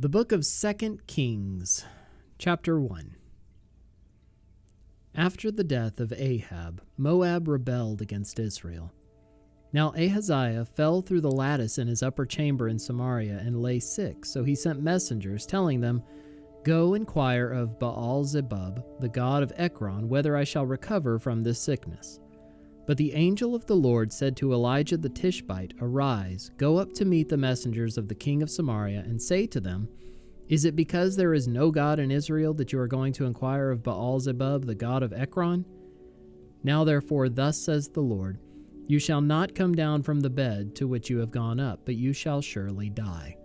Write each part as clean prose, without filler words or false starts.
The book of 2 Kings, chapter 1. After the death of Ahab, Moab rebelled against Israel. Now Ahaziah fell through the lattice in his upper chamber in Samaria and lay sick, so he sent messengers telling them, "Go inquire of Baal-zebub, the god of Ekron, whether I shall recover from this sickness." But the angel of the Lord said to Elijah the Tishbite, "Arise, go up to meet the messengers of the king of Samaria, and say to them, Is it because there is no God in Israel that you are going to inquire of Baal-zebub, the god of Ekron? Now therefore thus says the Lord, You shall not come down from the bed to which you have gone up, but you shall surely die."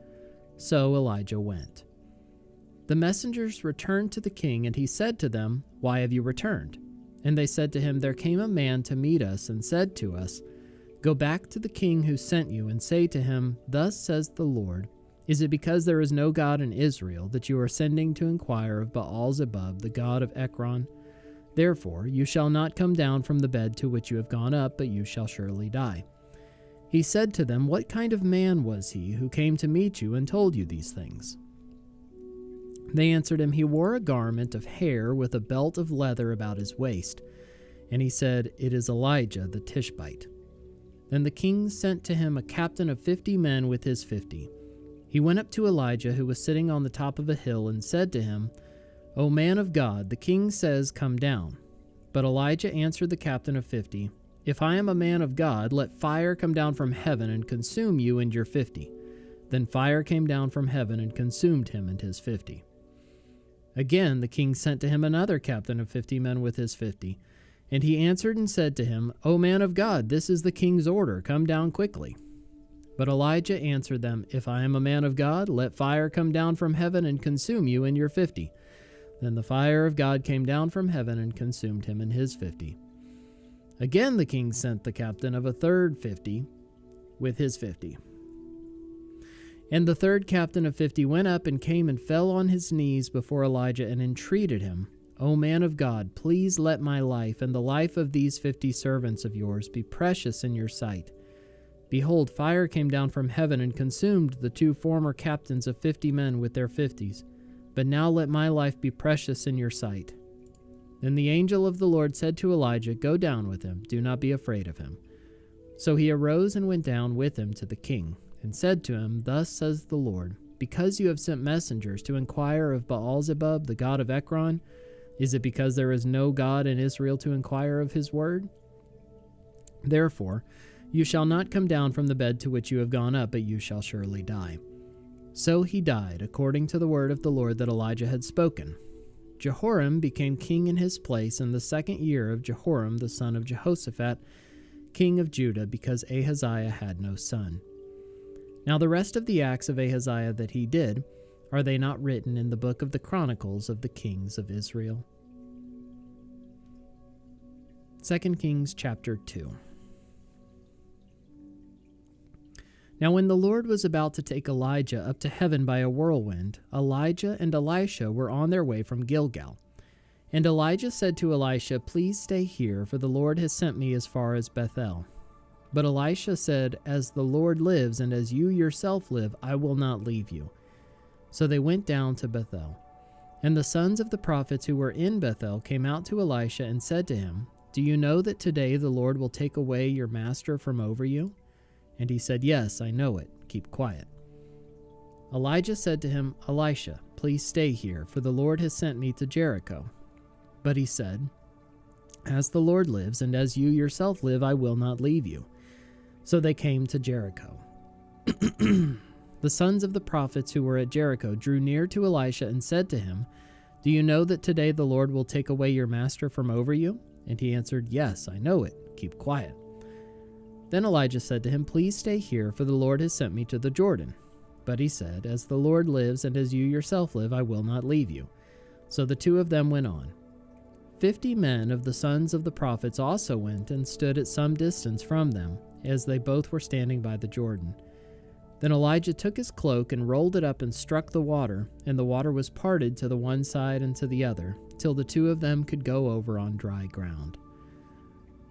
So Elijah went. The messengers returned to the king, and he said to them, "Why have you returned?" And they said to him, "There came a man to meet us and said to us, Go back to the king who sent you and say to him, Thus says the Lord, Is it because there is no God in Israel that you are sending to inquire of Baal-zebub, the god of Ekron? Therefore you shall not come down from the bed to which you have gone up, but you shall surely die." He said to them, "What kind of man was he who came to meet you and told you these things?" They answered him, "He wore a garment of hair with a belt of leather about his waist." And he said, "It is Elijah the Tishbite." Then the king sent to him a captain of 50 men with his 50. He went up to Elijah, who was sitting on the top of a hill, and said to him, "O man of God, the king says, Come down." But Elijah answered the captain of 50, "If I am a man of God, let fire come down from heaven and consume you and your 50. Then fire came down from heaven and consumed him and his 50. Again the king sent to him another captain of 50 men with his 50. And he answered and said to him, "O man of God, this is the king's order. Come down quickly." But Elijah answered them, "If I am a man of God, let fire come down from heaven and consume you and your 50. Then the fire of God came down from heaven and consumed him and his 50. Again the king sent the captain of a third 50 with his 50. And the third captain of 50 went up and came and fell on his knees before Elijah and entreated him, "O man of God, please let my life and the life of these 50 servants of yours be precious in your sight." Behold, fire came down from heaven and consumed the 2 former captains of 50 men with their 50s. But now let my life be precious in your sight. Then the angel of the Lord said to Elijah, "Go down with him, do not be afraid of him." So he arose and went down with him to the king, and said to him, "Thus says the Lord, because you have sent messengers to inquire of Baal-zebub, the god of Ekron, is it because there is no God in Israel to inquire of his word? Therefore you shall not come down from the bed to which you have gone up, but you shall surely die." So he died, according to the word of the Lord that Elijah had spoken. Jehoram became king in his place in the 2nd year of Jehoram the son of Jehoshaphat, king of Judah, because Ahaziah had no son. Now the rest of the acts of Ahaziah that he did, are they not written in the book of the Chronicles of the kings of Israel? 2 Kings chapter 2. Now when the Lord was about to take Elijah up to heaven by a whirlwind, Elijah and Elisha were on their way from Gilgal. And Elijah said to Elisha, "Please stay here, for the Lord has sent me as far as Bethel." But Elisha said, "As the Lord lives, and as you yourself live, I will not leave you." So they went down to Bethel. And the sons of the prophets who were in Bethel came out to Elisha and said to him, "Do you know that today the Lord will take away your master from over you?" And he said, "Yes, I know it. Keep quiet." Elijah said to him, "Elisha, please stay here, for the Lord has sent me to Jericho." But he said, "As the Lord lives, and as you yourself live, I will not leave you." So they came to Jericho. The sons of the prophets who were at Jericho drew near to Elisha and said to him, "Do you know that today the Lord will take away your master from over you?" And he answered, "Yes, I know it. Keep quiet." Then Elijah said to him, "Please stay here, for the Lord has sent me to the Jordan." But he said, "As the Lord lives, and as you yourself live, I will not leave you." So the 2 of them went on. 50 men of the sons of the prophets also went and stood at some distance from them, as they both were standing by the Jordan. Then Elijah took his cloak and rolled it up and struck the water, and the water was parted to the one side and to the other, till the 2 of them could go over on dry ground.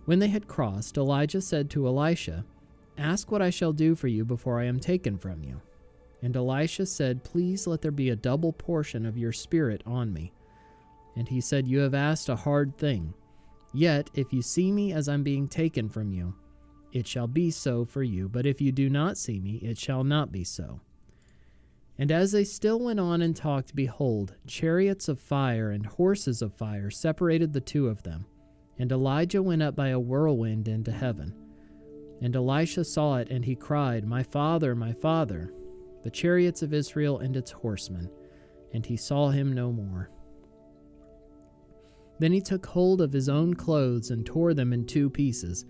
When they had crossed, Elijah said to Elisha, "Ask what I shall do for you before I am taken from you." And Elisha said, Please let there be a double portion of your spirit on me. And he said, You have asked a hard thing. Yet, if you see me as I'm being taken from you, it shall be so for you. But if you do not see me, it shall not be so. And as they still went on and talked, behold, chariots of fire and horses of fire separated the two of them. And Elijah went up by a whirlwind into heaven. And Elisha saw it, and he cried, My father, the chariots of Israel and its horsemen. And he saw him no more. Then he took hold of his own clothes and tore them in two pieces.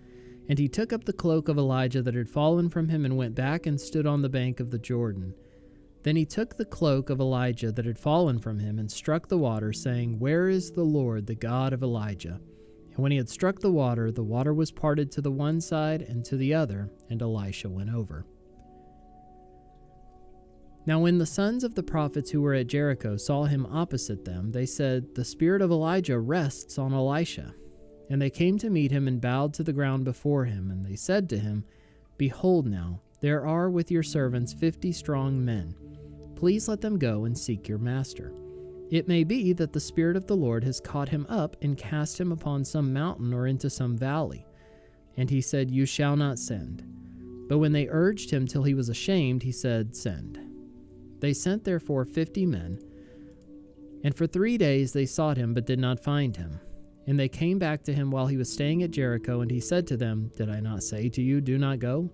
And he took up the cloak of Elijah that had fallen from him and went back and stood on the bank of the Jordan. Then he took the cloak of Elijah that had fallen from him and struck the water, saying, Where is the Lord, the God of Elijah? And when he had struck the water was parted to the one side and to the other, and Elisha went over. Now when the sons of the prophets who were at Jericho saw him opposite them, they said, The spirit of Elijah rests on Elisha. And they came to meet him and bowed to the ground before him, and they said to him, Behold now, there are with your servants 50 strong men. Please let them go and seek your master. It may be that the Spirit of the Lord has caught him up and cast him upon some mountain or into some valley. And he said, You shall not send. But when they urged him till he was ashamed, he said, Send. They sent therefore 50 men. And for 3 days they sought him, but did not find him. And they came back to him while he was staying at Jericho, and he said to them, Did I not say to you, Do not go?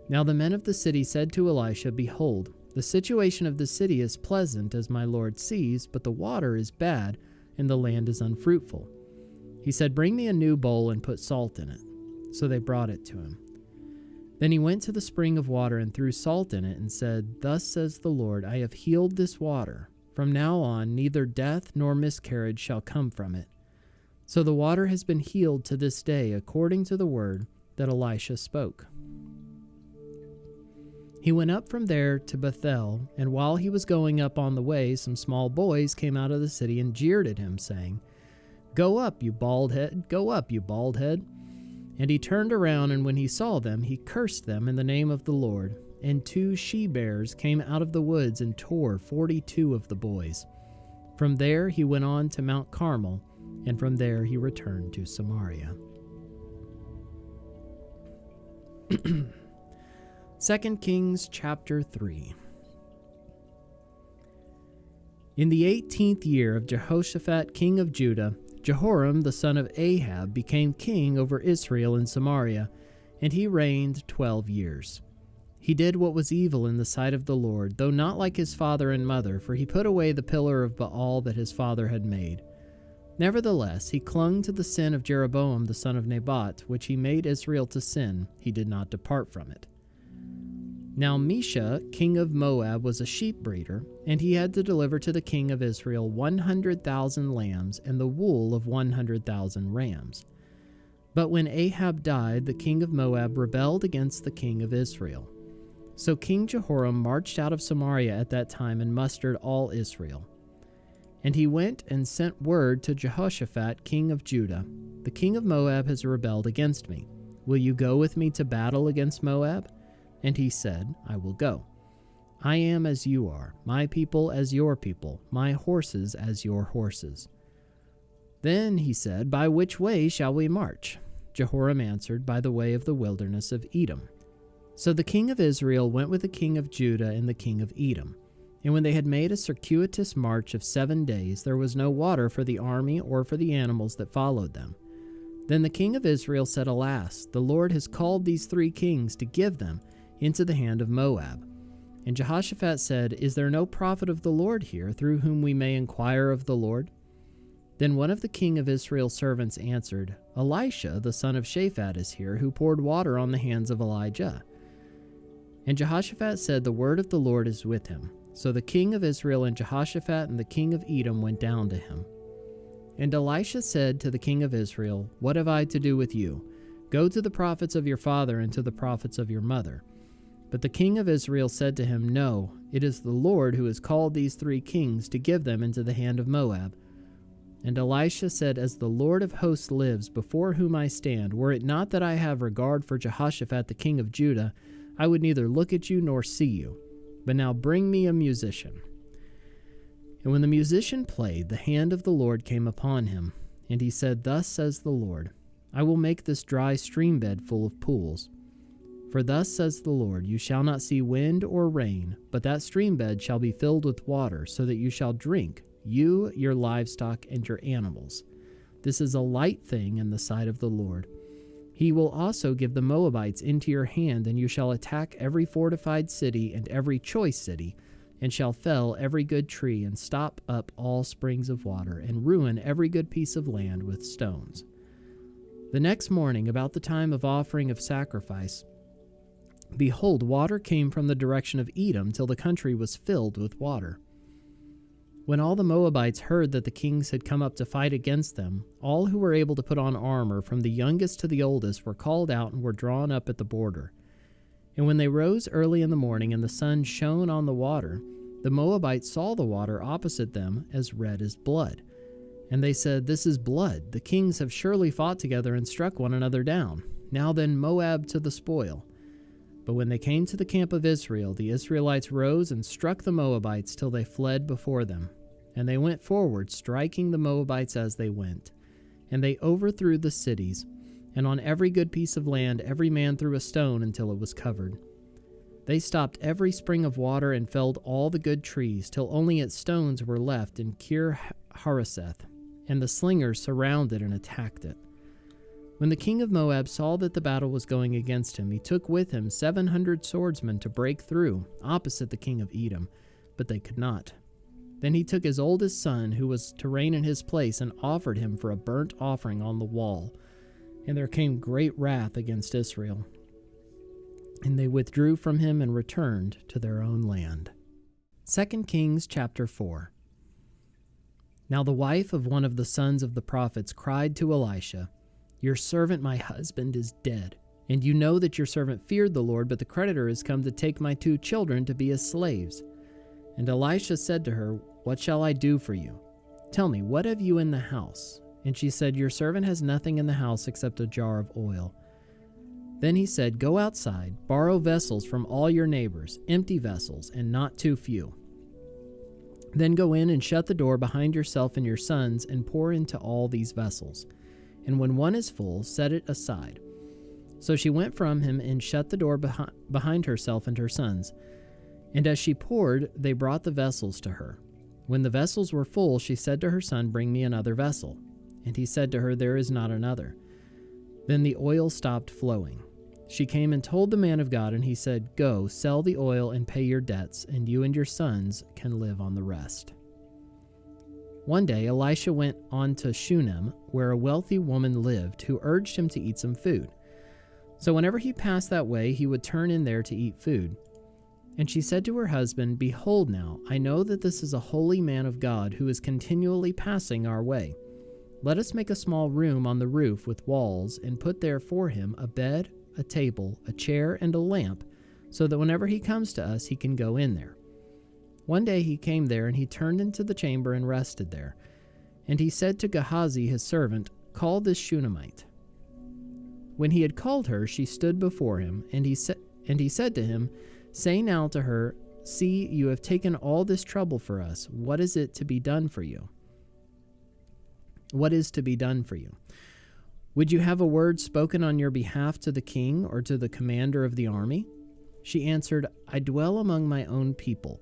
Now the men of the city said to Elisha, Behold, the situation of the city is pleasant, as my Lord sees, but the water is bad, and the land is unfruitful. He said, Bring me a new bowl and put salt in it. So they brought it to him. Then he went to the spring of water and threw salt in it, and said, Thus says the Lord, I have healed this water. From now on neither death nor miscarriage shall come from it. So the water has been healed to this day, according to the word that Elisha spoke. He went up from there to Bethel, and while he was going up on the way, some small boys came out of the city and jeered at him, saying, Go up, you bald head, go up, you bald head. And he turned around, and when he saw them, he cursed them in the name of the Lord. And 2 she-bears came out of the woods and tore 42 of the boys. From there he went on to Mount Carmel, and from there he returned to Samaria. 2 Kings chapter 3. In the 18th year of Jehoshaphat king of Judah, Jehoram the son of Ahab became king over Israel and Samaria, and he reigned 12 years. He did what was evil in the sight of the Lord, though not like his father and mother, for he put away the pillar of Baal that his father had made. Nevertheless, he clung to the sin of Jeroboam the son of Nebat, which he made Israel to sin. He did not depart from it. Now Mesha, king of Moab, was a sheep breeder, and he had to deliver to the king of Israel 100,000 lambs and the wool of 100,000 rams. But when Ahab died, the king of Moab rebelled against the king of Israel. So King Jehoram marched out of Samaria at that time and mustered all Israel. And he went and sent word to Jehoshaphat, king of Judah, The king of Moab has rebelled against me. Will you go with me to battle against Moab? And he said, I will go. I am as you are, my people as your people, my horses as your horses. Then he said, By which way shall we march? Jehoram answered, By the way of the wilderness of Edom. So the king of Israel went with the king of Judah and the king of Edom. And when they had made a circuitous march of 7 days, there was no water for the army or for the animals that followed them. Then the king of Israel said, Alas, the Lord has called these 3 kings to give them into the hand of Moab. And Jehoshaphat said, Is there no prophet of the Lord here, through whom we may inquire of the Lord? Then one of the king of Israel's servants answered, Elisha, the son of Shaphat, is here, who poured water on the hands of Elijah. And Jehoshaphat said, The word of the Lord is with him. So the king of Israel and Jehoshaphat and the king of Edom went down to him. And Elisha said to the king of Israel, What have I to do with you? Go to the prophets of your father and to the prophets of your mother. But the king of Israel said to him, No, it is the Lord who has called these 3 kings to give them into the hand of Moab. And Elisha said, As the Lord of hosts lives, before whom I stand, were it not that I have regard for Jehoshaphat the king of Judah, I would neither look at you nor see you. But now bring me a musician." And when the musician played, the hand of the Lord came upon him, and he said, "Thus says the Lord, I will make this dry stream bed full of pools. For thus says the Lord, you shall not see wind or rain, but that stream bed shall be filled with water, so that you shall drink, you, your livestock, and your animals. This is a light thing in the sight of the Lord. He will also give the Moabites into your hand, and you shall attack every fortified city and every choice city, and shall fell every good tree, and stop up all springs of water, and ruin every good piece of land with stones." The next morning, about the time of offering of sacrifice, behold, water came from the direction of Edom till the country was filled with water. When all the Moabites heard that the kings had come up to fight against them, all who were able to put on armor, from the youngest to the oldest, were called out and were drawn up at the border. And when they rose early in the morning and the sun shone on the water, the Moabites saw the water opposite them as red as blood. And they said, "This is blood. The kings have surely fought together and struck one another down. Now then, Moab to the spoil." But when they came to the camp of Israel, the Israelites rose and struck the Moabites till they fled before them. And they went forward, striking the Moabites as they went. And they overthrew the cities, and on every good piece of land every man threw a stone until it was covered. They stopped every spring of water and felled all the good trees, till only its stones were left in Kir Hareseth, and the slingers surrounded and attacked it. When the king of Moab saw that the battle was going against him, he took with him 700 swordsmen to break through opposite the king of Edom, but they could not. Then he took his oldest son, who was to reign in his place, and offered him for a burnt offering on the wall. And there came great wrath against Israel. And they withdrew from him and returned to their own land. 2 Kings chapter 4. Now the wife of one of the sons of the prophets cried to Elisha, "Your servant my husband is dead, and you know that your servant feared the Lord, but the creditor has come to take my 2 children to be his slaves." And Elisha said to her, "What shall I do for you? Tell me, what have you in the house?" And she said, "Your servant has nothing in the house except a jar of oil." Then he said, "Go outside, borrow vessels from all your neighbors, empty vessels, and not too few. Then go in and shut the door behind yourself and your sons, and pour into all these vessels. And when one is full, set it aside." So she went from him and shut the door behind herself and her sons. And as she poured, they brought the vessels to her. When the vessels were full, she said to her son, "Bring me another vessel." And he said to her, "There is not another." Then the oil stopped flowing. She came and told the man of God, and he said, "Go, sell the oil and pay your debts, and you and your sons can live on the rest." One day Elisha went on to Shunem, where a wealthy woman lived, who urged him to eat some food. So whenever he passed that way, he would turn in there to eat food. And she said to her husband, "Behold now, I know that this is a holy man of God who is continually passing our way. Let us make a small room on the roof with walls, and put there for him a bed, a table, a chair, and a lamp, so that whenever he comes to us, he can go in there." One day he came there, and he turned into the chamber and rested there. And he said to Gehazi his servant, "Call this Shunammite." When he had called her, she stood before him, and he said to him, "Say now to her, see, you have taken all this trouble for us. What is to be done for you? What is to be done for you? Would you have a word spoken on your behalf to the king or to the commander of the army?" She answered, "I dwell among my own people."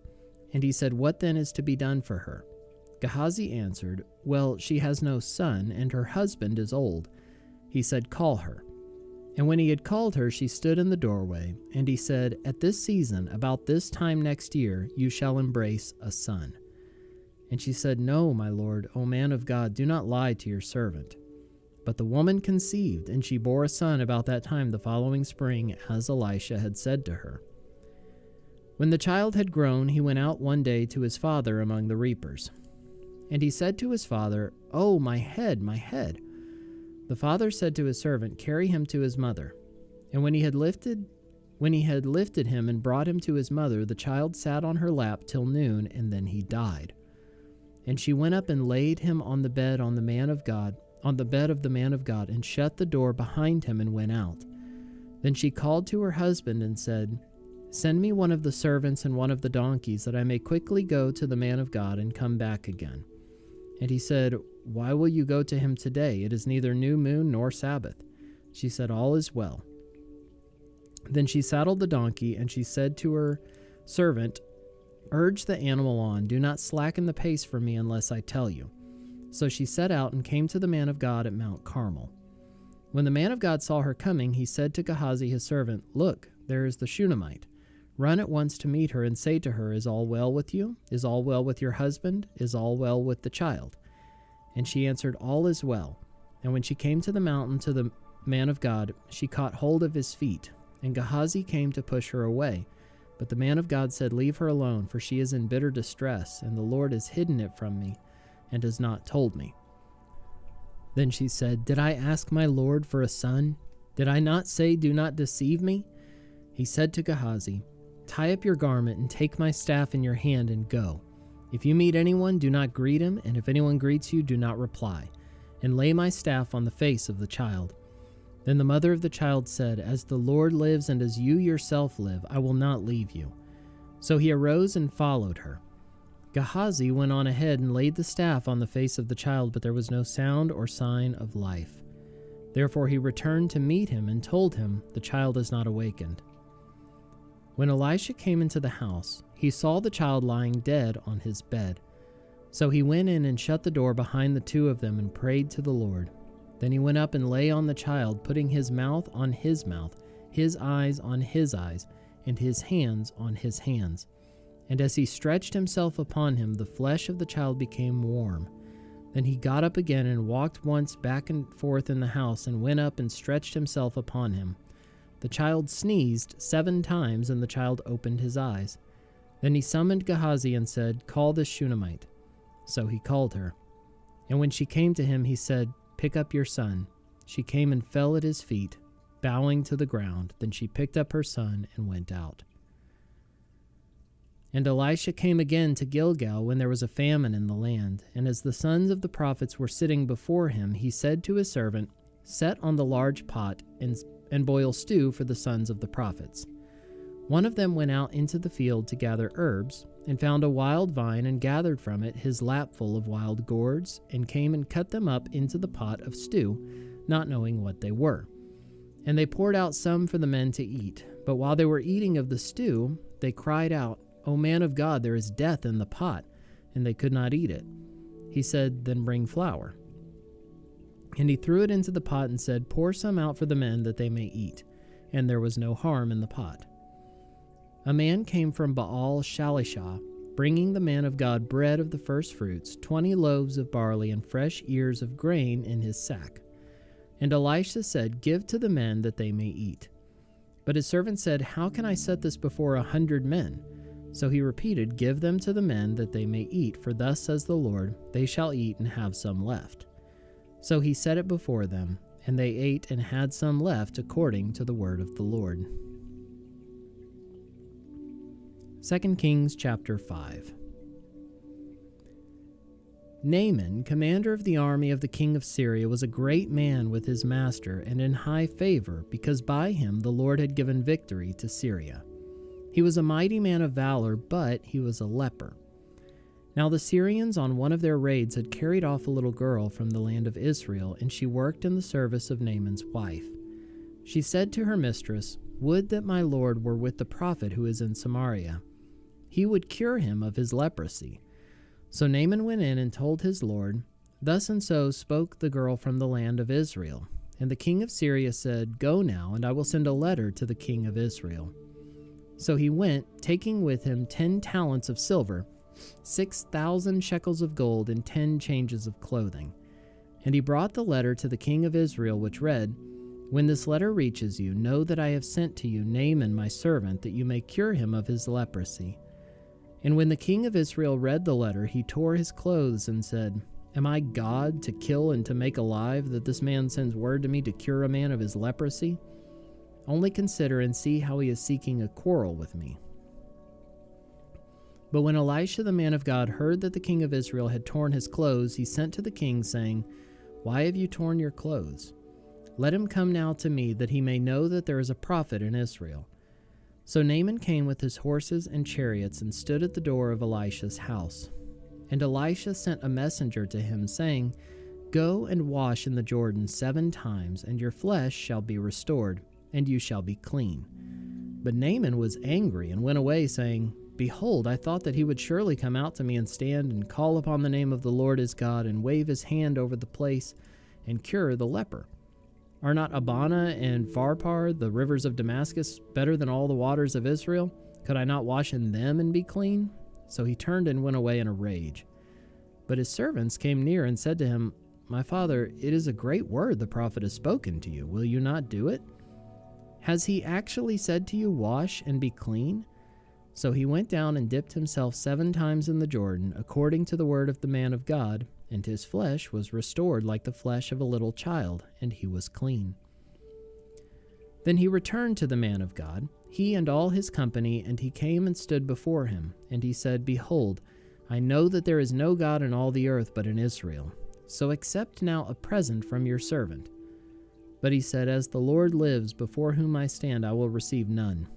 And he said, "What then is to be done for her?" Gehazi answered, "Well, she has no son, and her husband is old." He said, "Call her." And when he had called her, she stood in the doorway. And he said, "At this season, about this time next year, you shall embrace a son." And she said, "No, my lord, O man of God, do not lie to your servant." But the woman conceived, and she bore a son about that time the following spring, as Elisha had said to her. When the child had grown, he went out one day to his father among the reapers. And he said to his father, "Oh, my head, my head." The father said to his servant, "Carry him to his mother." And when he had lifted him and brought him to his mother, the child sat on her lap till noon, and then he died. And she went up and laid him on the bed of the man of God, and shut the door behind him and went out. Then she called to her husband and said, Send me one of the servants and one of the donkeys, that I may quickly go to the man of God and come back again. And he said, Why will you go to him today? It is neither new moon nor Sabbath. She said, All is well. Then she saddled the donkey, and she said to her servant, Urge the animal on, do not slacken the pace for me unless I tell you. So she set out and came to the man of God at Mount Carmel. When the man of God saw her coming, he said to Gehazi his servant, Look, there is the Shunammite. Run at once to meet her and say to her, Is all well with you? Is all well with your husband? Is all well with the child? And she answered, All is well. And when she came to the mountain to the man of God, she caught hold of his feet. And Gehazi came to push her away. But the man of God said, Leave her alone, for she is in bitter distress, and the Lord has hidden it from me, and has not told me. Then she said, Did I ask my Lord for a son? Did I not say, Do not deceive me? He said to Gehazi, Tie up your garment and take my staff in your hand and go. If you meet anyone, do not greet him, and if anyone greets you, do not reply. And lay my staff on the face of the child. Then the mother of the child said, As the Lord lives and as you yourself live, I will not leave you. So he arose and followed her. Gehazi went on ahead and laid the staff on the face of the child, but there was no sound or sign of life. Therefore he returned to meet him and told him, The child is not awakened. When Elisha came into the house, he saw the child lying dead on his bed. So he went in and shut the door behind the two of them and prayed to the Lord. Then he went up and lay on the child, putting his mouth on his mouth, his eyes on his eyes, and his hands on his hands. And as he stretched himself upon him, the flesh of the child became warm. Then he got up again and walked once back and forth in the house, and went up and stretched himself upon him. The child sneezed 7 times, and the child opened his eyes. Then he summoned Gehazi and said, Call this Shunammite. So he called her. And when she came to him, he said, Pick up your son. She came and fell at his feet, bowing to the ground. Then she picked up her son and went out. And Elisha came again to Gilgal when there was a famine in the land. And as the sons of the prophets were sitting before him, he said to his servant, Set on the large pot and boil stew for the sons of the prophets. One of them went out into the field to gather herbs, and found a wild vine, and gathered from it his lapful of wild gourds, and came and cut them up into the pot of stew, not knowing what they were. And they poured out some for the men to eat. But while they were eating of the stew, they cried out, O man of God, there is death in the pot, and they could not eat it. He said, Then bring flour. And he threw it into the pot and said, Pour some out for the men that they may eat. And there was no harm in the pot. A man came from Baal Shalishah, bringing the man of God bread of the first fruits, 20 loaves of barley, and fresh ears of grain in his sack. And Elisha said, Give to the men that they may eat. But his servant said, How can I set this before 100 men? So he repeated, Give them to the men that they may eat, for thus says the Lord, They shall eat and have some left. So he set it before them, and they ate and had some left according to the word of the Lord. 2 Kings chapter 5. Naaman, commander of the army of the king of Syria, was a great man with his master and in high favor, because by him the Lord had given victory to Syria. He was a mighty man of valor, but he was a leper. Now the Syrians on one of their raids had carried off a little girl from the land of Israel, and she worked in the service of Naaman's wife. She said to her mistress, Would that my lord were with the prophet who is in Samaria. He would cure him of his leprosy. So Naaman went in and told his lord, Thus and so spoke the girl from the land of Israel. And the king of Syria said, Go now, and I will send a letter to the king of Israel. So he went, taking with him 10 talents of silver, 6,000 shekels of gold, and 10 changes of clothing. And he brought the letter to the king of Israel, which read, When this letter reaches you, know that I have sent to you Naaman my servant, that you may cure him of his leprosy. And when the king of Israel read the letter, he tore his clothes and said, Am I God to kill and to make alive, that this man sends word to me to cure a man of his leprosy? Only consider and see how he is seeking a quarrel with me. But when Elisha the man of God heard that the king of Israel had torn his clothes, he sent to the king, saying, Why have you torn your clothes? Let him come now to me, that he may know that there is a prophet in Israel. So Naaman came with his horses and chariots and stood at the door of Elisha's house. And Elisha sent a messenger to him, saying, Go and wash in the Jordan 7 times, and your flesh shall be restored, and you shall be clean. But Naaman was angry and went away, saying, Behold, I thought that he would surely come out to me and stand and call upon the name of the Lord his God and wave his hand over the place and cure the leper. Are not Abana and Pharpar, the rivers of Damascus, better than all the waters of Israel? Could I not wash in them and be clean? So he turned and went away in a rage. But his servants came near and said to him, My father, it is a great word the prophet has spoken to you. Will you not do it? Has he actually said to you, Wash and be clean? So he went down and dipped himself 7 times in the Jordan, according to the word of the man of God, and his flesh was restored like the flesh of a little child, and he was clean. Then he returned to the man of God, he and all his company, and he came and stood before him. And he said, Behold, I know that there is no God in all the earth but in Israel. So accept now a present from your servant. But he said, As the Lord lives, before whom I stand, I will receive none.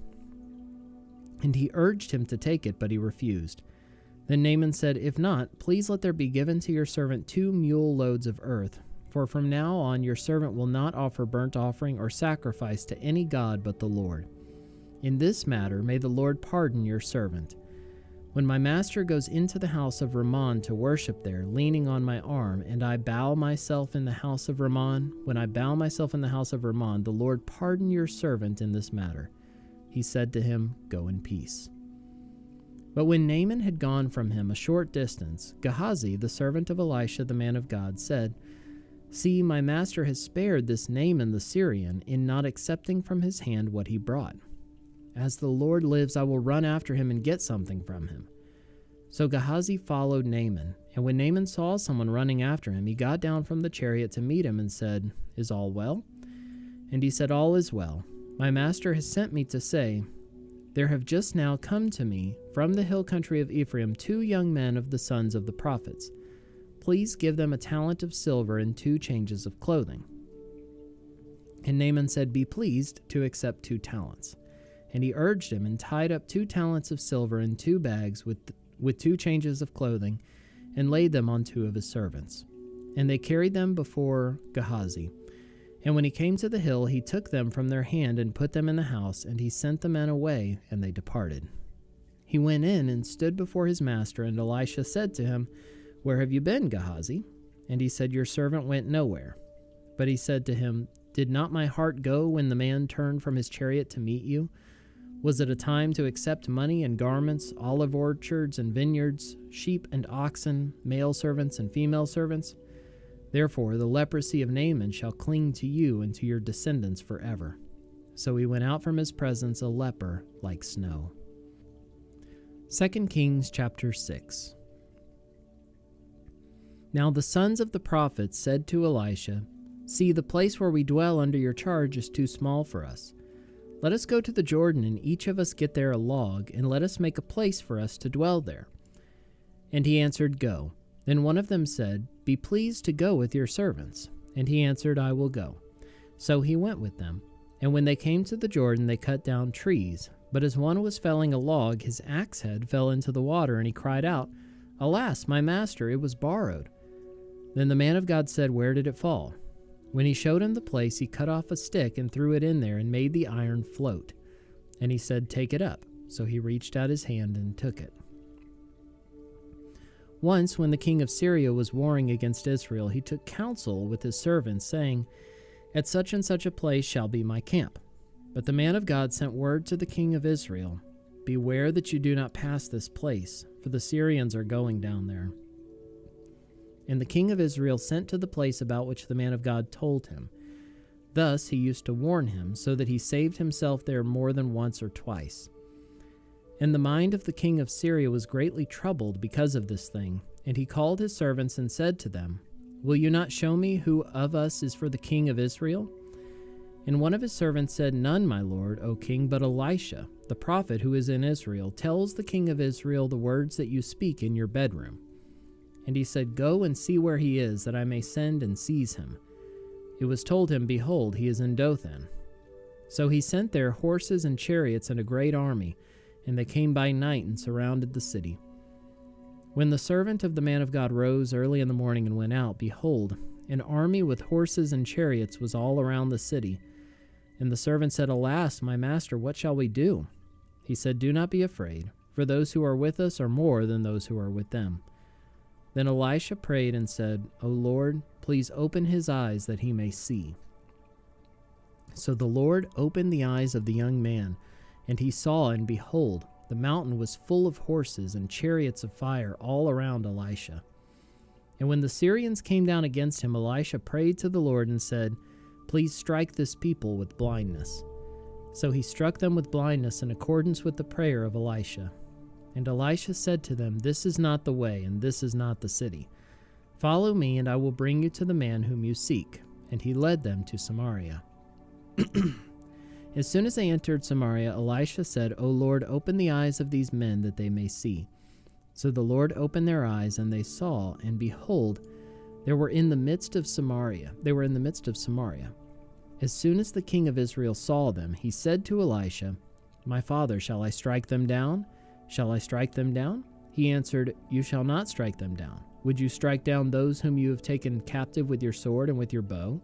And he urged him to take it, but he refused. Then Naaman said, If not, please let there be given to your servant 2 mule loads of earth. For from now on your servant will not offer burnt offering or sacrifice to any god but the Lord. In this matter may the Lord pardon your servant. When my master goes into the house of Rimmon to worship there, leaning on my arm, and I bow myself in the house of Rimmon, when I bow myself in the house of Rimmon, the Lord pardon your servant in this matter. He said to him, Go in peace. But when Naaman had gone from him a short distance, Gehazi, the servant of Elisha the man of God, said, See, my master has spared this Naaman the Syrian in not accepting from his hand what he brought. As the Lord lives, I will run after him and get something from him. So Gehazi followed Naaman, and when Naaman saw someone running after him, he got down from the chariot to meet him and said, Is all well? And he said, All is well. My master has sent me to say, There have just now come to me from the hill country of Ephraim 2 young men of the sons of the prophets. Please give them a talent of silver and 2 changes of clothing. And Naaman said, Be pleased to accept 2 talents. And he urged him and tied up 2 talents of silver in 2 bags with 2 changes of clothing and laid them on 2 of his servants. And they carried them before Gehazi. And when he came to the hill, he took them from their hand and put them in the house, and he sent the men away, and they departed. He went in and stood before his master, and Elisha said to him, Where have you been, Gehazi? And he said, Your servant went nowhere. But he said to him, Did not my heart go when the man turned from his chariot to meet you? Was it a time to accept money and garments, olive orchards and vineyards, sheep and oxen, male servants and female servants? Therefore the leprosy of Naaman shall cling to you and to your descendants forever. So he went out from his presence a leper like snow. 2 Kings chapter 6. Now the sons of the prophets said to Elisha, See, the place where we dwell under your charge is too small for us. Let us go to the Jordan, and each of us get there a log, and let us make a place for us to dwell there. And he answered, Go. Then one of them said, Be pleased to go with your servants. And he answered, I will go. So he went with them. And when they came to the Jordan, they cut down trees. But as one was felling a log, his axe head fell into the water, and he cried out, Alas, my master, it was borrowed. Then the man of God said, Where did it fall? When he showed him the place, he cut off a stick and threw it in there and made the iron float. And he said, Take it up. So he reached out his hand and took it. Once, when the king of Syria was warring against Israel, he took counsel with his servants, saying, At such and such a place shall be my camp. But the man of God sent word to the king of Israel, Beware that you do not pass this place, for the Syrians are going down there. And the king of Israel sent to the place about which the man of God told him. Thus he used to warn him, so that he saved himself there more than once or twice. And the mind of the king of Syria was greatly troubled because of this thing, and he called his servants and said to them, Will you not show me who of us is for the king of Israel? And one of his servants said, None, my lord, O king, but Elisha, the prophet who is in Israel, tells the king of Israel the words that you speak in your bedroom. And he said, Go and see where he is, that I may send and seize him. It was told him, Behold, he is in Dothan. So he sent there horses and chariots and a great army, and they came by night and surrounded the city. When the servant of the man of God rose early in the morning and went out, behold, an army with horses and chariots was all around the city. And the servant said, Alas, my master, what shall we do? He said, Do not be afraid, for those who are with us are more than those who are with them. Then Elisha prayed and said, O Lord, please open his eyes that he may see. So the Lord opened the eyes of the young man, and he saw, and behold, the mountain was full of horses and chariots of fire all around Elisha. And when the Syrians came down against him, Elisha prayed to the Lord and said, Please strike this people with blindness. So he struck them with blindness in accordance with the prayer of Elisha. And Elisha said to them, This is not the way, and this is not the city. Follow me, and I will bring you to the man whom you seek. And he led them to Samaria. As soon as they entered Samaria, Elisha said, O Lord, open the eyes of these men that they may see. So the Lord opened their eyes, and they saw, and behold, they were in the midst of Samaria. As soon as the king of Israel saw them, he said to Elisha, My father, shall I strike them down? Shall I strike them down? He answered, You shall not strike them down. Would you strike down those whom you have taken captive with your sword and with your bow?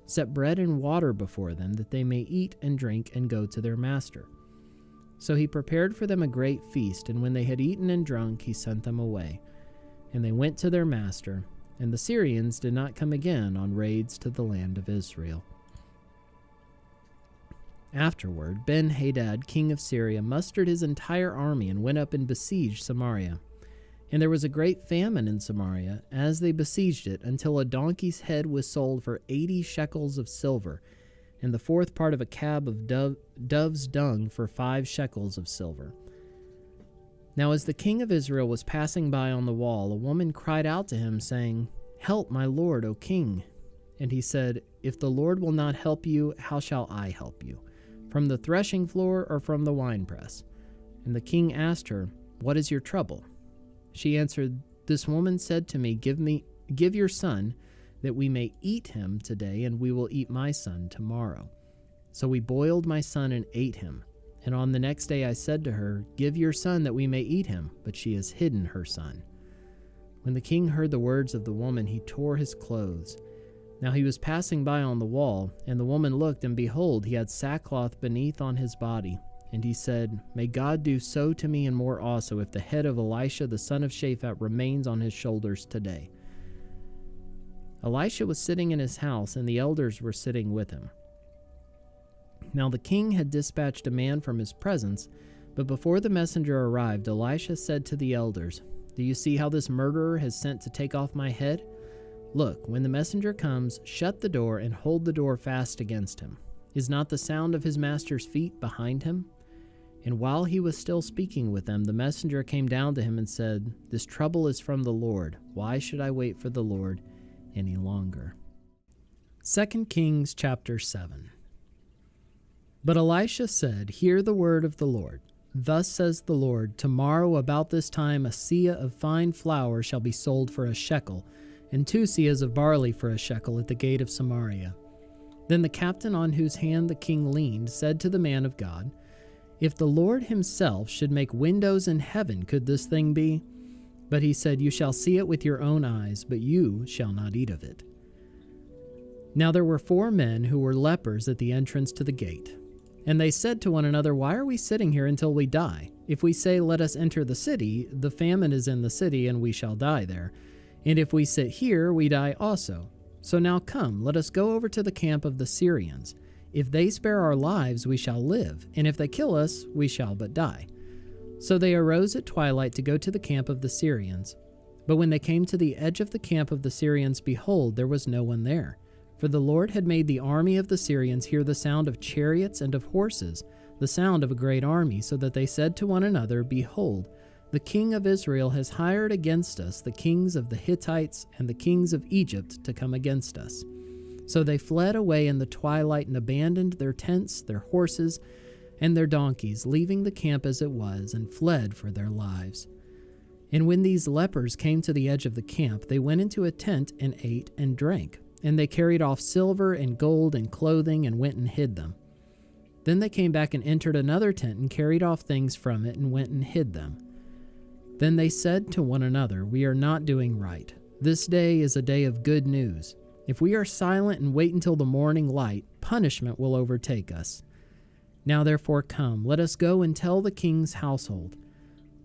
Set bread and water before them, that they may eat and drink and go to their master. So he prepared for them a great feast, and when they had eaten and drunk, he sent them away. And they went to their master, and the Syrians did not come again on raids to the land of Israel. Afterward, Ben-Hadad, king of Syria, mustered his entire army and went up and besieged Samaria. And there was a great famine in Samaria as they besieged it, until a donkey's head was sold for 80 shekels of silver, and the fourth part of a cab of dove's dung for 5 shekels of silver. Now as the king of Israel was passing by on the wall, a woman cried out to him, saying, Help, my lord, O king. And he said, If the Lord will not help you, how shall I help you? From the threshing floor or from the winepress? And the king asked her, What is your trouble? She answered, This woman said to me, Give your son, that we may eat him today, and we will eat my son tomorrow. So we boiled my son and ate him. And on the next day I said to her, Give your son, that we may eat him. But she has hidden her son. When the king heard the words of the woman, he tore his clothes. Now he was passing by on the wall, and the woman looked, and behold, he had sackcloth beneath on his body. And he said, May God do so to me and more also, if the head of Elisha the son of Shaphat remains on his shoulders today. Elisha was sitting in his house, and the elders were sitting with him. Now the king had dispatched a man from his presence, but before the messenger arrived, Elisha said to the elders, Do you see how this murderer has sent to take off my head? Look, when the messenger comes, shut the door and hold the door fast against him. Is not the sound of his master's feet behind him? And while he was still speaking with them, the messenger came down to him and said, This trouble is from the Lord. Why should I wait for the Lord any longer? 2 Kings chapter 7. But Elisha said, Hear the word of the Lord. Thus says the Lord, Tomorrow about this time a seah of fine flour shall be sold for a shekel, and 2 seahs of barley for a shekel at the gate of Samaria. Then the captain on whose hand the king leaned said to the man of God, If the Lord himself should make windows in heaven, could this thing be? But he said, You shall see it with your own eyes, but you shall not eat of it. Now there were 4 men who were lepers at the entrance to the gate. And they said to one another, Why are we sitting here until we die? If we say, Let us enter the city, the famine is in the city, and we shall die there. And if we sit here, we die also. So now come, let us go over to the camp of the Syrians. If they spare our lives, we shall live, and if they kill us, we shall but die. So they arose at twilight to go to the camp of the Syrians. But when they came to the edge of the camp of the Syrians, behold, there was no one there. For the Lord had made the army of the Syrians hear the sound of chariots and of horses, the sound of a great army, so that they said to one another, Behold, the king of Israel has hired against us the kings of the Hittites and the kings of Egypt to come against us. So they fled away in the twilight and abandoned their tents, their horses, and their donkeys, leaving the camp as it was, and fled for their lives. And when these lepers came to the edge of the camp, they went into a tent and ate and drank. And they carried off silver and gold and clothing and went and hid them. Then they came back and entered another tent and carried off things from it and went and hid them. Then they said to one another, "We are not doing right. This day is a day of good news. If we are silent and wait until the morning light, punishment will overtake us. Now therefore come, let us go and tell the king's household."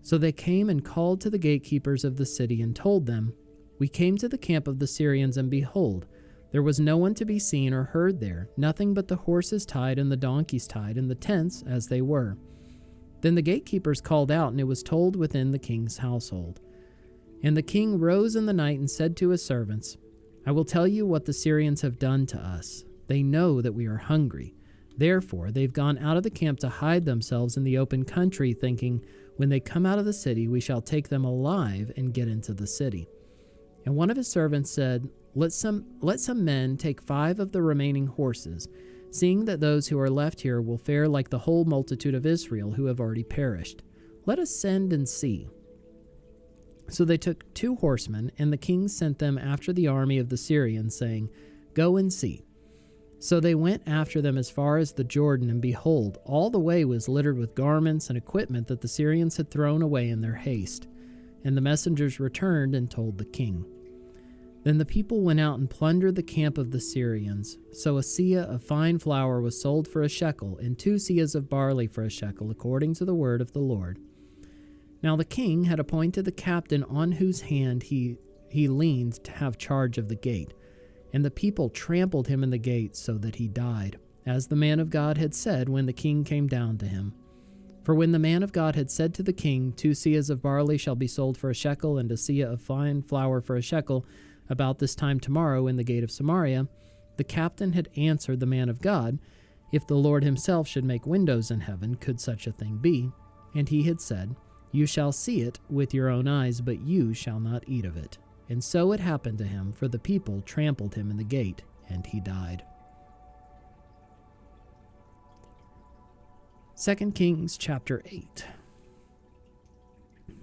So they came and called to the gatekeepers of the city and told them, "We came to the camp of the Syrians, and behold, there was no one to be seen or heard there, nothing but the horses tied and the donkeys tied, and the tents as they were." Then the gatekeepers called out, and it was told within the king's household. And the king rose in the night and said to his servants, "I will tell you what the Syrians have done to us. They know that we are hungry. Therefore they've gone out of the camp to hide themselves in the open country, thinking, when they come out of the city, we shall take them alive and get into the city." And one of his servants said, Let some men take 5 of the remaining horses, seeing that those who are left here will fare like the whole multitude of Israel who have already perished. Let us send and see." So they took 2 horsemen, and the king sent them after the army of the Syrians, saying, "Go and see." So they went after them as far as the Jordan, and behold, all the way was littered with garments and equipment that the Syrians had thrown away in their haste. And the messengers returned and told the king. Then the people went out and plundered the camp of the Syrians. So a seah of fine flour was sold for a shekel, and 2 seahs of barley for a shekel, according to the word of the Lord. Now the king had appointed the captain on whose hand he leaned to have charge of the gate. And the people trampled him in the gate so that he died, as the man of God had said when the king came down to him. For when the man of God had said to the king, 2 seahs of barley shall be sold for a shekel, and a seah of fine flour for a shekel, about this time tomorrow in the gate of Samaria, the captain had answered the man of God, "If the Lord himself should make windows in heaven, could such a thing be?" And he had said, "You shall see it with your own eyes, but you shall not eat of it." And so it happened to him, for the people trampled him in the gate, and he died. 2 Kings chapter 8.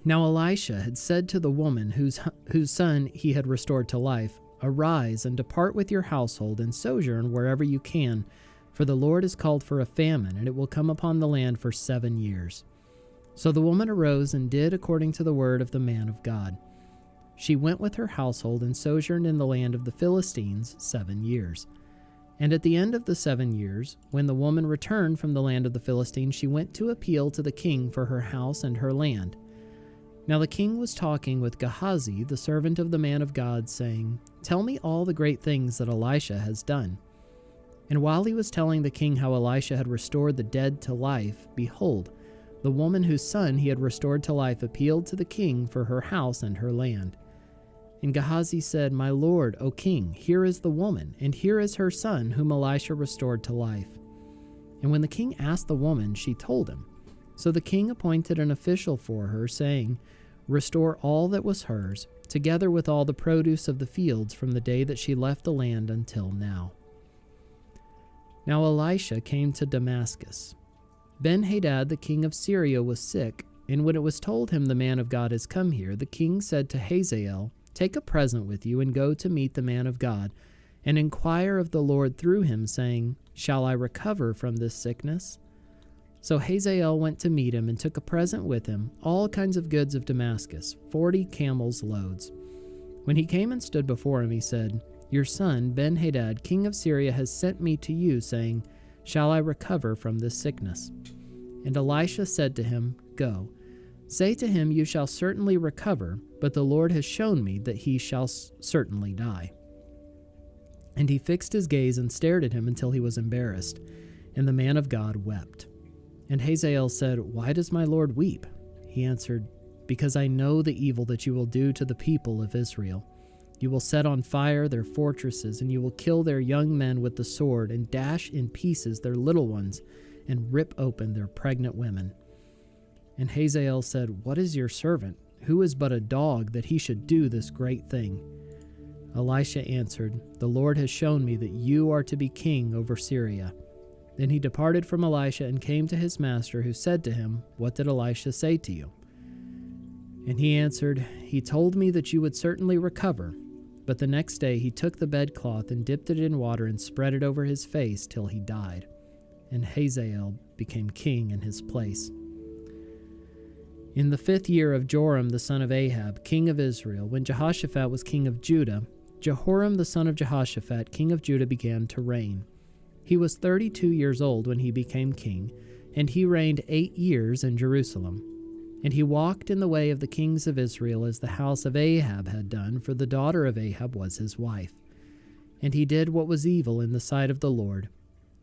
Now Elisha had said to the woman whose son he had restored to life, "Arise and depart with your household and sojourn wherever you can, for the Lord has called for a famine, and it will come upon the land for 7 years." So the woman arose and did according to the word of the man of God. She went with her household and sojourned in the land of the Philistines 7 years. And at the end of the 7 years, when the woman returned from the land of the Philistines, she went to appeal to the king for her house and her land. Now the king was talking with Gehazi, the servant of the man of God, saying, "Tell me all the great things that Elisha has done." And while he was telling the king how Elisha had restored the dead to life, behold, the woman whose son he had restored to life appealed to the king for her house and her land. And Gehazi said, "My lord, O king, here is the woman, and here is her son, whom Elisha restored to life." And when the king asked the woman, she told him. So the king appointed an official for her, saying, "Restore all that was hers, together with all the produce of the fields from the day that she left the land until now." Now Elisha came to Damascus. Ben-Hadad, the king of Syria, was sick, and when it was told him the man of God has come here, the king said to Hazael, "Take a present with you and go to meet the man of God, and inquire of the Lord through him, saying, 'Shall I recover from this sickness?'" So Hazael went to meet him and took a present with him, all kinds of goods of Damascus, 40 camels' loads. When he came and stood before him, he said, "Your son, Ben-Hadad, king of Syria, has sent me to you, saying, 'Shall I recover from this sickness?' And Elisha said to him, 'Go. Say to him, you shall certainly recover, but the Lord has shown me that he shall certainly die.' And he fixed his gaze and stared at him until he was embarrassed, and the man of God wept. And Hazael said, 'Why does my lord weep?' He answered, 'Because I know the evil that you will do to the people of Israel. You will set on fire their fortresses, and you will kill their young men with the sword, and dash in pieces their little ones, and rip open their pregnant women.' And Hazael said, 'What is your servant? Who is but a dog that he should do this great thing?' Elisha answered, 'The Lord has shown me that you are to be king over Syria.' Then he departed from Elisha and came to his master, who said to him, 'What did Elisha say to you?' And he answered, 'He told me that you would certainly recover.' But the next day he took the bedcloth and dipped it in water and spread it over his face till he died. and Hazael became king in his place. In the 5th year of Joram the son of Ahab, king of Israel, when Jehoshaphat was king of Judah, Jehoram the son of Jehoshaphat, king of Judah, began to reign. He was 32 years old when he became king, and he reigned 8 years in Jerusalem. And he walked in the way of the kings of Israel as the house of Ahab had done, for the daughter of Ahab was his wife. And he did what was evil in the sight of the Lord.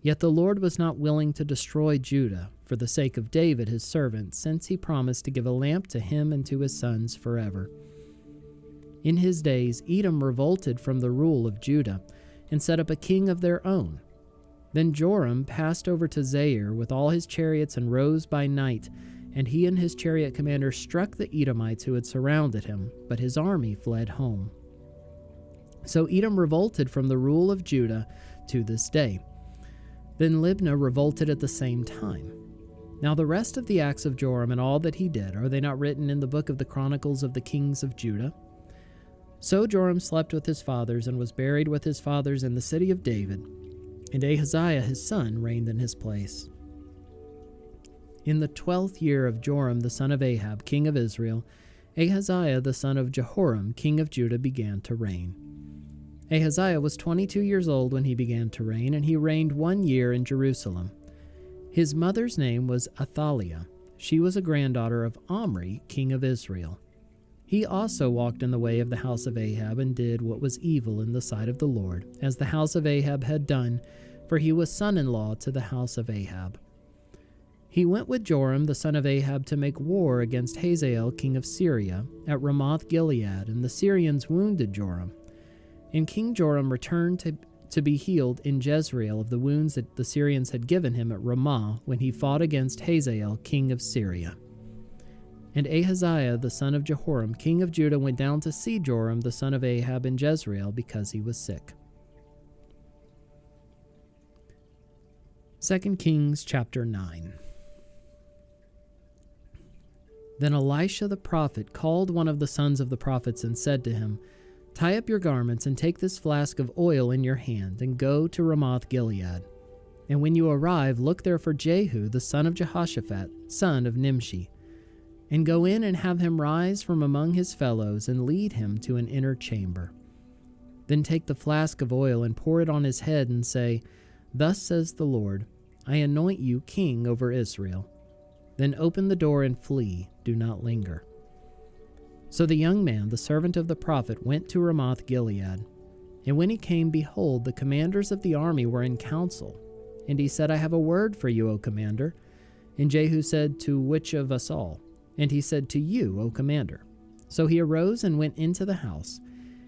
Yet the Lord was not willing to destroy Judah for the sake of David his servant, since he promised to give a lamp to him and to his sons forever. In his days Edom revolted from the rule of Judah and set up a king of their own. Then Joram passed over to Zair with all his chariots and rose by night, and he and his chariot commander struck the Edomites who had surrounded him, but his army fled home. So Edom revolted from the rule of Judah to this day. Then Libnah revolted at the same time. Now the rest of the acts of Joram and all that he did, are they not written in the book of the Chronicles of the kings of Judah? So Joram slept with his fathers and was buried with his fathers in the city of David, and Ahaziah his son reigned in his place. In the 12th year of Joram the son of Ahab, king of Israel, Ahaziah the son of Jehoram, king of Judah, began to reign. Ahaziah was 22 years old when he began to reign, and he reigned 1 year in Jerusalem. His mother's name was Athaliah. She was a granddaughter of Omri, king of Israel. He also walked in the way of the house of Ahab and did what was evil in the sight of the Lord, as the house of Ahab had done, for he was son-in-law to the house of Ahab. He went with Joram the son of Ahab to make war against Hazael king of Syria at Ramoth-Gilead, and the Syrians wounded Joram. And King Joram returned to be healed in Jezreel of the wounds that the Syrians had given him at Ramah when he fought against Hazael king of Syria. And Ahaziah the son of Jehoram king of Judah went down to see Joram the son of Ahab in Jezreel because he was sick. 2 Kings chapter 9. Then Elisha the prophet called one of the sons of the prophets and said to him, "Tie up your garments and take this flask of oil in your hand and go to Ramoth-Gilead. And when you arrive, look there for Jehu the son of Jehoshaphat, son of Nimshi. And go in and have him rise from among his fellows and lead him to an inner chamber. Then take the flask of oil and pour it on his head and say, 'Thus says the Lord, I anoint you king over Israel.' Then open the door and flee, do not linger." So the young man, the servant of the prophet, went to Ramoth-Gilead. And when he came, behold, the commanders of the army were in council. And he said, "I have a word for you, O commander." And Jehu said, "To which of us all?" And he said, "To you, O commander." So he arose and went into the house.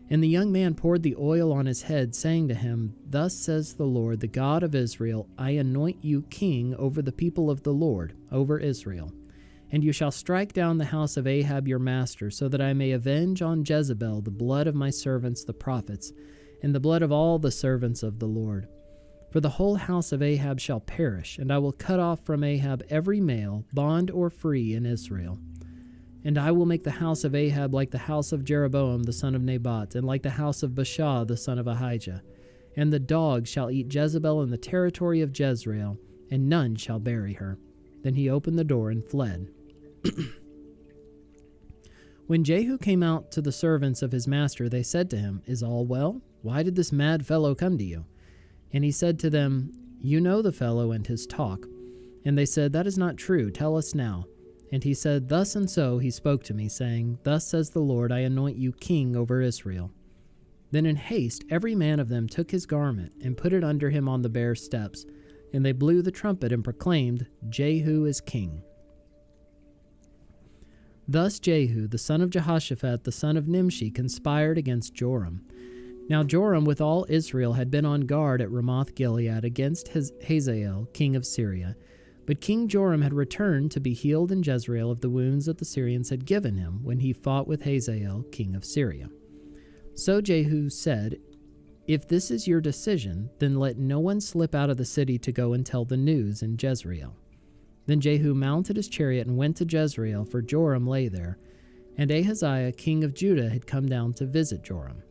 And the young man poured the oil on his head, saying to him, "Thus says the Lord, the God of Israel, I anoint you king over the people of the Lord, over Israel. And you shall strike down the house of Ahab your master, so that I may avenge on Jezebel the blood of my servants the prophets, and the blood of all the servants of the Lord. For the whole house of Ahab shall perish, and I will cut off from Ahab every male, bond or free, in Israel. And I will make the house of Ahab like the house of Jeroboam the son of Nebat, and like the house of Baasha the son of Ahijah. And the dogs shall eat Jezebel in the territory of Jezreel, and none shall bury her." Then he opened the door and fled. When Jehu came out to the servants of his master, they said to him, "Is all well? Why did this mad fellow come to you?" And he said to them, "You know the fellow and his talk." And they said, "That is not true. Tell us now." And he said, "Thus and so he spoke to me, saying, 'Thus says the Lord, I anoint you king over Israel.'" Then in haste every man of them took his garment and put it under him on the bare steps. And they blew the trumpet and proclaimed, "Jehu is king." Thus Jehu, the son of Jehoshaphat, the son of Nimshi, conspired against Joram. Now Joram with all Israel had been on guard at Ramoth-Gilead against Hazael, king of Syria. But King Joram had returned to be healed in Jezreel of the wounds that the Syrians had given him when he fought with Hazael, king of Syria. So Jehu said, "If this is your decision, then let no one slip out of the city to go and tell the news in Jezreel." Then Jehu mounted his chariot and went to Jezreel, for Joram lay there, and Ahaziah king of Judah had come down to visit Joram.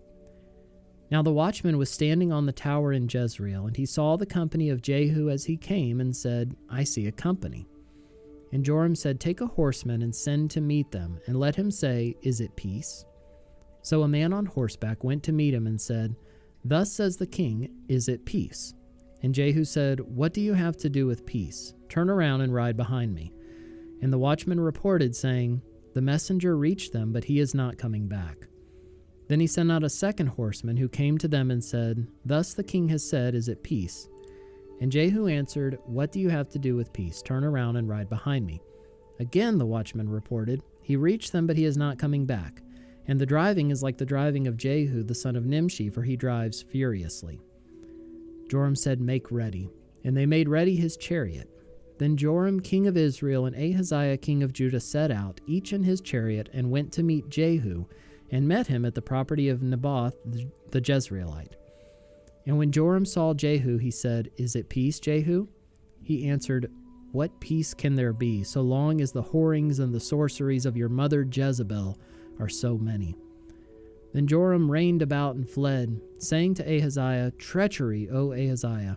Now the watchman was standing on the tower in Jezreel, and he saw the company of Jehu as he came, and said, I see a company. And Joram said, Take a horseman and send to meet them, and let him say, Is it peace? So a man on horseback went to meet him and said, Thus says the king, Is it peace? And Jehu said, What do you have to do with peace? Turn around and ride behind me. And the watchman reported, saying, The messenger reached them, but he is not coming back. Then he sent out a second horseman, who came to them and said, Thus the king has said, Is it peace? And Jehu answered, What do you have to do with peace? Turn around and ride behind me. Again the watchman reported, He reached them, but he is not coming back. And the driving is like the driving of Jehu the son of Nimshi, for he drives furiously. Joram said, Make ready. And they made ready his chariot. Then Joram king of Israel and Ahaziah king of Judah set out, each in his chariot, and went to meet Jehu, and met him at the property of Naboth the Jezreelite. And when Joram saw Jehu, he said, Is it peace, Jehu? He answered, What peace can there be, so long as the whorings and the sorceries of your mother Jezebel are so many? Then Joram reined about and fled, saying to Ahaziah, Treachery, O Ahaziah.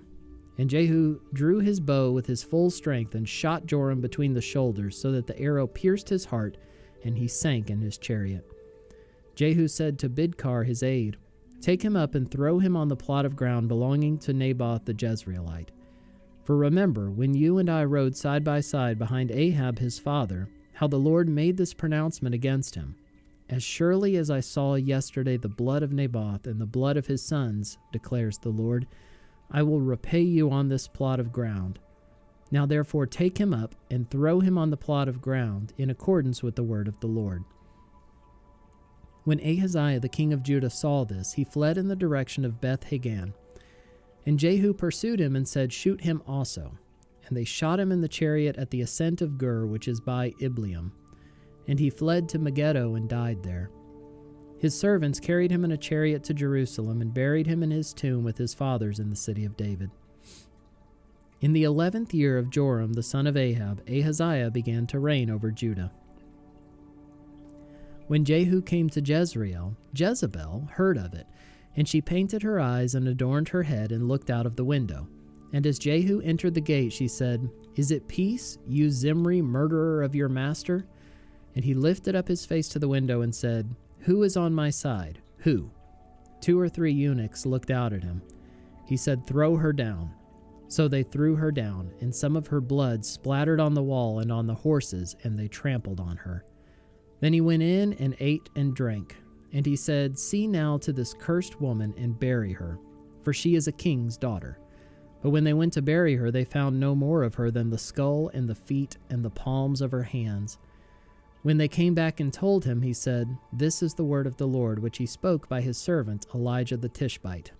And Jehu drew his bow with his full strength and shot Joram between the shoulders, so that the arrow pierced his heart, and he sank in his chariot. Jehu said to Bidkar his aide, Take him up and throw him on the plot of ground belonging to Naboth the Jezreelite. For remember, when you and I rode side by side behind Ahab his father, how the Lord made this pronouncement against him. As surely as I saw yesterday the blood of Naboth and the blood of his sons, declares the Lord, I will repay you on this plot of ground. Now therefore take him up and throw him on the plot of ground in accordance with the word of the Lord. When Ahaziah the king of Judah saw this, he fled in the direction of Beth-Hagan. And Jehu pursued him and said, Shoot him also. And they shot him in the chariot at the ascent of Gur, which is by Ibleam. And he fled to Megiddo and died there. His servants carried him in a chariot to Jerusalem and buried him in his tomb with his fathers in the city of David. In the 11th year of Joram the son of Ahab, Ahaziah began to reign over Judah. When Jehu came to Jezreel, Jezebel heard of it, and she painted her eyes and adorned her head and looked out of the window. And as Jehu entered the gate, she said, Is it peace, you Zimri, murderer of your master? And he lifted up his face to the window and said, Who is on my side? Who? 2 or 3 eunuchs looked out at him. He said, Throw her down. So they threw her down, and some of her blood splattered on the wall and on the horses, and they trampled on her. Then he went in and ate and drank. And he said, See now to this cursed woman and bury her, for she is a king's daughter. But when they went to bury her, they found no more of her than the skull and the feet and the palms of her hands. When they came back and told him, he said, This is the word of the Lord, which he spoke by his servant Elijah the Tishbite.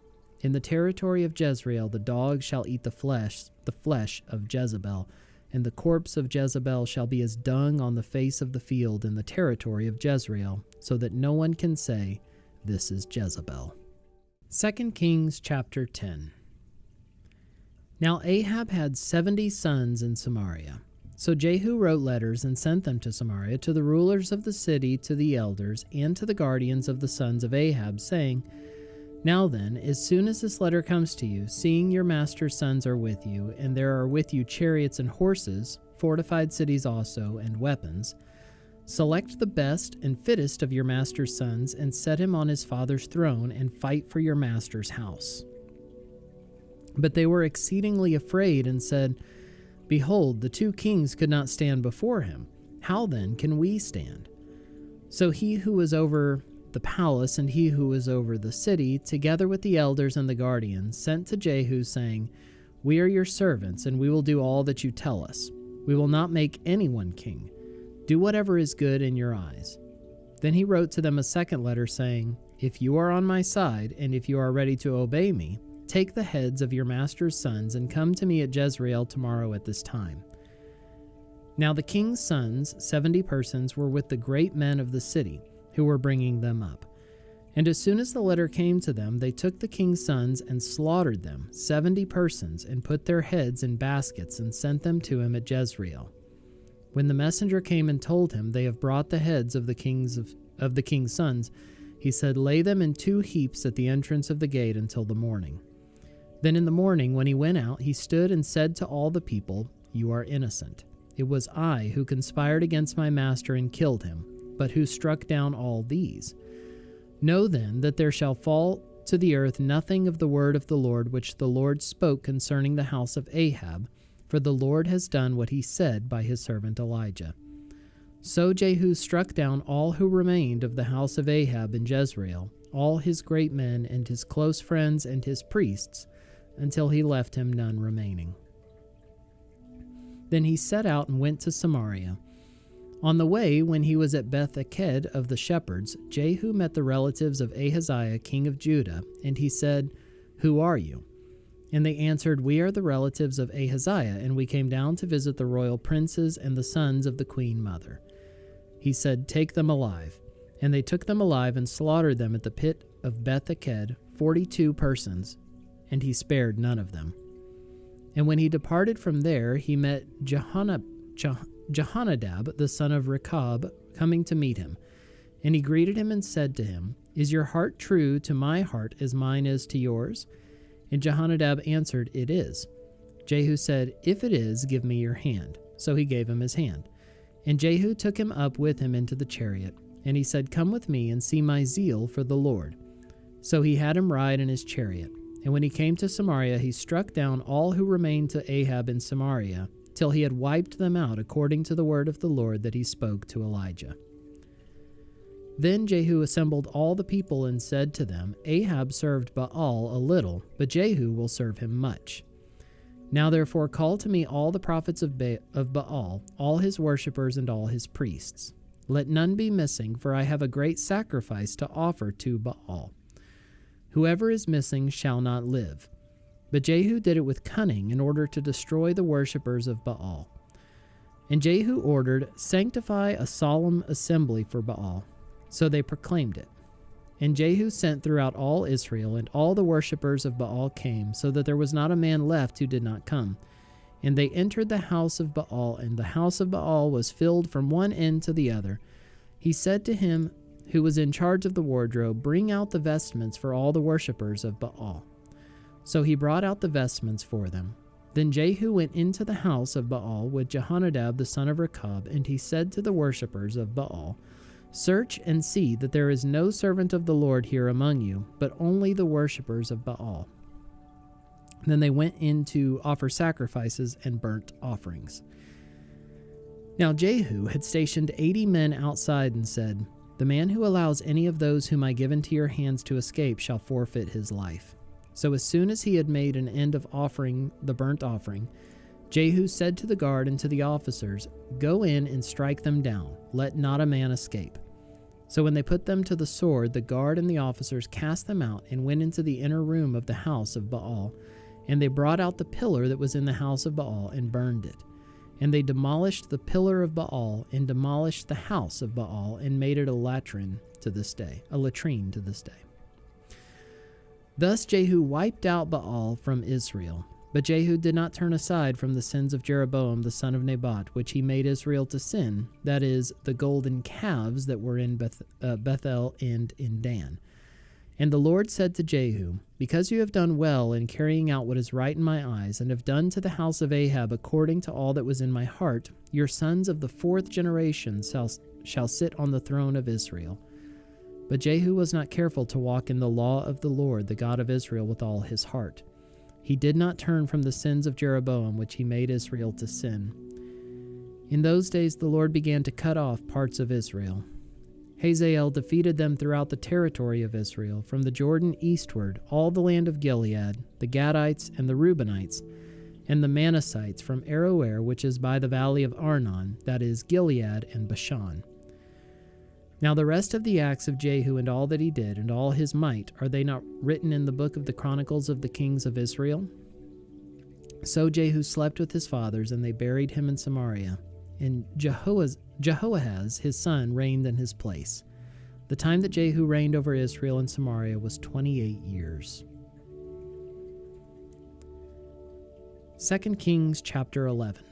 In the territory of Jezreel the dogs shall eat the flesh of Jezebel, and the corpse of Jezebel shall be as dung on the face of the field in the territory of Jezreel, so that no one can say, This is Jezebel. 2 Kings chapter 10. Now Ahab had 70 sons in Samaria. So Jehu wrote letters and sent them to Samaria, to the rulers of the city, to the elders, and to the guardians of the sons of Ahab, saying, Now then, as soon as this letter comes to you, seeing your master's sons are with you, and there are with you chariots and horses, fortified cities also, and weapons, select the best and fittest of your master's sons, and set him on his father's throne, and fight for your master's house. But they were exceedingly afraid, and said, Behold, the 2 kings could not stand before him. How then can we stand? So he who was over the palace and he who was over the city, together with the elders and the guardians, sent to Jehu, saying, We are your servants, and we will do all that you tell us. We will not make anyone king. Do whatever is good in your eyes. Then he wrote to them a second letter, saying, If you are on my side, and if you are ready to obey me, take the heads of your master's sons, and come to me at Jezreel tomorrow at this time. Now the king's sons, 70 persons, were with the great men of the city, who were bringing them up. And as soon as the letter came to them, they took the king's sons and slaughtered them, 70 persons, and put their heads in baskets and sent them to him at Jezreel. When the messenger came and told him, They have brought the heads of the king's sons, He said, "Lay them in 2 heaps at the entrance of the gate until the morning." Then in the morning, when he went out, he stood and said to all the people, "You are innocent. It was I who conspired against my master and killed him, but who struck down all these? Know then that there shall fall to the earth nothing of the word of the Lord which the Lord spoke concerning the house of Ahab, for the Lord has done what he said by his servant Elijah." So Jehu struck down all who remained of the house of Ahab in Jezreel, all his great men and his close friends and his priests, until he left him none remaining. Then he set out and went to Samaria. On the way, when he was at Beth-eked of the shepherds, Jehu met the relatives of Ahaziah, king of Judah, and he said, "Who are you?" And they answered, "We are the relatives of Ahaziah, and we came down to visit the royal princes and the sons of the queen mother." He said, "Take them alive." And they took them alive and slaughtered them at the pit of Beth-eked, 42 persons, and he spared none of them. And when he departed from there, he met Jehonadab, the son of Rechab, coming to meet him. And he greeted him and said to him, "Is your heart true to my heart as mine is to yours?" And Jehonadab answered, "It is." Jehu said, "If it is, give me your hand." So he gave him his hand. And Jehu took him up with him into the chariot. And he said, "Come with me and see my zeal for the Lord." So he had him ride in his chariot. And when he came to Samaria, he struck down all who remained to Ahab in Samaria, till he had wiped them out according to the word of the Lord that he spoke to Elijah. Then Jehu assembled all the people and said to them, "Ahab served Baal a little, but Jehu will serve him much. Now therefore call to me all the prophets of Baal, all his worshippers and all his priests. Let none be missing, for I have a great sacrifice to offer to Baal. Whoever is missing shall not live." But Jehu did it with cunning in order to destroy the worshippers of Baal. And Jehu ordered, "Sanctify a solemn assembly for Baal." So they proclaimed it. And Jehu sent throughout all Israel, and all the worshippers of Baal came, so that there was not a man left who did not come. And they entered the house of Baal, and the house of Baal was filled from one end to the other. He said to him who was in charge of the wardrobe, "Bring out the vestments for all the worshippers of Baal." So he brought out the vestments for them. Then Jehu went into the house of Baal with Jehonadab the son of Rechab, and he said to the worshippers of Baal, "Search and see that there is no servant of the Lord here among you, but only the worshippers of Baal." Then they went in to offer sacrifices and burnt offerings. Now Jehu had stationed 80 men outside and said, "The man who allows any of those whom I give into your hands to escape shall forfeit his life." So as soon as he had made an end of offering the burnt offering, Jehu said to the guard and to the officers, "Go in and strike them down. Let not a man escape." So when they put them to the sword, the guard and the officers cast them out and went into the inner room of the house of Baal. And they brought out the pillar that was in the house of Baal and burned it. And they demolished the pillar of Baal and demolished the house of Baal and made it a latrine to this day. Thus Jehu wiped out Baal from Israel. But Jehu did not turn aside from the sins of Jeroboam the son of Nebat, which he made Israel to sin, that is, the golden calves that were in Bethel and in Dan. And the Lord said to Jehu, "Because you have done well in carrying out what is right in my eyes, and have done to the house of Ahab according to all that was in my heart, your sons of the 4th generation shall sit on the throne of Israel." But Jehu was not careful to walk in the law of the Lord, the God of Israel, with all his heart. He did not turn from the sins of Jeroboam, which he made Israel to sin. In those days the Lord began to cut off parts of Israel. Hazael defeated them throughout the territory of Israel, from the Jordan eastward, all the land of Gilead, the Gadites and the Reubenites, and the Manassites from Aroer, which is by the valley of Arnon, that is, Gilead and Bashan. Now the rest of the acts of Jehu and all that he did, and all his might, are they not written in the book of the Chronicles of the kings of Israel? So Jehu slept with his fathers, and they buried him in Samaria. And Jehoahaz his son reigned in his place. The time that Jehu reigned over Israel and Samaria was 28 years. 2 Kings chapter 11.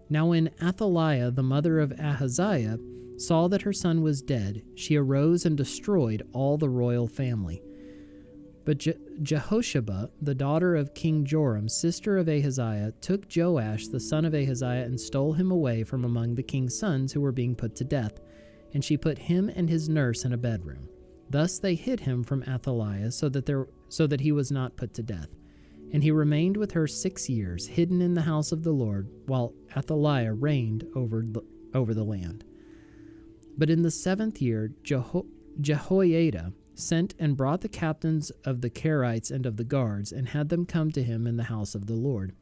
Now when Athaliah, the mother of Ahaziah, saw that her son was dead, she arose and destroyed all the royal family. But Jehosheba, the daughter of King Joram, sister of Ahaziah, took Joash, the son of Ahaziah, and stole him away from among the king's sons who were being put to death, and she put him and his nurse in a bedroom. Thus they hid him from Athaliah, so that he was not put to death. And he remained with her 6 years, hidden in the house of the Lord, while Athaliah reigned over the land. But in the 7th year, Jehoiada sent and brought the captains of the Kerites and of the guards, and had them come to him in the house of the Lord.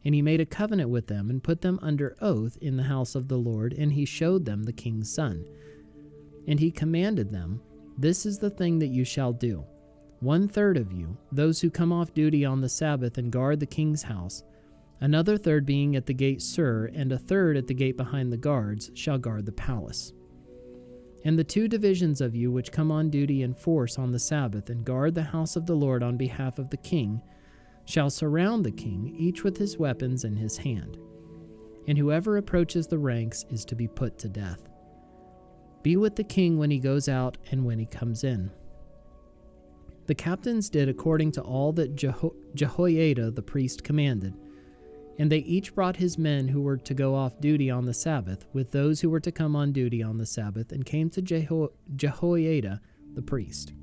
And he made a covenant with them, and put them under oath in the house of the Lord, and he showed them the king's son. And he commanded them, "This is the thing that you shall do. 1/3 of you, those who come off duty on the Sabbath and guard the king's house, another third being at the gate Sur, and a third at the gate behind the guards, shall guard the palace. And the 2 divisions of you which come on duty in force on the Sabbath and guard the house of the Lord on behalf of the king shall surround the king, each with his weapons in his hand. And whoever approaches the ranks is to be put to death. Be with the king when he goes out and when he comes in." The captains did according to all that Jehoiada the priest commanded, and they each brought his men who were to go off duty on the Sabbath with those who were to come on duty on the Sabbath, and came to Jehoiada the priest.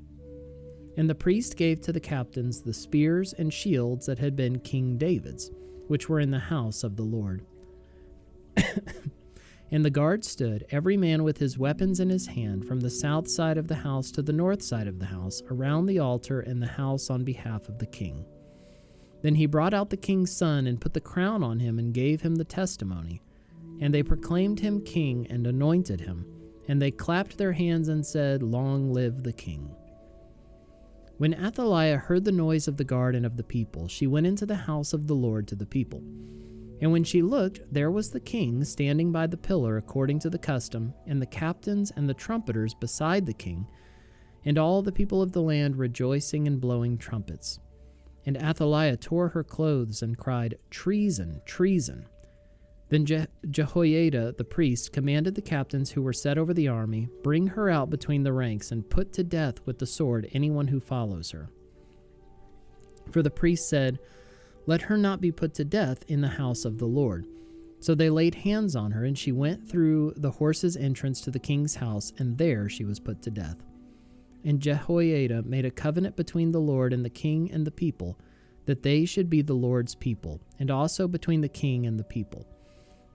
And the priest gave to the captains the spears and shields that had been King David's, which were in the house of the Lord. And the guard stood, every man with his weapons in his hand, from the south side of the house to the north side of the house, around the altar and the house on behalf of the king. Then he brought out the king's son and put the crown on him and gave him the testimony. And they proclaimed him king and anointed him. And they clapped their hands and said, "Long live the king." When Athaliah heard the noise of the guard and of the people, she went into the house of the Lord to the people. And when she looked, there was the king standing by the pillar according to the custom, and the captains and the trumpeters beside the king, and all the people of the land rejoicing and blowing trumpets. And Athaliah tore her clothes and cried, "Treason, treason!" Then Jehoiada the priest commanded the captains who were set over the army, "Bring her out between the ranks, and put to death with the sword anyone who follows her." For the priest said, "Let her not be put to death in the house of the Lord." So they laid hands on her, and she went through the horse's entrance to the king's house, and there she was put to death. And Jehoiada made a covenant between the Lord and the king and the people, that they should be the Lord's people, and also between the king and the people.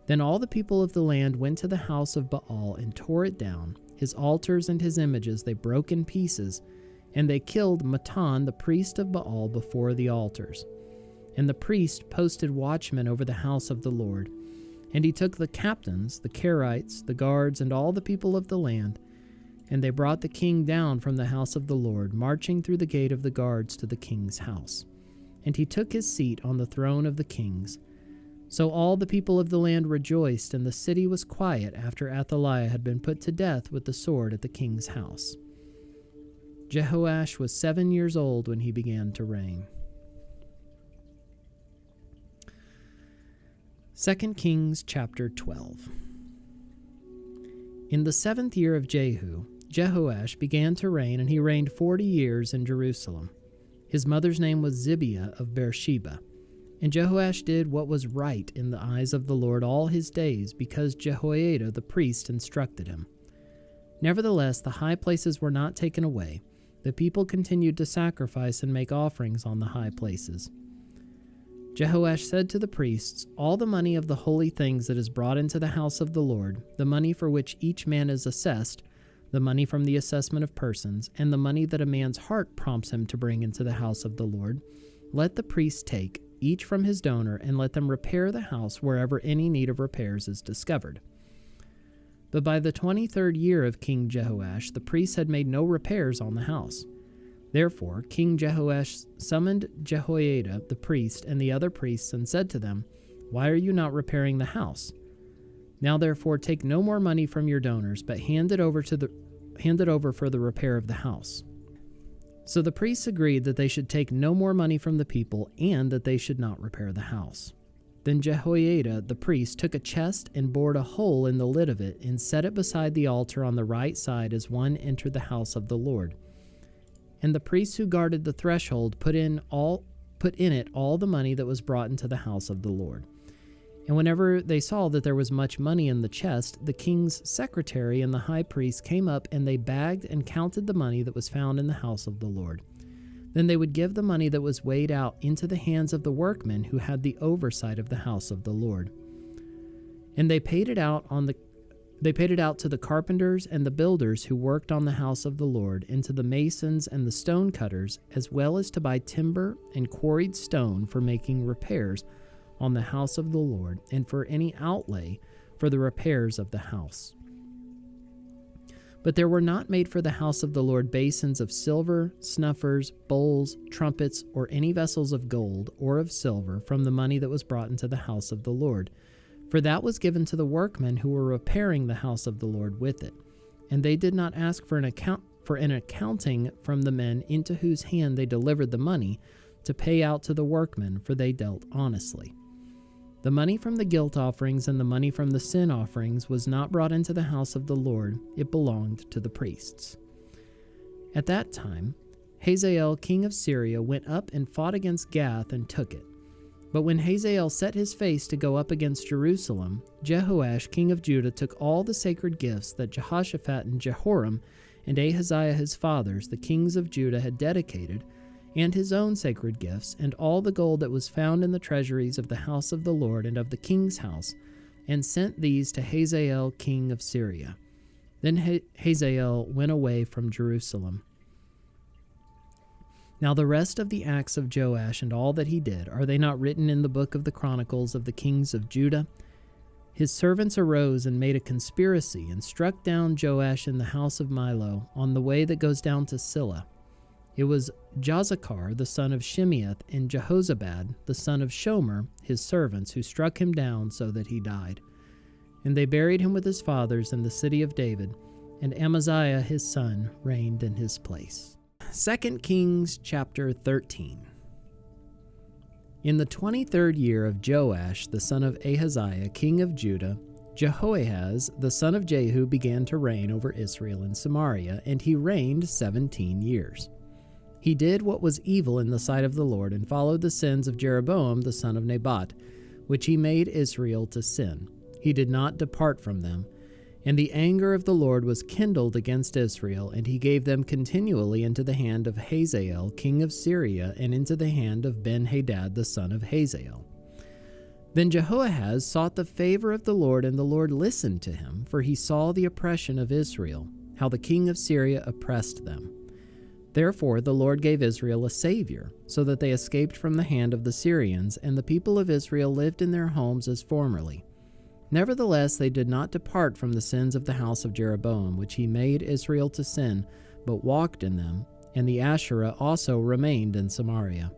Then all the people of the land went to the house of Baal and tore it down. His altars and his images they broke in pieces, and they killed Mattan the priest of Baal before the altars. And the priest posted watchmen over the house of the Lord. And he took the captains, the Kerites, the guards, and all the people of the land, and they brought the king down from the house of the Lord, marching through the gate of the guards to the king's house. And he took his seat on the throne of the kings. So all the people of the land rejoiced, and the city was quiet after Athaliah had been put to death with the sword at the king's house. Jehoash was 7 years old when he began to reign. 2 Kings chapter 12. In the 7th year of Jehu, Jehoash began to reign, and he reigned 40 years in Jerusalem. His mother's name was Zibiah of Beersheba. And Jehoash did what was right in the eyes of the Lord all his days, because Jehoiada the priest instructed him. Nevertheless, the high places were not taken away. The people continued to sacrifice and make offerings on the high places. Jehoash said to the priests, "All the money of the holy things that is brought into the house of the Lord, the money for which each man is assessed, the money from the assessment of persons, and the money that a man's heart prompts him to bring into the house of the Lord, let the priests take, each from his donor, and let them repair the house wherever any need of repairs is discovered." But by the 23rd year of King Jehoash, the priests had made no repairs on the house. Therefore King Jehoash summoned Jehoiada the priest and the other priests and said to them, "Why are you not repairing the house? Now therefore take no more money from your donors, but hand it over for the repair of the house." So the priests agreed that they should take no more money from the people, and that they should not repair the house. Then Jehoiada the priest took a chest and bored a hole in the lid of it and set it beside the altar on the right side as one entered the house of the Lord. And the priests who guarded the threshold put in it all the money that was brought into the house of the Lord. And whenever they saw that there was much money in the chest, the king's secretary and the high priest came up, and they bagged and counted the money that was found in the house of the Lord. Then they would give the money that was weighed out into the hands of the workmen who had the oversight of the house of the Lord. And they paid it out to the carpenters and the builders who worked on the house of the Lord, and to the masons and the stone cutters, as well as to buy timber and quarried stone for making repairs on the house of the Lord, and for any outlay for the repairs of the house. But there were not made for the house of the Lord basins of silver, snuffers, bowls, trumpets, or any vessels of gold or of silver from the money that was brought into the house of the Lord, for that was given to the workmen who were repairing the house of the Lord with it. And they did not ask for an accounting from the men into whose hand they delivered the money to pay out to the workmen, for they dealt honestly. The money from the guilt offerings and the money from the sin offerings was not brought into the house of the Lord. It belonged to the priests. At that time, Hazael, king of Syria, went up and fought against Gath and took it. But when Hazael set his face to go up against Jerusalem, Jehoash, king of Judah, took all the sacred gifts that Jehoshaphat and Jehoram and Ahaziah his fathers, the kings of Judah, had dedicated, and his own sacred gifts, and all the gold that was found in the treasuries of the house of the Lord and of the king's house, and sent these to Hazael, king of Syria. Then Hazael went away from Jerusalem. Now the rest of the acts of Joash and all that he did, are they not written in the book of the Chronicles of the kings of Judah? His servants arose and made a conspiracy, and struck down Joash in the house of Milo, on the way that goes down to Silla. It was Jozachar, the son of Shimeath, and Jehozabad, the son of Shomer, his servants, who struck him down so that he died. And they buried him with his fathers in the city of David, and Amaziah his son reigned in his place. 2 Kings chapter 13. In the 23rd year of Joash, the son of Ahaziah, king of Judah, Jehoahaz, the son of Jehu, began to reign over Israel and Samaria, and he reigned 17 years. He did what was evil in the sight of the Lord, and followed the sins of Jeroboam the son of Nebat, which he made Israel to sin. He did not depart from them. And the anger of the Lord was kindled against Israel, and he gave them continually into the hand of Hazael, king of Syria, and into the hand of Ben-Hadad the son of Hazael. Then Jehoahaz sought the favor of the Lord, and the Lord listened to him, for he saw the oppression of Israel, how the king of Syria oppressed them. Therefore the Lord gave Israel a savior, so that they escaped from the hand of the Syrians, and the people of Israel lived in their homes as formerly. Nevertheless they did not depart from the sins of the house of Jeroboam, which he made Israel to sin, but walked in them, and the Asherah also remained in Samaria.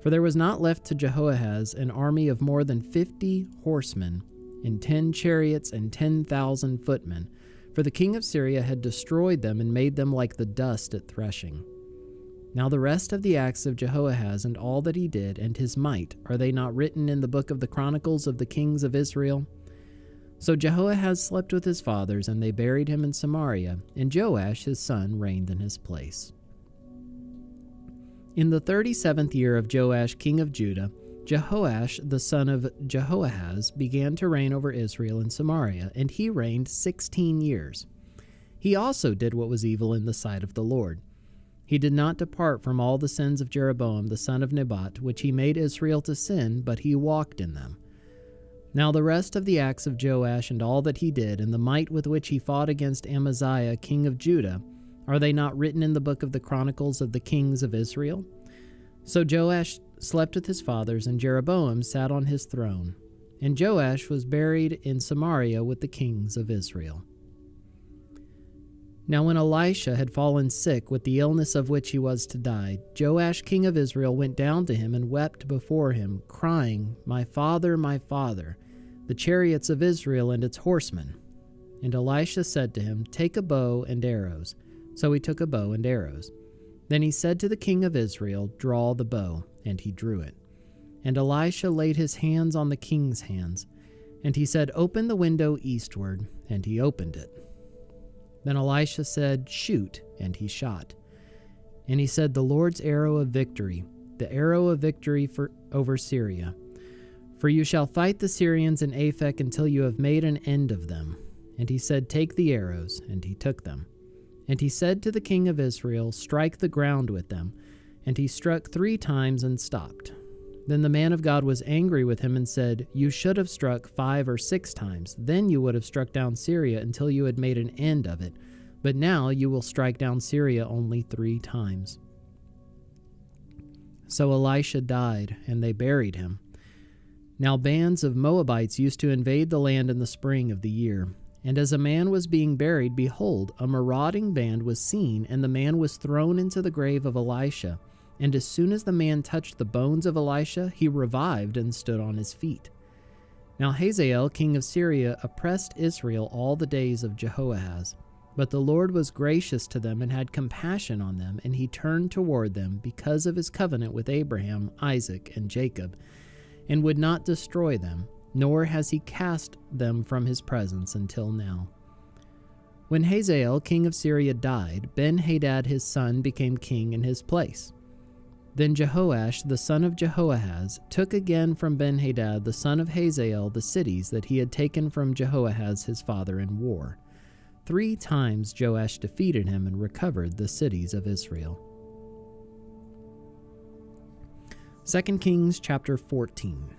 For there was not left to Jehoahaz an army of more than 50 horsemen, and 10 chariots, and 10,000 footmen, for the king of Syria had destroyed them and made them like the dust at threshing. Now the rest of the acts of Jehoahaz and all that he did, and his might, are they not written in the book of the Chronicles of the kings of Israel? So Jehoahaz slept with his fathers, and they buried him in Samaria, and Joash his son reigned in his place. In the 37th year of Joash king of Judah, Jehoash the son of Jehoahaz began to reign over Israel and Samaria, and he reigned 16 years. He also did what was evil in the sight of the Lord. He did not depart from all the sins of Jeroboam the son of Nebat, which he made Israel to sin, but he walked in them. Now the rest of the acts of Joash and all that he did, and the might with which he fought against Amaziah king of Judah, are they not written in the book of the Chronicles of the kings of Israel? So Joash slept with his fathers, and Jeroboam sat on his throne. And Joash was buried in Samaria with the kings of Israel. Now when Elisha had fallen sick with the illness of which he was to die, Joash king of Israel went down to him and wept before him, crying, my father, the chariots of Israel and its horsemen. And Elisha said to him, take a bow and arrows. So he took a bow and arrows. Then he said to the king of Israel, draw the bow, and he drew it. And Elisha laid his hands on the king's hands. And he said, "Open the window eastward." And he opened it. Then Elisha said, "Shoot." And he shot. And he said, "The Lord's arrow of victory, the arrow of victory over Syria. For you shall fight the Syrians in Aphek until you have made an end of them." And he said, "Take the arrows." And he took them. And he said to the king of Israel, "Strike the ground with them." And he struck 3 times and stopped. Then the man of God was angry with him and said, "You should have struck 5 or 6 times. Then you would have struck down Syria until you had made an end of it. But now you will strike down Syria only 3 times. So Elisha died, and they buried him. Now bands of Moabites used to invade the land in the spring of the year. And as a man was being buried, behold, a marauding band was seen, and the man was thrown into the grave of Elisha. And as soon as the man touched the bones of Elisha, he revived and stood on his feet. Now Hazael, king of Syria, oppressed Israel all the days of Jehoahaz. But the Lord was gracious to them and had compassion on them, and he turned toward them because of his covenant with Abraham, Isaac, and Jacob, and would not destroy them, nor has he cast them from his presence until now. When Hazael, king of Syria, died, Ben-Hadad his son became king in his place. Then Jehoash, the son of Jehoahaz, took again from Ben-Hadad, the son of Hazael, the cities that he had taken from Jehoahaz his father in war. 3 times Joash defeated him and recovered the cities of Israel. 2 Kings chapter 14.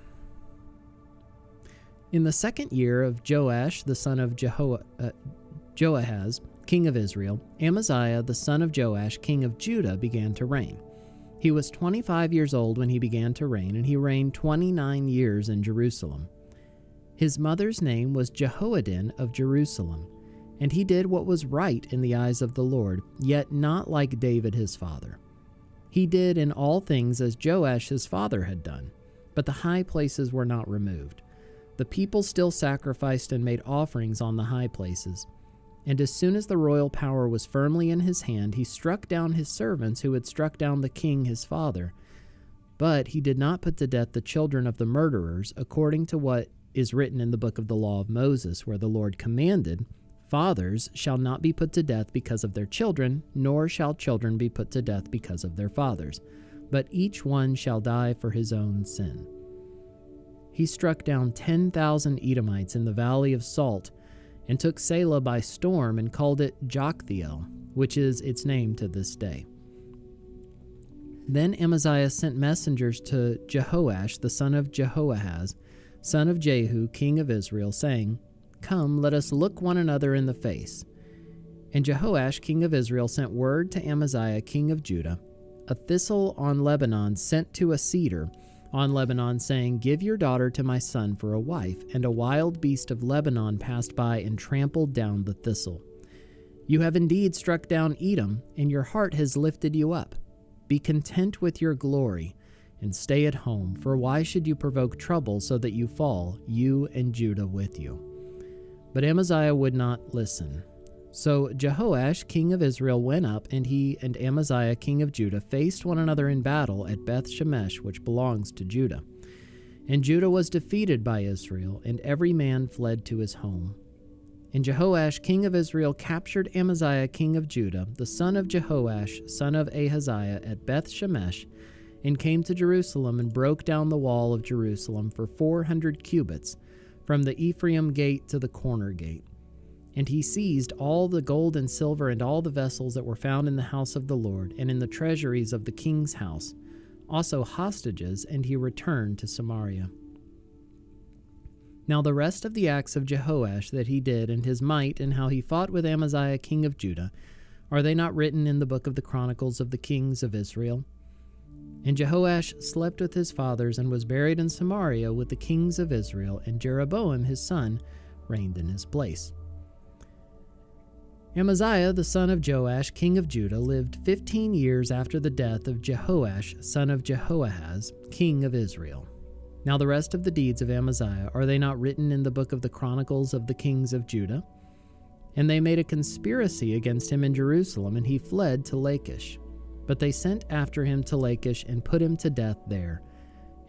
In the 2nd year of Joash, the son of Joahaz, king of Israel, Amaziah, the son of Joash, king of Judah, began to reign. He was 25 years old when he began to reign, and he reigned 29 years in Jerusalem. His mother's name was Jehoaddin of Jerusalem, and he did what was right in the eyes of the Lord, yet not like David his father. He did in all things as Joash his father had done, but the high places were not removed. The people still sacrificed and made offerings on the high places. And as soon as the royal power was firmly in his hand, he struck down his servants who had struck down the king his father. But he did not put to death the children of the murderers, according to what is written in the book of the law of Moses, where the Lord commanded, "Fathers shall not be put to death because of their children, nor shall children be put to death because of their fathers, but each one shall die for his own sin." He struck down 10,000 Edomites in the valley of Salt, and took Selah by storm and called it Joktheel, which is its name to this day. Then Amaziah sent messengers to Jehoash, the son of Jehoahaz, son of Jehu, king of Israel, saying, "Come, let us look one another in the face." And Jehoash, king of Israel, sent word to Amaziah, king of Judah, "A thistle on Lebanon sent to a cedar on Lebanon, saying, 'Give your daughter to my son for a wife,' and a wild beast of Lebanon passed by and trampled down the thistle. You have indeed struck down Edom, and your heart has lifted you up. Be content with your glory, and stay at home, for why should you provoke trouble so that you fall, you and Judah with you?" But Amaziah would not listen. So Jehoash, king of Israel, went up, and he and Amaziah, king of Judah, faced one another in battle at Beth-Shemesh, which belongs to Judah. And Judah was defeated by Israel, and every man fled to his home. And Jehoash, king of Israel, captured Amaziah, king of Judah, the son of Jehoash, son of Ahaziah, at Beth-Shemesh, and came to Jerusalem and broke down the wall of Jerusalem for 400 cubits, from the Ephraim gate to the corner gate. And he seized all the gold and silver and all the vessels that were found in the house of the Lord and in the treasuries of the king's house, also hostages, and he returned to Samaria. Now the rest of the acts of Jehoash that he did, and his might, and how he fought with Amaziah king of Judah, are they not written in the book of the Chronicles of the kings of Israel? And Jehoash slept with his fathers and was buried in Samaria with the kings of Israel, and Jeroboam his son reigned in his place. Amaziah, the son of Joash, king of Judah, lived 15 years after the death of Jehoash, son of Jehoahaz, king of Israel. Now the rest of the deeds of Amaziah, are they not written in the book of the Chronicles of the kings of Judah? And they made a conspiracy against him in Jerusalem, and he fled to Lachish. But they sent after him to Lachish and put him to death there.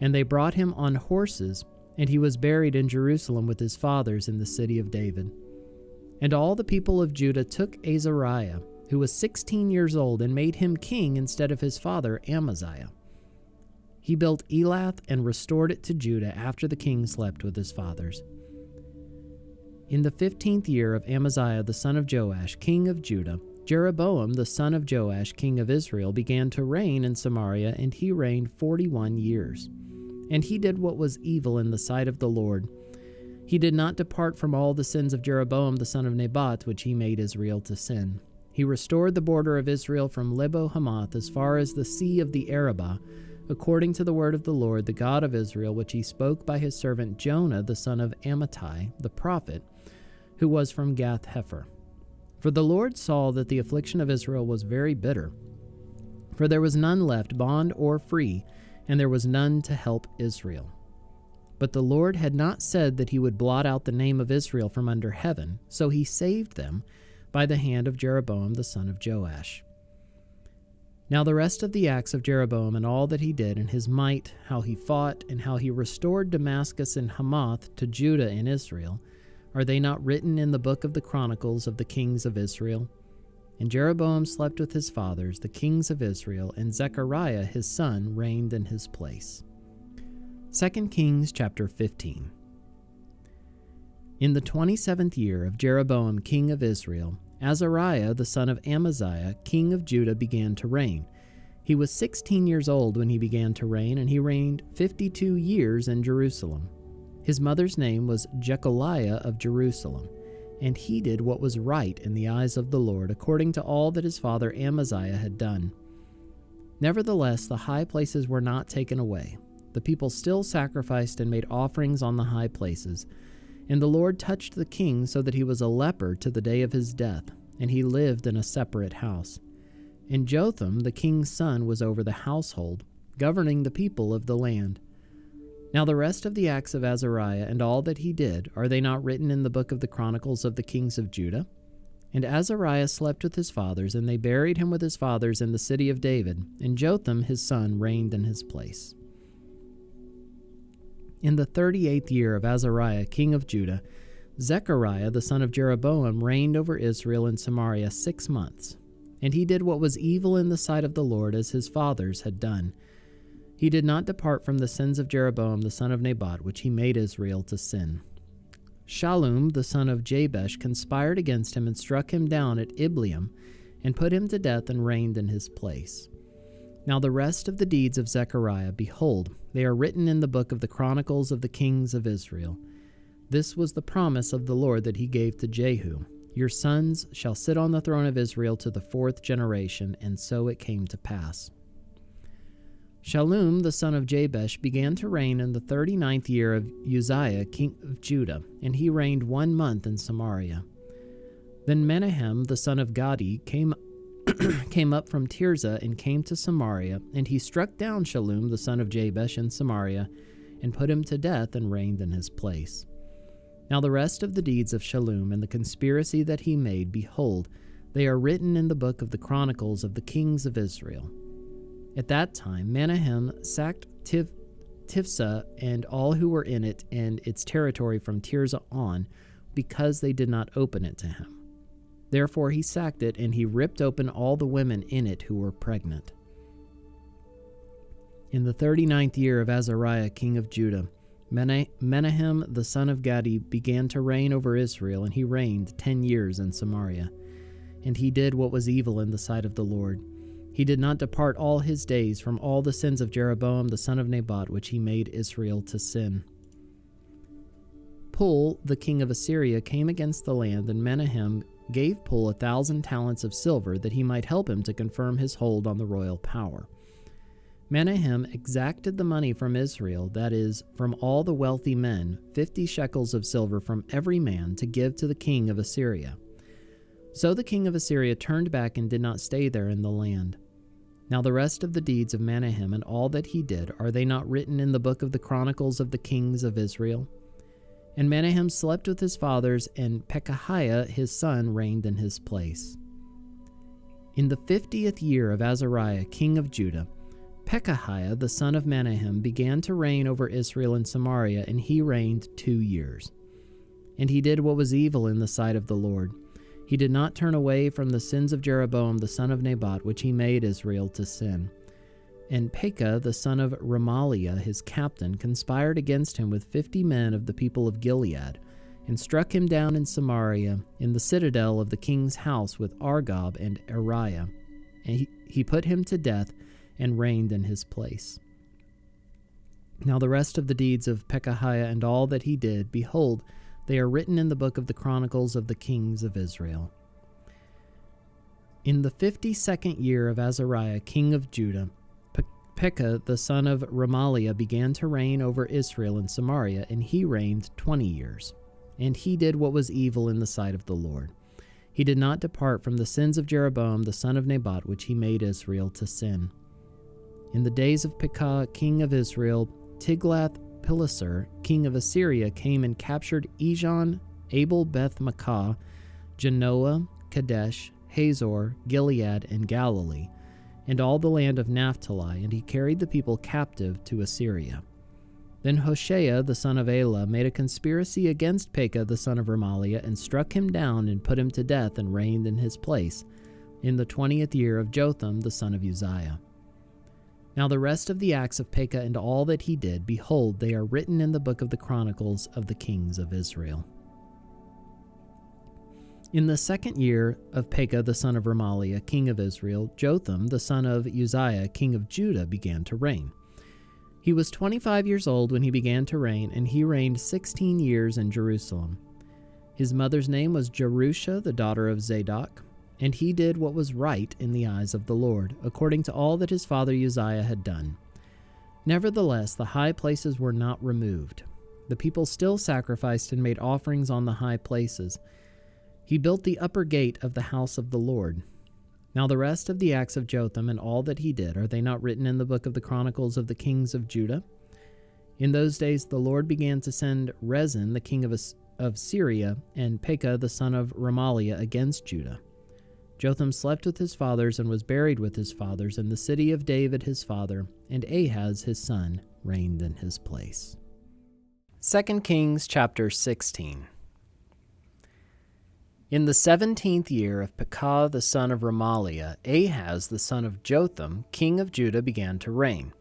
And they brought him on horses, and he was buried in Jerusalem with his fathers in the city of David. And all the people of Judah took Azariah, who was 16 years old, and made him king instead of his father Amaziah. He built Elath and restored it to Judah after the king slept with his fathers. In the 15th year of Amaziah the son of Joash, king of Judah, Jeroboam the son of Joash, king of Israel, began to reign in Samaria, and he reigned 41 years. And he did what was evil in the sight of the Lord. He did not depart from all the sins of Jeroboam the son of Nebat, which he made Israel to sin. He restored the border of Israel from Lebo-Hamath as far as the sea of the Arabah, according to the word of the Lord, the God of Israel, which he spoke by his servant Jonah the son of Amittai, the prophet, who was from Gath-Hepher. For the Lord saw that the affliction of Israel was very bitter, for there was none left, bond or free, and there was none to help Israel. But the Lord had not said that he would blot out the name of Israel from under heaven, so he saved them by the hand of Jeroboam the son of Joash. Now the rest of the acts of Jeroboam and all that he did, and his might, how he fought, and how he restored Damascus and Hamath to Judah and Israel, are they not written in the book of the Chronicles of the kings of Israel? And Jeroboam slept with his fathers, the kings of Israel, and Zechariah his son reigned in his place. 2 Kings chapter 15. In the 27th year of Jeroboam king of Israel, Azariah the son of Amaziah king of Judah began to reign. He was 16 years old when he began to reign, and he reigned 52 years in Jerusalem. His mother's name was Jecholiah of Jerusalem, and he did what was right in the eyes of the Lord, according to all that his father Amaziah had done. Nevertheless, the high places were not taken away. The people still sacrificed and made offerings on the high places. And the Lord touched the king so that he was a leper to the day of his death, and he lived in a separate house. And Jotham, the king's son, was over the household, governing the people of the land. Now the rest of the acts of Azariah and all that he did, are they not written in the book of the Chronicles of the kings of Judah? And Azariah slept with his fathers, and they buried him with his fathers in the city of David, and Jotham his son reigned in his place. In the 38th year of Azariah king of Judah, Zechariah the son of Jeroboam reigned over Israel and Samaria 6 months. And he did what was evil in the sight of the Lord, as his fathers had done. He did not depart from the sins of Jeroboam the son of Nebat, which he made Israel to sin. Shallum the son of Jabesh conspired against him and struck him down at Ibleam, and put him to death and reigned in his place. Now the rest of the deeds of Zechariah, behold, they are written in the book of the Chronicles of the kings of Israel. This was the promise of the Lord that he gave to Jehu. Your sons shall sit on the throne of Israel to the 4th generation, and so it came to pass. Shallum the son of Jabesh began to reign in the 39th year of Uzziah king of Judah, and he reigned 1 month in Samaria. Then Menahem the son of Gadi came up from Tirzah and came to Samaria, and he struck down Shallum the son of Jabesh in Samaria, and put him to death and reigned in his place. Now the rest of the deeds of Shallum and the conspiracy that he made, behold, they are written in the book of the Chronicles of the kings of Israel. At that time Menahem sacked Tifsah and all who were in it and its territory from Tirzah on, because they did not open it to him. Therefore he sacked it, and he ripped open all the women in it who were pregnant. In the 39th year of Azariah king of Judah, Menahem the son of Gadi began to reign over Israel, and he reigned 10 years in Samaria. And he did what was evil in the sight of the Lord. He did not depart all his days from all the sins of Jeroboam the son of Nebat, which he made Israel to sin. Pul, the king of Assyria, came against the land, and Menahem gave Pul 1,000 talents of silver, that he might help him to confirm his hold on the royal power. Menahem exacted the money from Israel, that is, from all the wealthy men, 50 shekels of silver from every man, to give to the king of Assyria. So the king of Assyria turned back and did not stay there in the land. Now the rest of the deeds of Menahem and all that he did, are they not written in the book of the Chronicles of the kings of Israel? And Menahem slept with his fathers, and Pekahiah his son reigned in his place. In the 50th year of Azariah king of Judah, Pekahiah the son of Menahem began to reign over Israel and Samaria, and he reigned 2 years. And he did what was evil in the sight of the Lord. He did not turn away from the sins of Jeroboam the son of Nebat, which he made Israel to sin. And Pekah the son of Remaliah, his captain, conspired against him with 50 men of the people of Gilead, and struck him down in Samaria, in the citadel of the king's house, with Argob and Ariah. And he put him to death and reigned in his place. Now the rest of the deeds of Pekahiah and all that he did, behold, they are written in the book of the Chronicles of the kings of Israel. In the 52nd year of Azariah, king of Judah, Pekah the son of Remaliah began to reign over Israel and Samaria, and he reigned 20 years. And he did what was evil in the sight of the Lord. He did not depart from the sins of Jeroboam the son of Nebat, which he made Israel to sin. In the days of Pekah, king of Israel, Tiglath-Pileser, king of Assyria, came and captured Ijon, Abel-Beth-Maachah, Genoa, Kadesh, Hazor, Gilead, and Galilee, and all the land of Naphtali, and he carried the people captive to Assyria. Then Hoshea the son of Elah made a conspiracy against Pekah the son of Remaliah, and struck him down and put him to death, and reigned in his place, in the 20th year of Jotham the son of Uzziah. Now the rest of the acts of Pekah and all that he did, behold, they are written in the book of the Chronicles of the kings of Israel. In the 2nd year of Pekah the son of Remaliah, king of Israel, Jotham the son of Uzziah, king of Judah, began to reign. He was 25 years old when he began to reign, and he reigned 16 years in Jerusalem. His mother's name was Jerusha, the daughter of Zadok, and he did what was right in the eyes of the Lord, according to all that his father Uzziah had done. Nevertheless, the high places were not removed. The people still sacrificed and made offerings on the high places. He built the upper gate of the house of the Lord. Now the rest of the acts of Jotham and all that he did, are they not written in the book of the Chronicles of the kings of Judah? In those days the Lord began to send Rezin, the king of Syria, and Pekah the son of Remaliah against Judah. Jotham slept with his fathers and was buried with his fathers in the city of David his father, and Ahaz his son reigned in his place. 2 Kings chapter 16. In the 17th year of Pekah the son of Remaliah, Ahaz the son of Jotham, king of Judah, began to reign.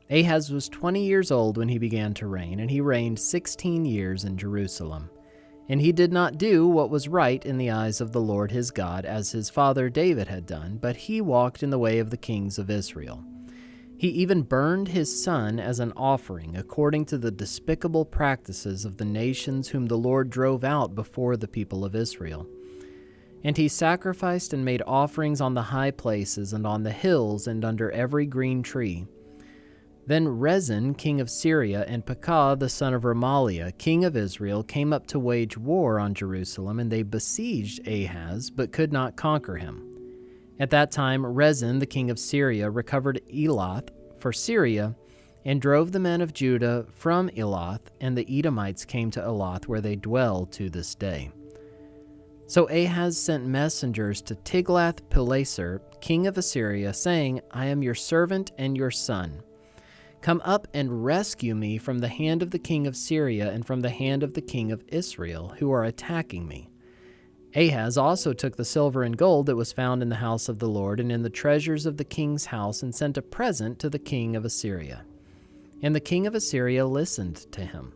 Ahaz was 20 years old when he began to reign, and he reigned 16 years in Jerusalem. And he did not do what was right in the eyes of the Lord his God, as his father David had done, but he walked in the way of the kings of Israel. He even burned his son as an offering, according to the despicable practices of the nations whom the Lord drove out before the people of Israel. And he sacrificed and made offerings on the high places and on the hills and under every green tree. Then Rezin, king of Syria, and Pekah the son of Remaliah, king of Israel, came up to wage war on Jerusalem, and they besieged Ahaz, but could not conquer him. At that time Rezin, the king of Syria, recovered Elath for Syria, and drove the men of Judah from Elath, and the Edomites came to Elath, where they dwell to this day. So Ahaz sent messengers to Tiglath-Pileser, king of Assyria, saying, I am your servant and your son. Come up and rescue me from the hand of the king of Syria and from the hand of the king of Israel, who are attacking me. Ahaz also took the silver and gold that was found in the house of the Lord and in the treasures of the king's house, and sent a present to the king of Assyria. And the king of Assyria listened to him.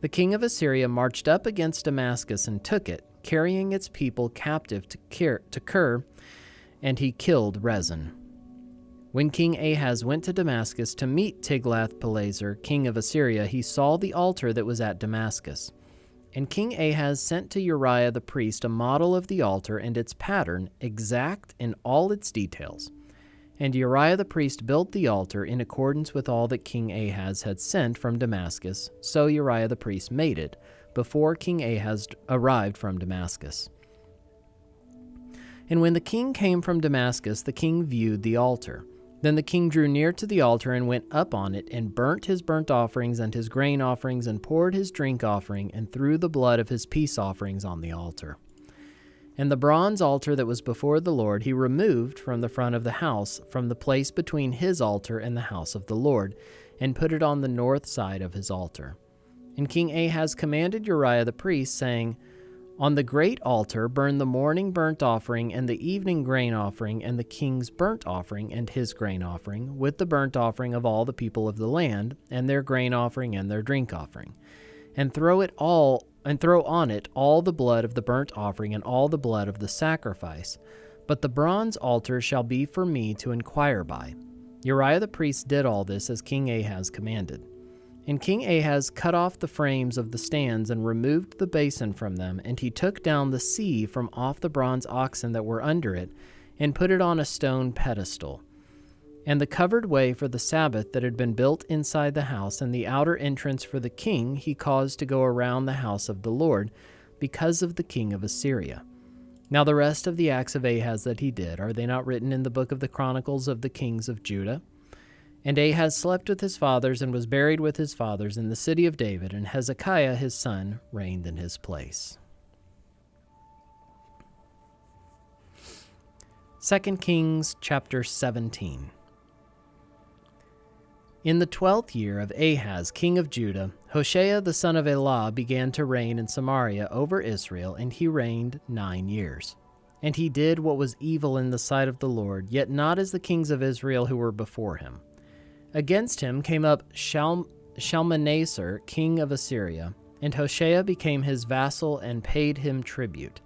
The king of Assyria marched up against Damascus and took it, carrying its people captive to Kir, and he killed Rezin. When King Ahaz went to Damascus to meet Tiglath-Pileser, king of Assyria, he saw the altar that was at Damascus. And King Ahaz sent to Uriah the priest a model of the altar and its pattern, exact in all its details. And Uriah the priest built the altar in accordance with all that King Ahaz had sent from Damascus, so Uriah the priest made it, before King Ahaz arrived from Damascus. And when the king came from Damascus, the king viewed the altar. Then the king drew near to the altar and went up on it, and burnt his burnt offerings and his grain offerings, and poured his drink offering, and threw the blood of his peace offerings on the altar. And the bronze altar that was before the Lord he removed from the front of the house, from the place between his altar and the house of the Lord, and put it on the north side of his altar. And King Ahaz commanded Uriah the priest, saying, On the great altar burn the morning burnt offering and the evening grain offering and the king's burnt offering and his grain offering, with the burnt offering of all the people of the land, and their grain offering and their drink offering. And throw on it all the blood of the burnt offering and all the blood of the sacrifice. But the bronze altar shall be for me to inquire by. Uriah the priest did all this as King Ahaz commanded. And King Ahaz cut off the frames of the stands and removed the basin from them, and he took down the sea from off the bronze oxen that were under it, and put it on a stone pedestal. And the covered way for the Sabbath that had been built inside the house, and the outer entrance for the king, he caused to go around the house of the Lord, because of the king of Assyria. Now the rest of the acts of Ahaz that he did, are they not written in the book of the Chronicles of the kings of Judah? And Ahaz slept with his fathers, and was buried with his fathers in the city of David, and Hezekiah his son reigned in his place. 2 Kings chapter 17. In the 12th year of Ahaz, king of Judah, Hoshea the son of Elah began to reign in Samaria over Israel, and he reigned 9 years. And he did what was evil in the sight of the Lord, yet not as the kings of Israel who were before him. Against him came up Shalmaneser, king of Assyria, and Hoshea became his vassal and paid him tribute.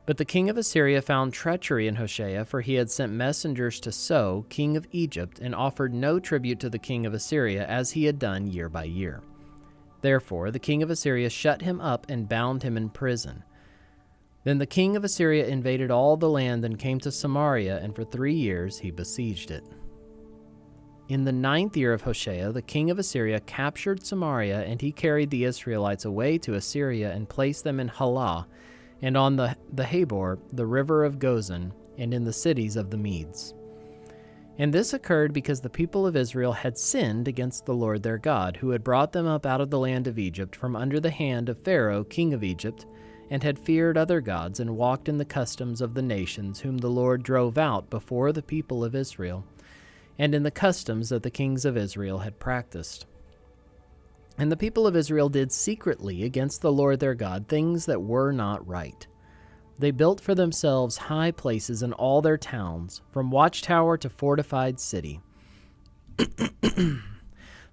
But the king of Assyria found treachery in Hoshea, for he had sent messengers to So, king of Egypt, and offered no tribute to the king of Assyria, as he had done year by year. Therefore the king of Assyria shut him up and bound him in prison. Then the king of Assyria invaded all the land and came to Samaria, and for 3 years he besieged it. In the 9th year of Hoshea, the king of Assyria captured Samaria, and he carried the Israelites away to Assyria and placed them in Halah, and on the Habor, the river of Gozan, and in the cities of the Medes. And this occurred because the people of Israel had sinned against the Lord their God, who had brought them up out of the land of Egypt from under the hand of Pharaoh, king of Egypt, and had feared other gods, and walked in the customs of the nations whom the Lord drove out before the people of Israel, and in the customs that the kings of Israel had practiced. And the people of Israel did secretly against the Lord their God things that were not right. They built for themselves high places in all their towns, from watchtower to fortified city.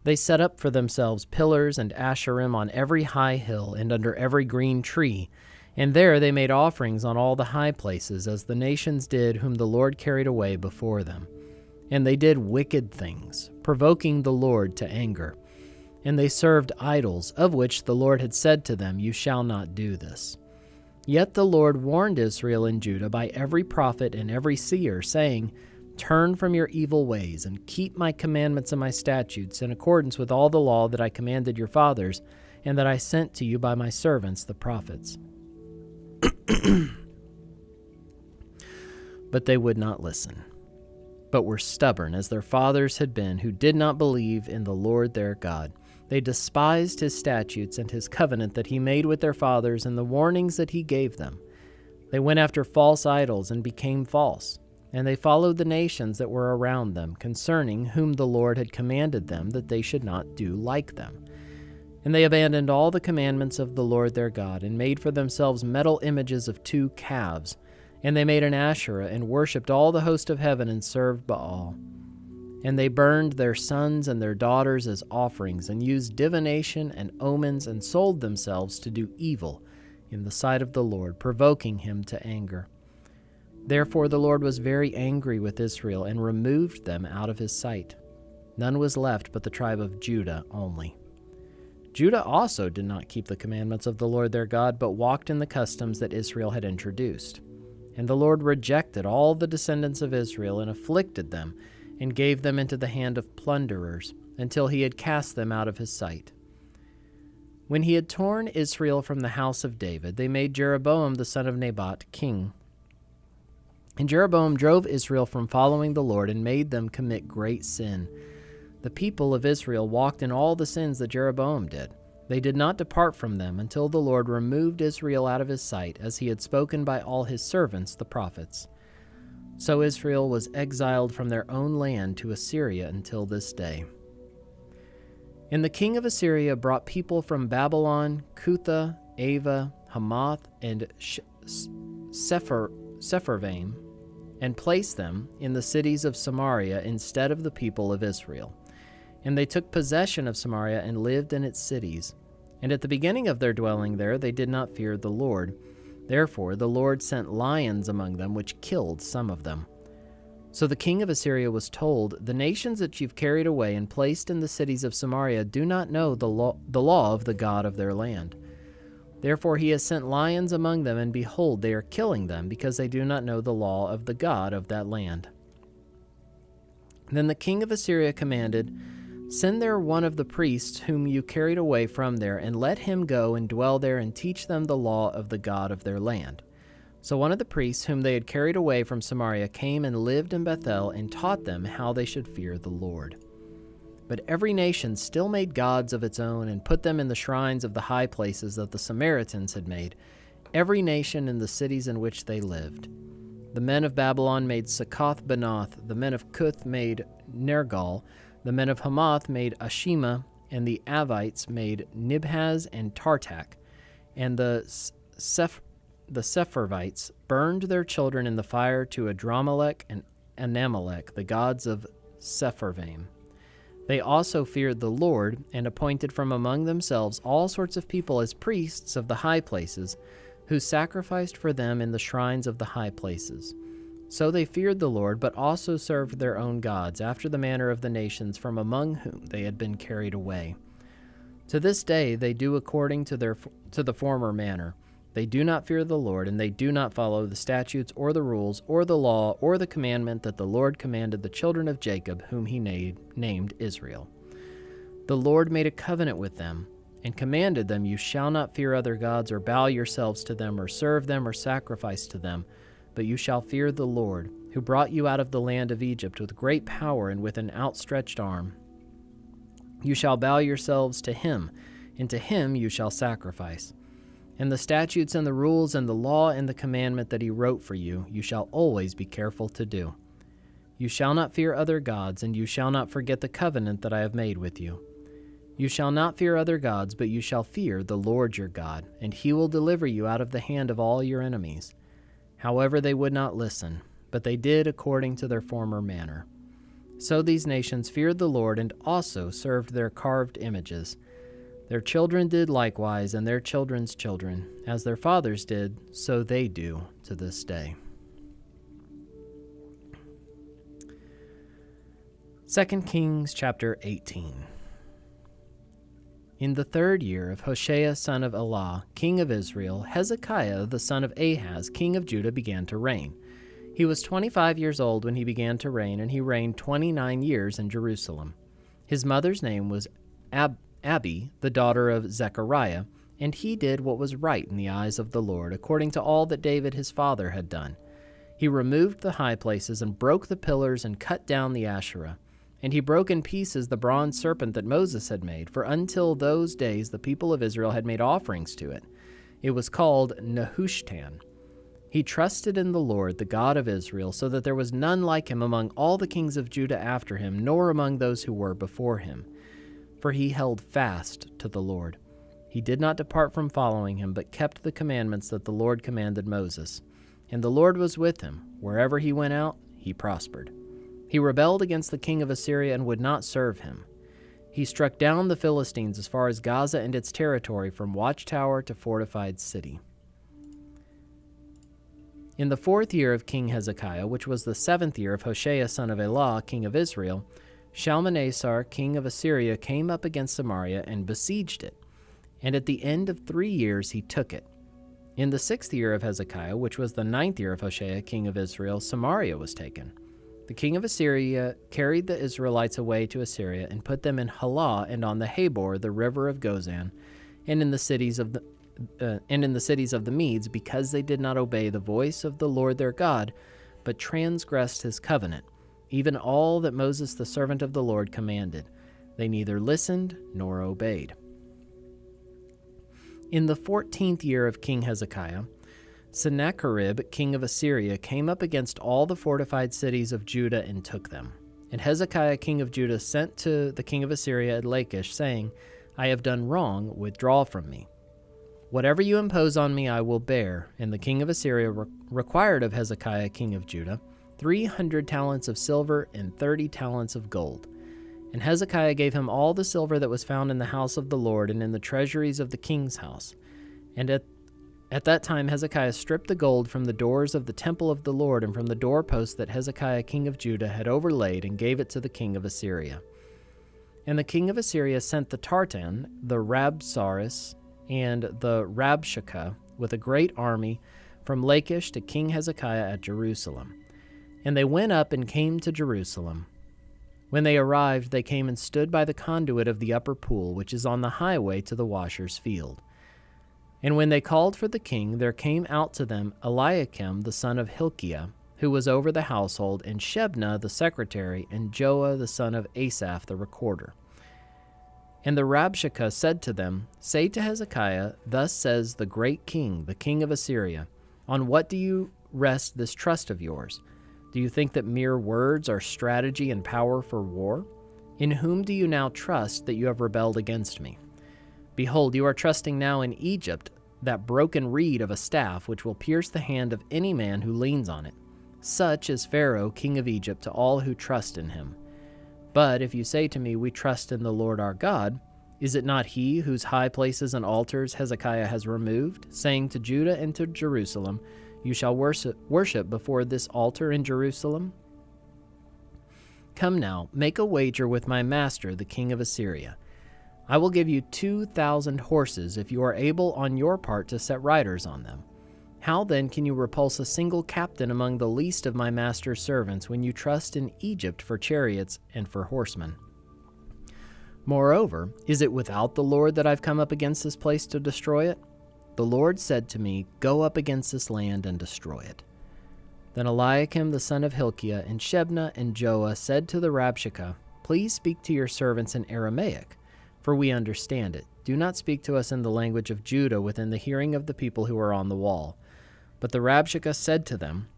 They set up for themselves pillars and asherim on every high hill and under every green tree, and there they made offerings on all the high places, as the nations did whom the Lord carried away before them. And they did wicked things, provoking the Lord to anger. And they served idols, of which the Lord had said to them, You shall not do this. Yet the Lord warned Israel and Judah by every prophet and every seer, saying, Turn from your evil ways, and keep my commandments and my statutes, in accordance with all the law that I commanded your fathers, and that I sent to you by my servants the prophets. But they would not listen, but were stubborn, as their fathers had been, who did not believe in the Lord their God. They despised his statutes and his covenant that he made with their fathers, and the warnings that he gave them. They went after false idols and became false, and they followed the nations that were around them, concerning whom the Lord had commanded them that they should not do like them. And they abandoned all the commandments of the Lord their God, and made for themselves metal images of 2 calves. And they made an Asherah, and worshipped all the host of heaven, and served Baal. And they burned their sons and their daughters as offerings, and used divination and omens, and sold themselves to do evil in the sight of the Lord, provoking him to anger. Therefore the Lord was very angry with Israel, and removed them out of his sight. None was left but the tribe of Judah only. Judah also did not keep the commandments of the Lord their God, but walked in the customs that Israel had introduced. And the Lord rejected all the descendants of Israel, and afflicted them, and gave them into the hand of plunderers, until he had cast them out of his sight. When he had torn Israel from the house of David, they made Jeroboam the son of Nebat king. And Jeroboam drove Israel from following the Lord, and made them commit great sin. The people of Israel walked in all the sins that Jeroboam did. They did not depart from them until the Lord removed Israel out of his sight, as he had spoken by all his servants the prophets. So Israel was exiled from their own land to Assyria until this day. And the king of Assyria brought people from Babylon, Cutha, Ava, Hamath, and Sepharvaim, and placed them in the cities of Samaria instead of the people of Israel. And they took possession of Samaria and lived in its cities. And at the beginning of their dwelling there they did not fear the Lord. Therefore the Lord sent lions among them, which killed some of them. So the king of Assyria was told, "The nations that you've carried away and placed in the cities of Samaria do not know the law of the God of their land. Therefore he has sent lions among them, and behold, they are killing them, because they do not know the law of the God of that land." Then the king of Assyria commanded, "Send there one of the priests whom you carried away from there, and let him go and dwell there and teach them the law of the God of their land." So one of the priests whom they had carried away from Samaria came and lived in Bethel and taught them how they should fear the Lord. But every nation still made gods of its own and put them in the shrines of the high places that the Samaritans had made, every nation in the cities in which they lived. The men of Babylon made Succoth-Benoth, the men of Cuth made Nergal, the men of Hamath made Ashima, and the Avites made Nibhaz and Tartak, and the Sepharvites burned their children in the fire to Adramelech and Anamelech, the gods of Sepharvaim. They also feared the Lord, and appointed from among themselves all sorts of people as priests of the high places, who sacrificed for them in the shrines of the high places. So they feared the Lord, but also served their own gods, after the manner of the nations from among whom they had been carried away. To this day they do according to the former manner. They do not fear the Lord, and they do not follow the statutes or the rules or the law or the commandment that the Lord commanded the children of Jacob, whom he named Israel. The Lord made a covenant with them, and commanded them, "You shall not fear other gods, or bow yourselves to them, or serve them, or sacrifice to them. But you shall fear the Lord, who brought you out of the land of Egypt with great power and with an outstretched arm. You shall bow yourselves to him, and to him you shall sacrifice. And the statutes and the rules and the law and the commandment that he wrote for you, you shall always be careful to do. You shall not fear other gods, and you shall not forget the covenant that I have made with you. You shall not fear other gods, but you shall fear the Lord your God, and he will deliver you out of the hand of all your enemies." However, they would not listen, but they did according to their former manner. So these nations feared the Lord and also served their carved images. Their children did likewise, and their children's children. As their fathers did, so they do to this day. 2 Kings chapter 18. In the 3rd year of Hoshea son of Elah, king of Israel, Hezekiah the son of Ahaz, king of Judah, began to reign. He was 25 years old when he began to reign, and he reigned 29 years in Jerusalem. His mother's name was Abi, the daughter of Zechariah, and he did what was right in the eyes of the Lord, according to all that David his father had done. He removed the high places and broke the pillars and cut down the Asherah. And he broke in pieces the bronze serpent that Moses had made, for until those days the people of Israel had made offerings to it. It was called Nehushtan. He trusted in the Lord, the God of Israel, so that there was none like him among all the kings of Judah after him, nor among those who were before him. For he held fast to the Lord. He did not depart from following him, but kept the commandments that the Lord commanded Moses. And the Lord was with him. Wherever he went out, he prospered. He rebelled against the king of Assyria and would not serve him. He struck down the Philistines as far as Gaza and its territory, from watchtower to fortified city. In the 4th year of King Hezekiah, which was the 7th year of Hoshea son of Elah, king of Israel, Shalmaneser, king of Assyria, came up against Samaria and besieged it. And at the end of 3 years he took it. In the 6th year of Hezekiah, which was the 9th year of Hoshea, king of Israel, Samaria was taken. The king of Assyria carried the Israelites away to Assyria and put them in Halah and on the Habor, the river of Gozan, and in the cities of the Medes, because they did not obey the voice of the Lord their God, but transgressed his covenant, even all that Moses the servant of the Lord commanded. They neither listened nor obeyed. In the 14th year of King Hezekiah, Sennacherib, king of Assyria, came up against all the fortified cities of Judah and took them. And Hezekiah, king of Judah, sent to the king of Assyria at Lachish, saying, I have done wrong, withdraw from me. Whatever you impose on me I will bear. And the king of Assyria required of Hezekiah, king of Judah, 300 talents of silver and 30 talents of gold. And Hezekiah gave him all the silver that was found in the house of the Lord and in the treasuries of the king's house. And at that time Hezekiah stripped the gold from the doors of the temple of the Lord and from the doorposts that Hezekiah king of Judah had overlaid, and gave it to the king of Assyria. And the king of Assyria sent the Tartan, the Rabsaris, and the Rabshakeh with a great army from Lachish to King Hezekiah at Jerusalem. And they went up and came to Jerusalem. When they arrived, they came and stood by the conduit of the upper pool, which is on the highway to the washer's field. And when they called for the king, there came out to them Eliakim the son of Hilkiah, who was over the household, and Shebna the secretary, and Joah the son of Asaph the recorder. And the Rabshakeh said to them, Say to Hezekiah, Thus says the great king, the king of Assyria, On what do you rest this trust of yours? Do you think that mere words are strategy and power for war? In whom do you now trust that you have rebelled against me? Behold, you are trusting now in Egypt, that broken reed of a staff, which will pierce the hand of any man who leans on it. Such is Pharaoh, king of Egypt, to all who trust in him. But if you say to me, We trust in the Lord our God, is it not he whose high places and altars Hezekiah has removed, saying to Judah and to Jerusalem, You shall worship before this altar in Jerusalem? Come now, make a wager with my master, the king of Assyria. I will give you 2,000 horses if you are able on your part to set riders on them. How then can you repulse a single captain among the least of my master's servants when you trust in Egypt for chariots and for horsemen? Moreover, is it without the Lord that I've come up against this place to destroy it? The Lord said to me, Go up against this land and destroy it. Then Eliakim the son of Hilkiah and Shebna and Joah said to the Rabshakeh, Please speak to your servants in Aramaic, for we understand it. Do not speak to us in the language of Judah within the hearing of the people who are on the wall. But the Rabshakeh said to them,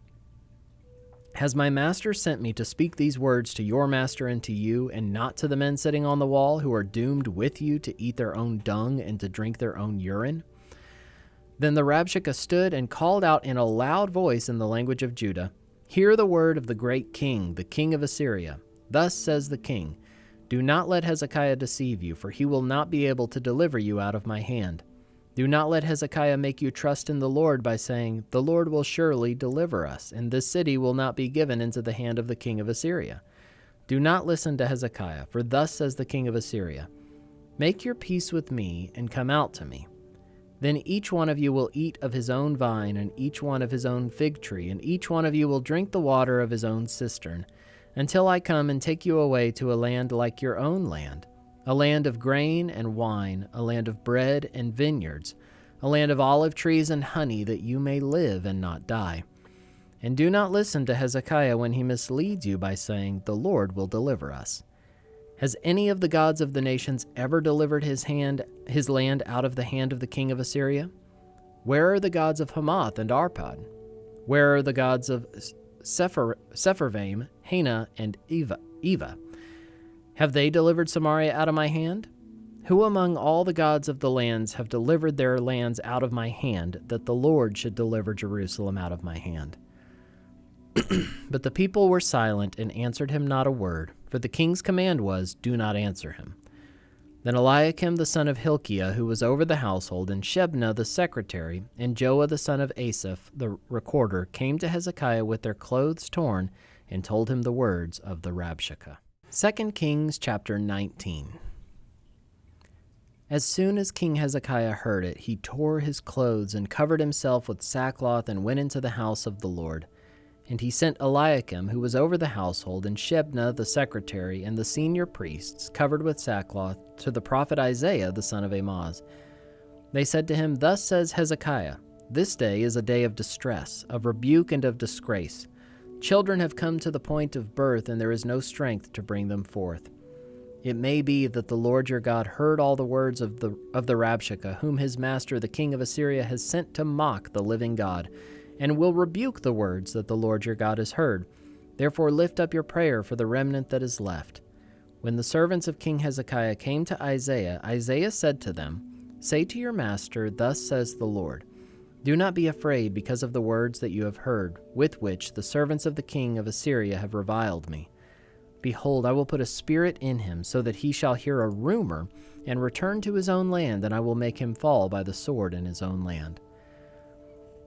Has my master sent me to speak these words to your master and to you, and not to the men sitting on the wall who are doomed with you to eat their own dung and to drink their own urine? Then the Rabshakeh stood and called out in a loud voice in the language of Judah, Hear the word of the great king, the king of Assyria. Thus says the king, Do not let Hezekiah deceive you, for he will not be able to deliver you out of my hand. Do not let Hezekiah make you trust in the Lord by saying, The Lord will surely deliver us, and this city will not be given into the hand of the king of Assyria. Do not listen to Hezekiah, for thus says the king of Assyria, Make your peace with me, and come out to me. Then each one of you will eat of his own vine, and each one of his own fig tree, and each one of you will drink the water of his own cistern, until I come and take you away to a land like your own land, a land of grain and wine, a land of bread and vineyards, a land of olive trees and honey, that you may live and not die. And do not listen to Hezekiah when he misleads you by saying, The Lord will deliver us. Has any of the gods of the nations ever delivered his land out of the hand of the king of Assyria? Where are the gods of Hamath and Arpad? Where are the gods of Sepharvaim, Hena, and Eva? Have they delivered Samaria out of my hand? Who among all the gods of the lands have delivered their lands out of my hand, that the Lord should deliver Jerusalem out of my hand? But the people were silent and answered him not a word, for the king's command was, Do not answer him. Then Eliakim the son of Hilkiah, who was over the household, and Shebna the secretary, and Joah the son of Asaph the recorder, came to Hezekiah with their clothes torn, and told him the words of the Rabshakeh. 2 Kings chapter 19. As soon as King Hezekiah heard it, he tore his clothes and covered himself with sackcloth and went into the house of the Lord. And he sent Eliakim, who was over the household, and Shebna the secretary, and the senior priests, covered with sackcloth, to the prophet Isaiah the son of Amoz. They said to him, Thus says Hezekiah, This day is a day of distress, of rebuke and of disgrace. Children have come to the point of birth, and there is no strength to bring them forth. It may be that the Lord your God heard all the words of the Rabshakeh, whom his master the king of Assyria has sent to mock the living God, and will rebuke the words that the Lord your God has heard. Therefore lift up your prayer for the remnant that is left." When the servants of King Hezekiah came to Isaiah, Isaiah said to them, "Say to your master, Thus says the Lord, do not be afraid because of the words that you have heard, with which the servants of the king of Assyria have reviled me. Behold, I will put a spirit in him, so that he shall hear a rumor and return to his own land, and I will make him fall by the sword in his own land."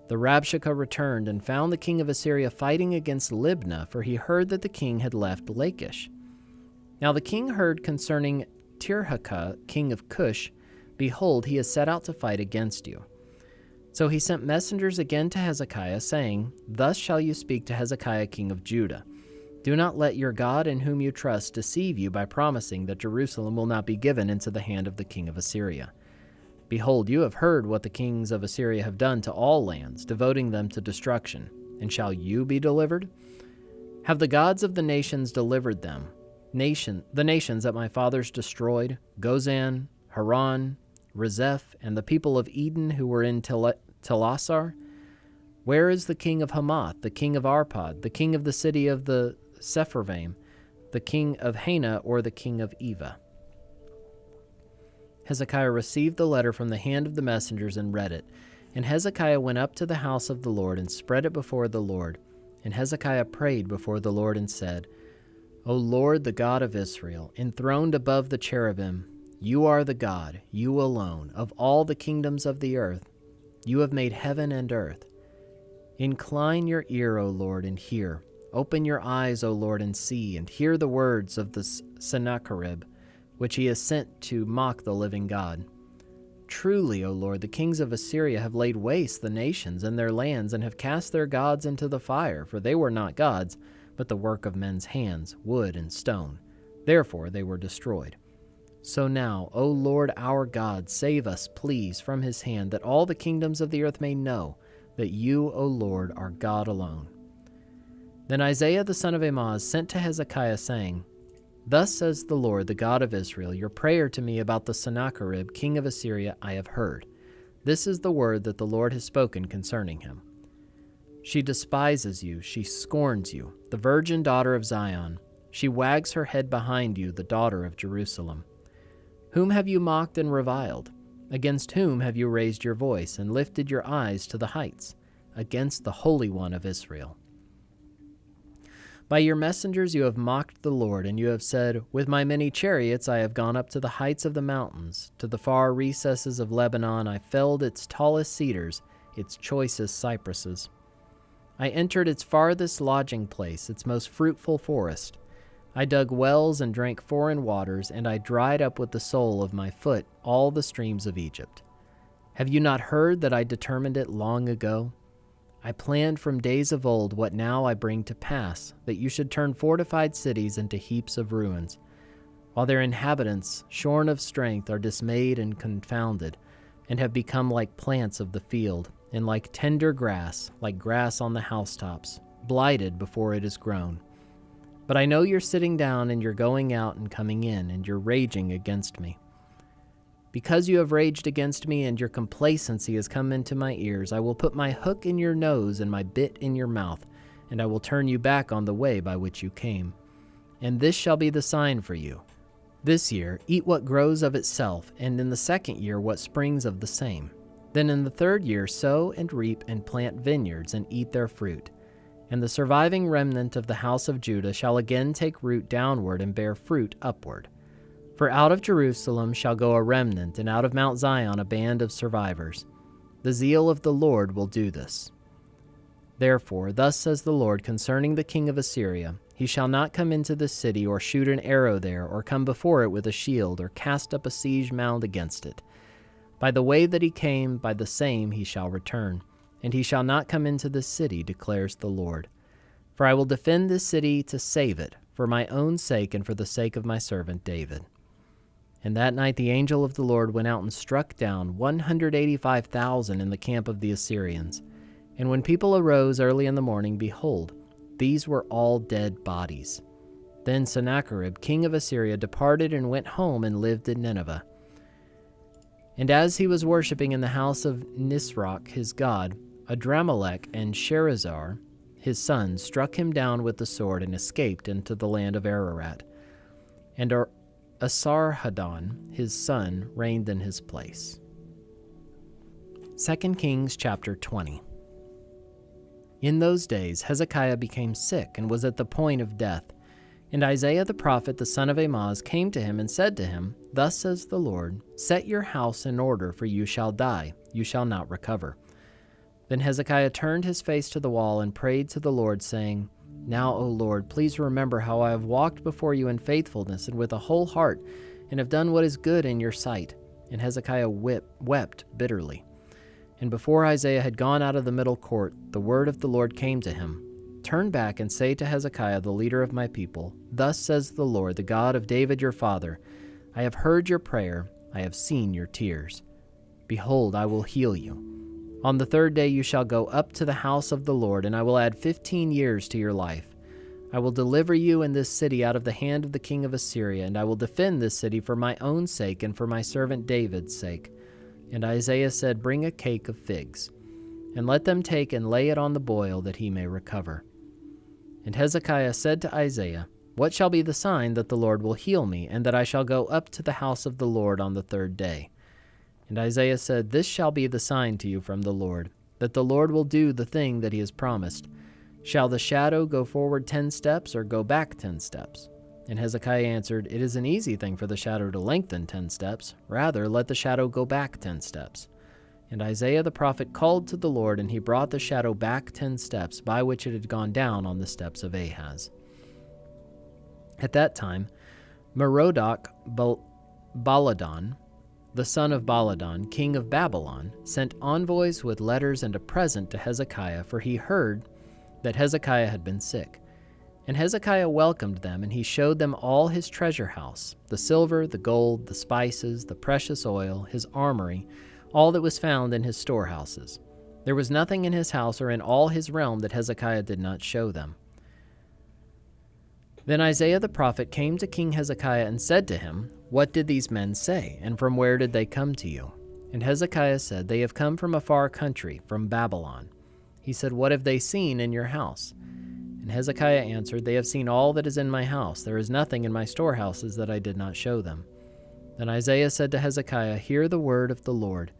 The Rabshakeh returned and found the king of Assyria fighting against Libnah, for he heard that the king had left Lachish. Now the king heard concerning Tirhakah, king of Cush, "Behold, he has set out to fight against you." So he sent messengers again to Hezekiah, saying, "Thus shall you speak to Hezekiah, king of Judah. Do not let your God in whom you trust deceive you by promising that Jerusalem will not be given into the hand of the king of Assyria. Behold, you have heard what the kings of Assyria have done to all lands, devoting them to destruction. And shall you be delivered? Have the gods of the nations delivered them? The nations that my fathers destroyed, Gozan, Haran, Rezeph, and the people of Eden who were in Telassar? Where is the king of Hamath, the king of Arpad, the king of the city of the Sepharvaim, the king of Hena, or the king of Eva?" Hezekiah received the letter from the hand of the messengers and read it. And Hezekiah went up to the house of the Lord and spread it before the Lord. And Hezekiah prayed before the Lord and said, "O Lord, the God of Israel, enthroned above the cherubim, you are the God, you alone, of all the kingdoms of the earth. You have made heaven and earth. Incline your ear, O Lord, and hear. Open your eyes, O Lord, and see, and hear the words of the Sennacherib, which he has sent to mock the living God. Truly, O Lord, the kings of Assyria have laid waste the nations and their lands, and have cast their gods into the fire, for they were not gods, but the work of men's hands, wood and stone. Therefore they were destroyed. So now, O Lord our God, save us, please, from his hand, that all the kingdoms of the earth may know that you, O Lord, are God alone." Then Isaiah the son of Amoz sent to Hezekiah, saying, "Thus says the Lord, the God of Israel, your prayer to me about the Sennacherib, king of Assyria, I have heard. This is the word that the Lord has spoken concerning him. She despises you, she scorns you, the virgin daughter of Zion. She wags her head behind you, the daughter of Jerusalem. Whom have you mocked and reviled? Against whom have you raised your voice and lifted your eyes to the heights? Against the Holy One of Israel. By your messengers you have mocked the Lord, and you have said, with my many chariots I have gone up to the heights of the mountains. To the far recesses of Lebanon I felled its tallest cedars, its choicest cypresses. I entered its farthest lodging place, its most fruitful forest. I dug wells and drank foreign waters, and I dried up with the sole of my foot all the streams of Egypt. Have you not heard that I determined it long ago? I planned from days of old what now I bring to pass, that you should turn fortified cities into heaps of ruins, while their inhabitants, shorn of strength, are dismayed and confounded, and have become like plants of the field, and like tender grass, like grass on the housetops, blighted before it is grown. But I know you're sitting down, and you're going out and coming in, and you're raging against me. Because you have raged against me and your complacency has come into my ears, I will put my hook in your nose and my bit in your mouth, and I will turn you back on the way by which you came. And this shall be the sign for you. This year eat what grows of itself, and in the second year what springs of the same. Then in the third year sow and reap and plant vineyards and eat their fruit. And the surviving remnant of the house of Judah shall again take root downward and bear fruit upward. For out of Jerusalem shall go a remnant, and out of Mount Zion a band of survivors. The zeal of the Lord will do this. Therefore, thus says the Lord concerning the king of Assyria, he shall not come into this city, or shoot an arrow there, or come before it with a shield, or cast up a siege mound against it. By the way that he came, by the same he shall return, and he shall not come into this city, declares the Lord. For I will defend this city to save it, for my own sake and for the sake of my servant David. And that night the angel of the Lord went out and struck down 185,000 in the camp of the Assyrians. And when people arose early in the morning, behold, these were all dead bodies. Then Sennacherib, king of Assyria, departed and went home and lived in Nineveh. And as he was worshipping in the house of Nisroch his god, Adramelech and Sherezzar his sons struck him down with the sword and escaped into the land of Ararat. And Esarhaddon his son reigned in his place. 2 Kings chapter 20. In those days Hezekiah became sick and was at the point of death. And Isaiah the prophet, the son of Amoz, came to him and said to him, Thus says the Lord, Set your house in order, for you shall die, you shall not recover. Then Hezekiah turned his face to the wall and prayed to the Lord, saying, Now, O Lord, please remember how I have walked before you in faithfulness and with a whole heart, and have done what is good in your sight. And Hezekiah wept bitterly. And before Isaiah had gone out of the middle court, the word of the Lord came to him, Turn back and say to Hezekiah, the leader of my people, Thus says the Lord, the God of David your father, I have heard your prayer, I have seen your tears. Behold, I will heal you. On the third day you shall go up to the house of the Lord, and I will add 15 years to your life. I will deliver you and this city out of the hand of the king of Assyria, and I will defend this city for my own sake and for my servant David's sake. And Isaiah said, Bring a cake of figs, and let them take and lay it on the boil, that he may recover. And Hezekiah said to Isaiah, What shall be the sign that the Lord will heal me, and that I shall go up to the house of the Lord on the third day? And Isaiah said, This shall be the sign to you from the Lord, that the Lord will do the thing that he has promised. Shall the shadow go forward 10 steps, or go back 10 steps? And Hezekiah answered, It is an easy thing for the shadow to lengthen 10 steps. Rather, let the shadow go back 10 steps. And Isaiah the prophet called to the Lord, and he brought the shadow back 10 steps, by which it had gone down on the steps of Ahaz. At that time, Merodach Baladan, the son of Baladan, king of Babylon, sent envoys with letters and a present to Hezekiah, for he heard that Hezekiah had been sick. And Hezekiah welcomed them, and he showed them all his treasure house, the silver, the gold, the spices, the precious oil, his armory, all that was found in his storehouses. There was nothing in his house or in all his realm that Hezekiah did not show them. Then Isaiah the prophet came to King Hezekiah and said to him, What did these men say, and from where did they come to you? And Hezekiah said, They have come from a far country, from Babylon. He said, What have they seen in your house? And Hezekiah answered, They have seen all that is in my house. There is nothing in my storehouses that I did not show them. Then Isaiah said to Hezekiah, Hear the word of the Lord.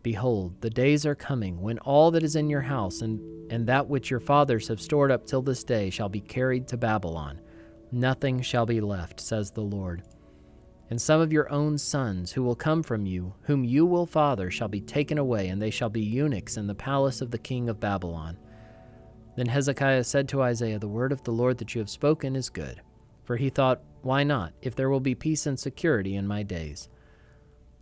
Behold, the days are coming, when all that is in your house and that which your fathers have stored up till this day shall be carried to Babylon. Nothing shall be left, says the Lord. And some of your own sons who will come from you, whom you will father, shall be taken away, and they shall be eunuchs in the palace of the king of Babylon. Then Hezekiah said to Isaiah, The word of the Lord that you have spoken is good. For he thought, Why not, if there will be peace and security in my days?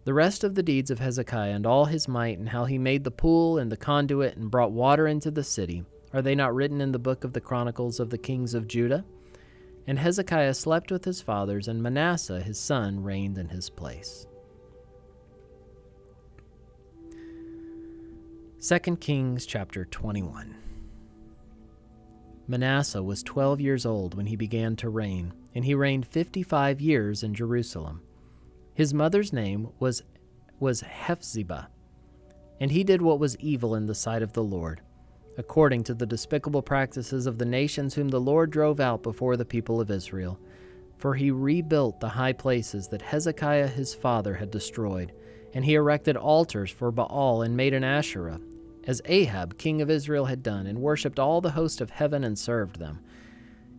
The rest of the deeds of Hezekiah and all his might, and how he made the pool and the conduit and brought water into the city, are they not written in the book of the Chronicles of the kings of Judah? And Hezekiah slept with his fathers, and Manasseh his son reigned in his place. 2 Kings chapter 21. Manasseh was 12 years old when he began to reign, and he reigned 55 years in Jerusalem. His mother's name was Hephzibah, and he did what was evil in the sight of the Lord, according to the despicable practices of the nations whom the Lord drove out before the people of Israel. For he rebuilt the high places that Hezekiah his father had destroyed, and he erected altars for Baal and made an Asherah, as Ahab king of Israel had done, and worshipped all the host of heaven and served them.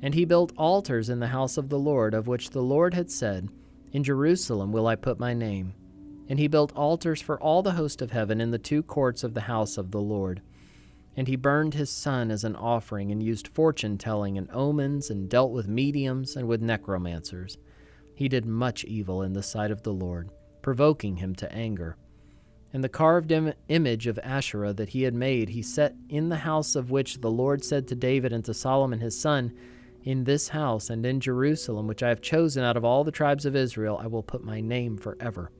And he built altars in the house of the Lord, of which the Lord had said, In Jerusalem will I put my name. And he built altars for all the host of heaven in the 2 courts of the house of the Lord. And he burned his son as an offering, and used fortune-telling and omens, and dealt with mediums and with necromancers. He did much evil in the sight of the Lord, provoking him to anger. And the carved image of Asherah that he had made he set in the house, of which the Lord said to David and to Solomon his son, In this house and in Jerusalem, which I have chosen out of all the tribes of Israel, I will put my name forever.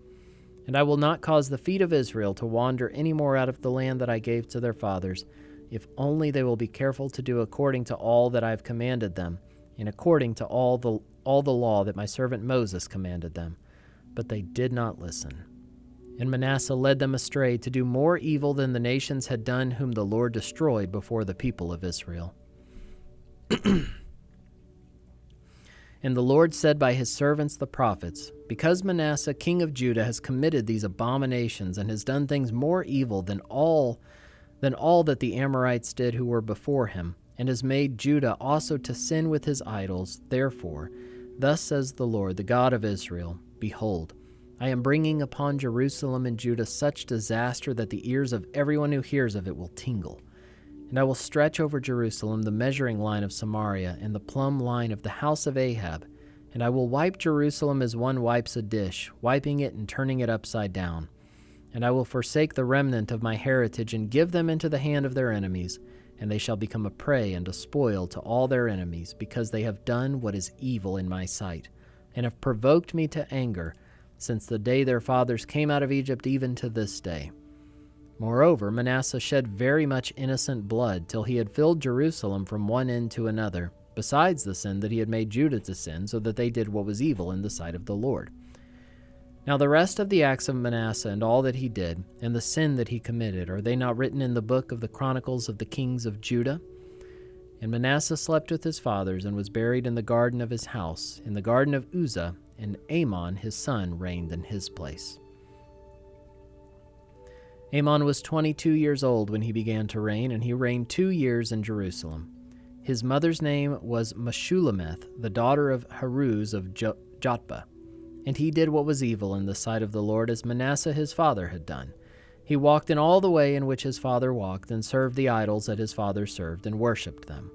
And I will not cause the feet of Israel to wander any more out of the land that I gave to their fathers, if only they will be careful to do according to all that I have commanded them, and according to all the law that my servant Moses commanded them. But they did not listen. And Manasseh led them astray to do more evil than the nations had done whom the Lord destroyed before the people of Israel. And the Lord said by his servants the prophets, because Manasseh king of Judah has committed these abominations and has done things more evil than all that the Amorites did who were before him, and has made Judah also to sin with his idols, therefore, thus says the Lord, the God of Israel, behold, I am bringing upon Jerusalem and Judah such disaster that the ears of everyone who hears of it will tingle. And I will stretch over Jerusalem the measuring line of Samaria and the plumb line of the house of Ahab, and I will wipe Jerusalem as one wipes a dish, wiping it and turning it upside down. And I will forsake the remnant of my heritage and give them into the hand of their enemies, and they shall become a prey and a spoil to all their enemies, because they have done what is evil in my sight, and have provoked me to anger, since the day their fathers came out of Egypt even to this day. Moreover, Manasseh shed very much innocent blood, till he had filled Jerusalem from one end to another, besides the sin that he had made Judah to sin, so that they did what was evil in the sight of the Lord. Now the rest of the acts of Manasseh and all that he did, and the sin that he committed, are they not written in the book of the Chronicles of the kings of Judah? And Manasseh slept with his fathers, and was buried in the garden of his house, in the garden of Uzzah, and Amon his son reigned in his place. Amon was 22 years old when he began to reign, and he reigned 2 years in Jerusalem. His mother's name was Meshullemeth, the daughter of Haruz of Jotbah. And he did what was evil in the sight of the Lord, as Manasseh his father had done. He walked in all the way in which his father walked, and served the idols that his father served, and worshipped them.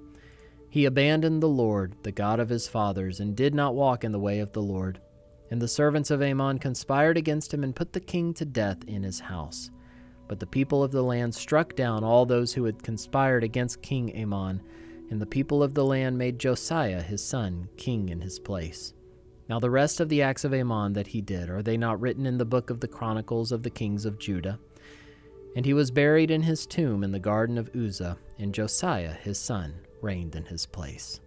He abandoned the Lord, the God of his fathers, and did not walk in the way of the Lord. And the servants of Amon conspired against him, and put the king to death in his house. But the people of the land struck down all those who had conspired against King Amon, and the people of the land made Josiah his son king in his place. Now the rest of the acts of Amon that he did, are they not written in the book of the Chronicles of the kings of Judah? And he was buried in his tomb in the garden of Uzzah, and Josiah his son reigned in his place.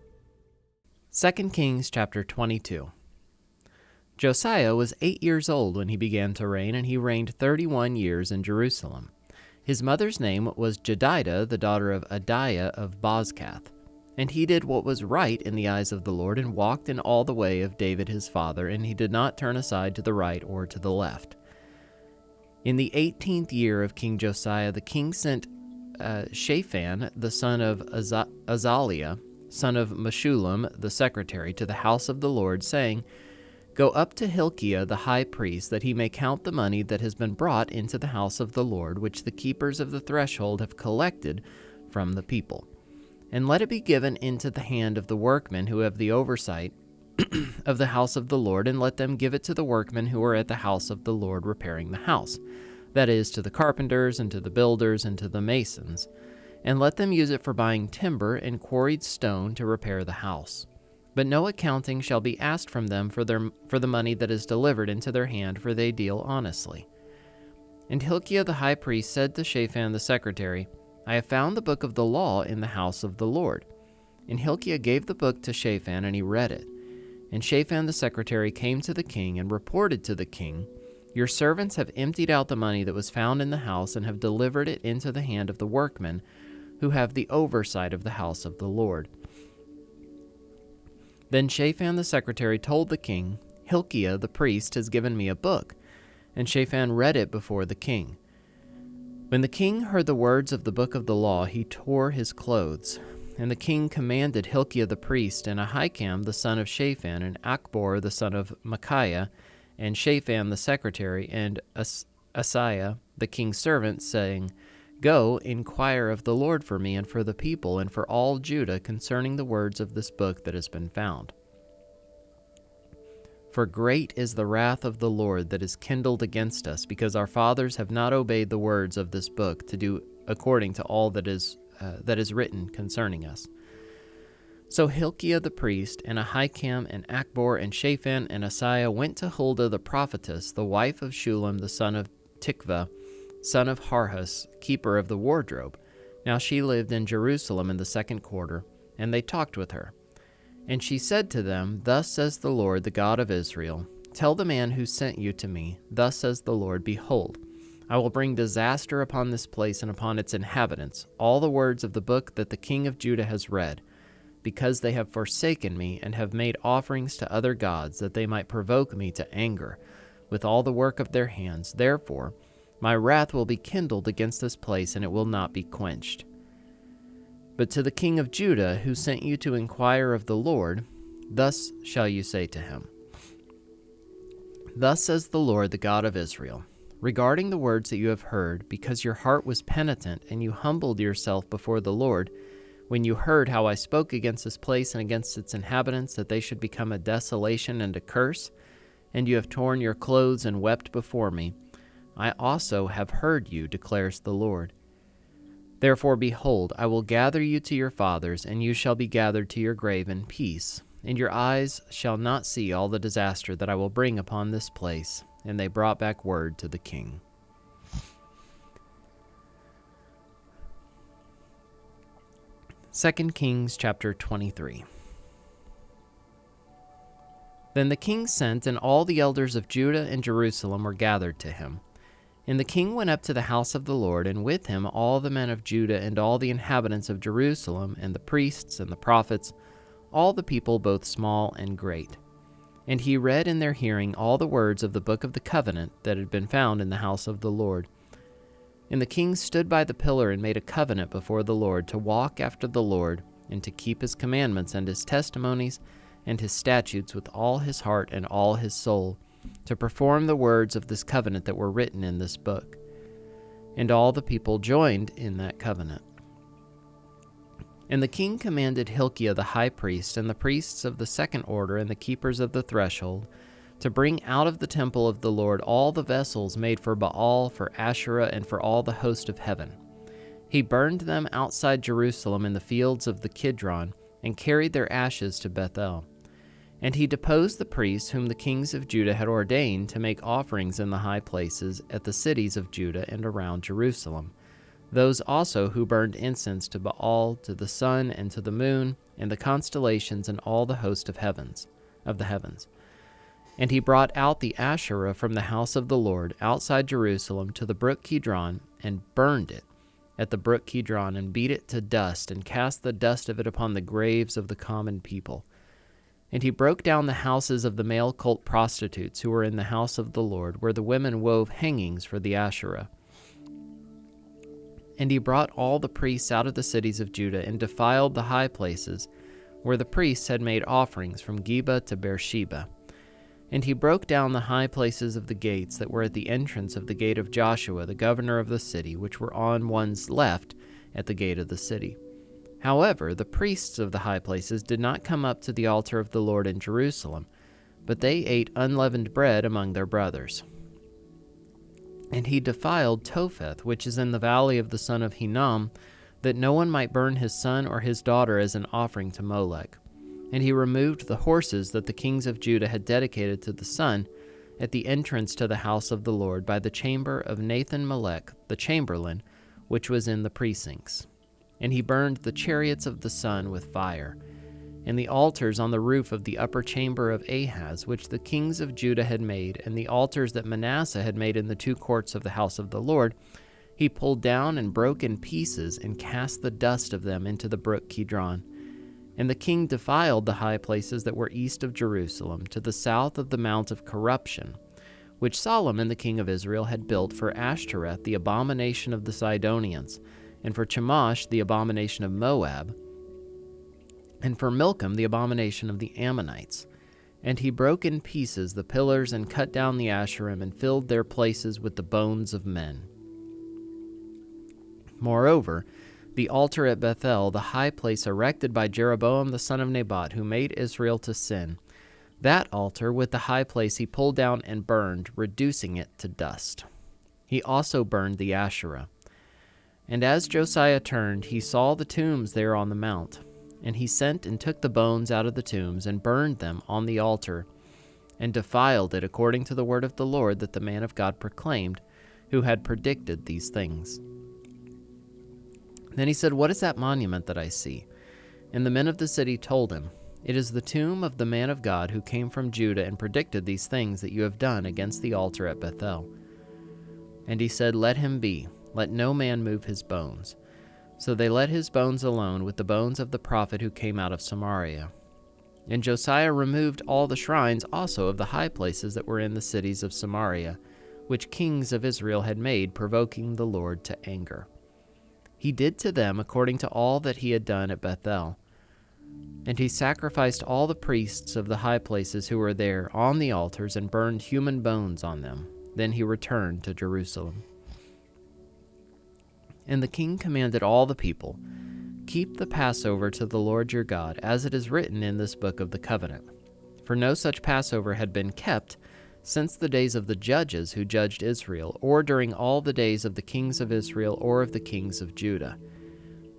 2 Kings chapter 22. Josiah was 8 years old when he began to reign, and he reigned 31 years in Jerusalem. His mother's name was Jedidah, the daughter of Adiah of Bozkath. And he did what was right in the eyes of the Lord, and walked in all the way of David his father, and he did not turn aside to the right or to the left. In the 18th year of King Josiah, the king sent Shaphan, the son of Azaliah, son of Meshullam, the secretary, to the house of the Lord, saying, Go up to Hilkiah the high priest, that he may count the money that has been brought into the house of the Lord, which the keepers of the threshold have collected from the people. And let it be given into the hand of the workmen who have the oversight of the house of the Lord, and let them give it to the workmen who are at the house of the Lord repairing the house, that is, to the carpenters, and to the builders, and to the masons, and let them use it for buying timber and quarried stone to repair the house. But no accounting shall be asked from them for the money that is delivered into their hand, for they deal honestly. And Hilkiah the high priest said to Shaphan the secretary, I have found the book of the law in the house of the Lord. And Hilkiah gave the book to Shaphan, and he read it. And Shaphan the secretary came to the king, and reported to the king, Your servants have emptied out the money that was found in the house, and have delivered it into the hand of the workmen, who have the oversight of the house of the Lord. Then Shaphan the secretary told the king, Hilkiah the priest has given me a book. And Shaphan read it before the king. When the king heard the words of the book of the law, he tore his clothes. And the king commanded Hilkiah the priest, and Ahikam the son of Shaphan, and Achbor the son of Micaiah, and Shaphan the secretary, and Asaiah the king's servant, saying, Go, inquire of the Lord for me and for the people and for all Judah concerning the words of this book that has been found. For great is the wrath of the Lord that is kindled against us, because our fathers have not obeyed the words of this book to do according to all that is written concerning us. So Hilkiah the priest, and Ahikam, and Achbor, and Shaphan, and Asaiah went to Huldah the prophetess, the wife of Shullam the son of Tikvah, son of Harhas, keeper of the wardrobe. Now she lived in Jerusalem in the second quarter, and they talked with her. And she said to them, Thus says the Lord, the God of Israel, tell the man who sent you to me, Thus says the Lord, Behold, I will bring disaster upon this place and upon its inhabitants, all the words of the book that the king of Judah has read, because they have forsaken me and have made offerings to other gods, that they might provoke me to anger with all the work of their hands. Therefore, my wrath will be kindled against this place, and it will not be quenched. But to the king of Judah, who sent you to inquire of the Lord, thus shall you say to him, Thus says the Lord, the God of Israel, regarding the words that you have heard, because your heart was penitent, and you humbled yourself before the Lord, when you heard how I spoke against this place and against its inhabitants, that they should become a desolation and a curse, and you have torn your clothes and wept before me, I also have heard you, declares the Lord. Therefore, behold, I will gather you to your fathers, and you shall be gathered to your grave in peace, and your eyes shall not see all the disaster that I will bring upon this place. And they brought back word to the king. Second Kings chapter 23. Then the king sent, and all the elders of Judah and Jerusalem were gathered to him. And the king went up to the house of the Lord, and with him all the men of Judah and all the inhabitants of Jerusalem, and the priests and the prophets, all the people both small and great. And he read in their hearing all the words of the book of the covenant that had been found in the house of the Lord. And the king stood by the pillar and made a covenant before the Lord to walk after the Lord, and to keep his commandments and his testimonies and his statutes with all his heart and all his soul, to perform the words of this covenant that were written in this book. And all the people joined in that covenant. And the king commanded Hilkiah the high priest, and the priests of the second order, and the keepers of the threshold, to bring out of the temple of the Lord all the vessels made for Baal, for Asherah, and for all the host of heaven. He burned them outside Jerusalem in the fields of the Kidron, and carried their ashes to Bethel. And he deposed the priests whom the kings of Judah had ordained to make offerings in the high places at the cities of Judah and around Jerusalem, those also who burned incense to Baal, to the sun, and to the moon, and the constellations, and all the host of the heavens. And he brought out the Asherah from the house of the Lord outside Jerusalem to the brook Kidron, and burned it at the brook Kidron, and beat it to dust, and cast the dust of it upon the graves of the common people. And he broke down the houses of the male cult prostitutes who were in the house of the Lord, where the women wove hangings for the Asherah. And he brought all the priests out of the cities of Judah, and defiled the high places, where the priests had made offerings from Geba to Beersheba. And he broke down the high places of the gates that were at the entrance of the gate of Joshua, the governor of the city, which were on one's left at the gate of the city. However, the priests of the high places did not come up to the altar of the Lord in Jerusalem, but they ate unleavened bread among their brothers. And he defiled Topheth, which is in the valley of the son of Hinnom, that no one might burn his son or his daughter as an offering to Molech. And he removed the horses that the kings of Judah had dedicated to the sun at the entrance to the house of the Lord by the chamber of Nathan-Melech, the chamberlain, which was in the precincts. And he burned the chariots of the sun with fire, and the altars on the roof of the upper chamber of Ahaz, which the kings of Judah had made, and the altars that Manasseh had made in the two courts of the house of the Lord, he pulled down and broke in pieces, and cast the dust of them into the brook Kidron. And the king defiled the high places that were east of Jerusalem, to the south of the Mount of Corruption, which Solomon the king of Israel had built for Ashtoreth, the abomination of the Sidonians, and for Chemosh, the abomination of Moab, and for Milcom, the abomination of the Ammonites. And he broke in pieces the pillars, and cut down the Asherim, and filled their places with the bones of men. Moreover, the altar at Bethel, the high place erected by Jeroboam the son of Nebat, who made Israel to sin, that altar with the high place he pulled down and burned, reducing it to dust. He also burned the Asherah. And as Josiah turned, he saw the tombs there on the mount. And he sent and took the bones out of the tombs, and burned them on the altar, and defiled it according to the word of the Lord that the man of God proclaimed, who had predicted these things. Then he said, "What is that monument that I see?" And the men of the city told him, It is the tomb of the man of God who came from Judah and predicted these things that you have done against the altar at Bethel. And he said, Let him be. Let no man move his bones. So they let his bones alone with the bones of the prophet who came out of Samaria. And Josiah removed all the shrines also of the high places that were in the cities of Samaria, which kings of Israel had made, provoking the Lord to anger. He did to them according to all that he had done at Bethel. And he sacrificed all the priests of the high places who were there on the altars and burned human bones on them. Then he returned to Jerusalem. And the king commanded all the people, Keep the Passover to the Lord your God, as it is written in this book of the covenant. For no such Passover had been kept since the days of the judges who judged Israel, or during all the days of the kings of Israel or of the kings of Judah.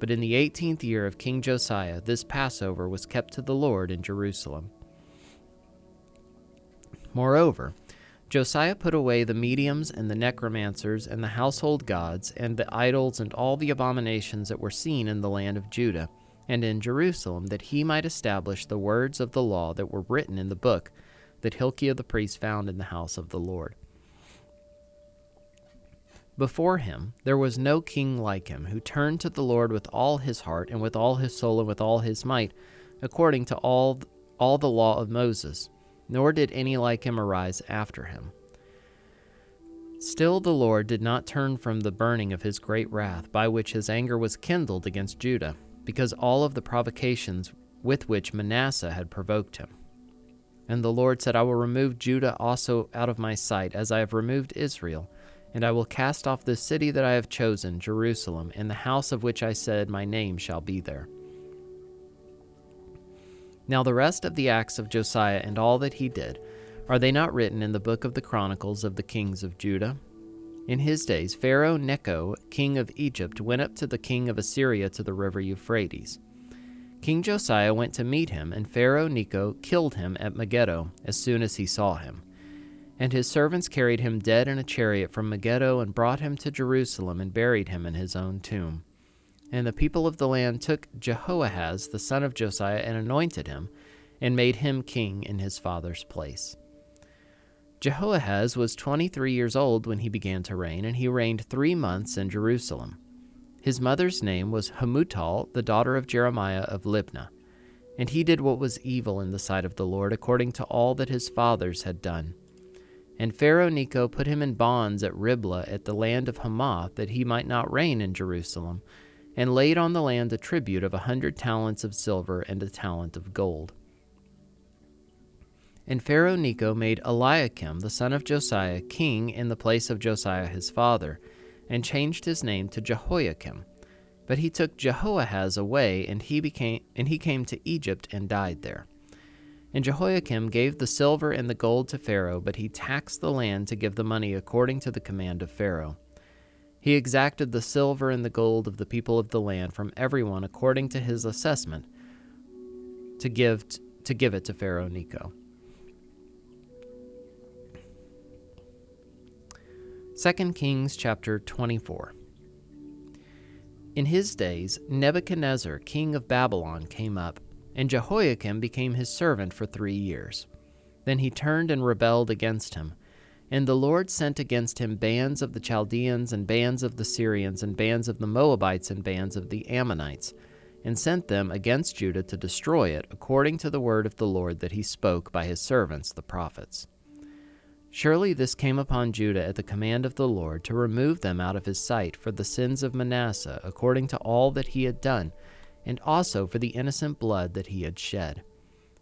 But in the 18th year of King Josiah, this Passover was kept to the Lord in Jerusalem. Moreover, Josiah put away the mediums and the necromancers and the household gods and the idols and all the abominations that were seen in the land of Judah and in Jerusalem, that he might establish the words of the law that were written in the book that Hilkiah the priest found in the house of the Lord. Before him there was no king like him, who turned to the Lord with all his heart and with all his soul and with all his might, according to all the law of Moses, nor did any like him arise after him. Still the Lord did not turn from the burning of his great wrath, by which his anger was kindled against Judah, because all of the provocations with which Manasseh had provoked him. And the Lord said, I will remove Judah also out of my sight, as I have removed Israel, and I will cast off this city that I have chosen, Jerusalem, and the house of which I said, My name shall be there. Now the rest of the acts of Josiah and all that he did, are they not written in the book of the Chronicles of the kings of Judah? In his days Pharaoh Necho, king of Egypt, went up to the king of Assyria to the river Euphrates. King Josiah went to meet him, and Pharaoh Necho killed him at Megiddo as soon as he saw him. And his servants carried him dead in a chariot from Megiddo and brought him to Jerusalem and buried him in his own tomb. And the people of the land took Jehoahaz, the son of Josiah, and anointed him, and made him king in his father's place. Jehoahaz was 23 years old when he began to reign, and he reigned 3 months in Jerusalem. His mother's name was Hamutal, the daughter of Jeremiah of Libnah. And he did what was evil in the sight of the Lord, according to all that his fathers had done. And Pharaoh Necho put him in bonds at Riblah at the land of Hamath, that he might not reign in Jerusalem, and laid on the land a tribute of 100 talents of silver and a talent of gold. And Pharaoh Necho made Eliakim, the son of Josiah, king in the place of Josiah his father, and changed his name to Jehoiakim. But he took Jehoahaz away, and he came to Egypt and died there. And Jehoiakim gave the silver and the gold to Pharaoh, but he taxed the land to give the money according to the command of Pharaoh. He exacted the silver and the gold of the people of the land from everyone according to his assessment, to give it to Pharaoh Necho. 2 Kings chapter 24. In his days, Nebuchadnezzar, king of Babylon, came up, and Jehoiakim became his servant for 3 years. Then he turned and rebelled against him. And the Lord sent against him bands of the Chaldeans and bands of the Syrians and bands of the Moabites and bands of the Ammonites, and sent them against Judah to destroy it, according to the word of the Lord that he spoke by his servants the prophets. Surely this came upon Judah at the command of the Lord, to remove them out of his sight for the sins of Manasseh, according to all that he had done, and also for the innocent blood that he had shed.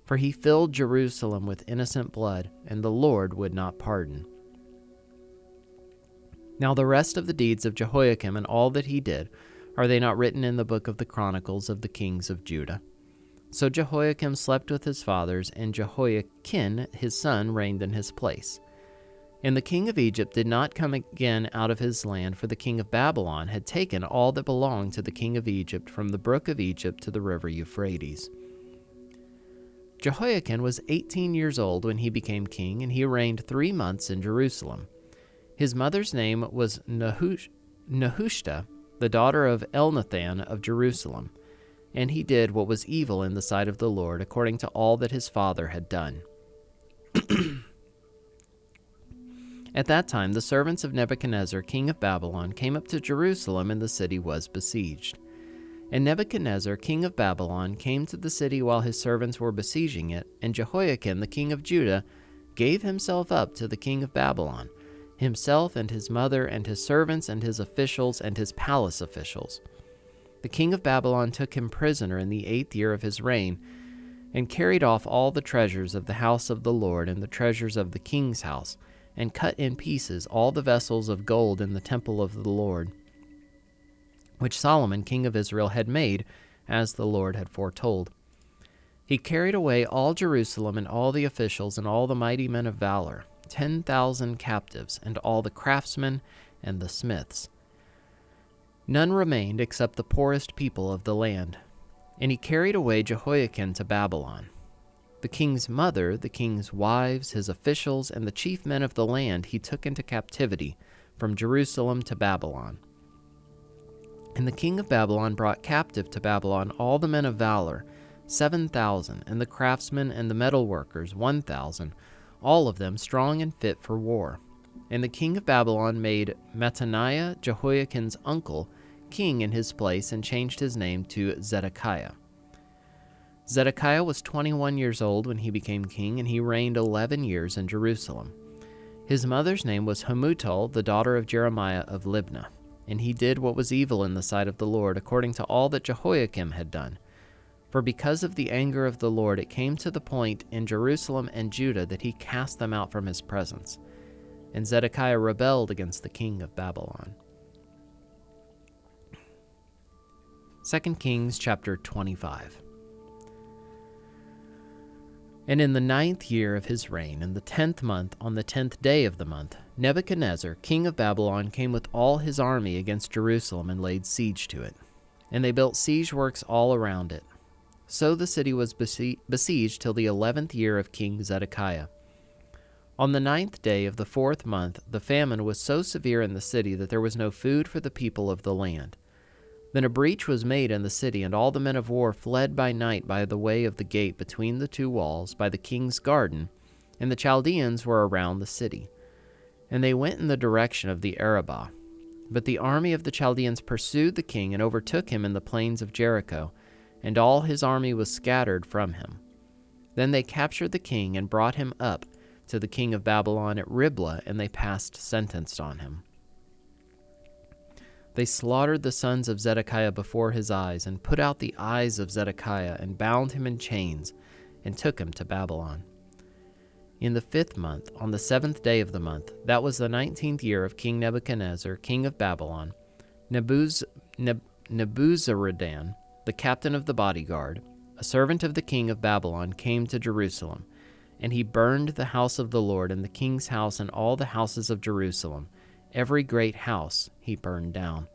For he filled Jerusalem with innocent blood, and the Lord would not pardon. Now the rest of the deeds of Jehoiakim and all that he did, are they not written in the book of the Chronicles of the kings of Judah? So Jehoiakim slept with his fathers, and Jehoiachin his son reigned in his place. And the king of Egypt did not come again out of his land, for the king of Babylon had taken all that belonged to the king of Egypt from the brook of Egypt to the river Euphrates. Jehoiachin was 18 years old when he became king, and he reigned 3 months in Jerusalem. His mother's name was Nehushta, the daughter of Elnathan of Jerusalem. and he did what was evil in the sight of the Lord, according to all that his father had done. At that time, the servants of Nebuchadnezzar, king of Babylon, came up to Jerusalem, and the city was besieged. And Nebuchadnezzar, king of Babylon, came to the city while his servants were besieging it, and Jehoiakim, the king of Judah, gave himself up to the king of Babylon, himself and his mother and his servants and his officials and his palace officials. The king of Babylon took him prisoner in the 8th year of his reign, and carried off all the treasures of the house of the Lord and the treasures of the king's house, and cut in pieces all the vessels of gold in the temple of the Lord, which Solomon king of Israel had made, as the Lord had foretold. He carried away all Jerusalem and all the officials and all the mighty men of valor, 10,000 captives, and all the craftsmen and the smiths. None remained except the poorest people of the land. And he carried away Jehoiakim to Babylon. The king's mother, the king's wives, his officials, and the chief men of the land he took into captivity from Jerusalem to Babylon. And the king of Babylon brought captive to Babylon all the men of valor, 7,000, and the craftsmen and the metalworkers, 1,000, all of them strong and fit for war. And the king of Babylon made Mattaniah, Jehoiakim's uncle, king in his place, and changed his name to Zedekiah. Zedekiah was 21 years old when he became king, and he reigned 11 years in Jerusalem. His mother's name was Hamutal, the daughter of Jeremiah of Libnah, and he did what was evil in the sight of the Lord, according to all that Jehoiakim had done. For because of the anger of the Lord, it came to the point in Jerusalem and Judah that he cast them out from his presence. And Zedekiah rebelled against the king of Babylon. 2 Kings chapter 25. And in the 9th year of his reign, in the 10th month, on the 10th day of the month, Nebuchadnezzar, king of Babylon, came with all his army against Jerusalem and laid siege to it. And they built siege works all around it. So the city was besieged till the 11th year of King Zedekiah. On the 9th day of the 4th month, the famine was so severe in the city that there was no food for the people of the land. Then a breach was made in the city, and all the men of war fled by night by the way of the gate between the two walls, by the king's garden, and the Chaldeans were around the city. And they went in the direction of the Arabah. But the army of the Chaldeans pursued the king and overtook him in the plains of Jericho, and all his army was scattered from him. Then they captured the king and brought him up to the king of Babylon at Riblah, and they passed sentence on him. They slaughtered the sons of Zedekiah before his eyes, and put out the eyes of Zedekiah, and bound him in chains, and took him to Babylon. In the 5th month, on the 7th day of the month, that was the 19th year of King Nebuchadnezzar, king of Babylon, Nebuzaradan, the captain of the bodyguard, a servant of the king of Babylon, came to Jerusalem, and he burned the house of the Lord, and the king's house, and all the houses of Jerusalem. Every great house he burned down.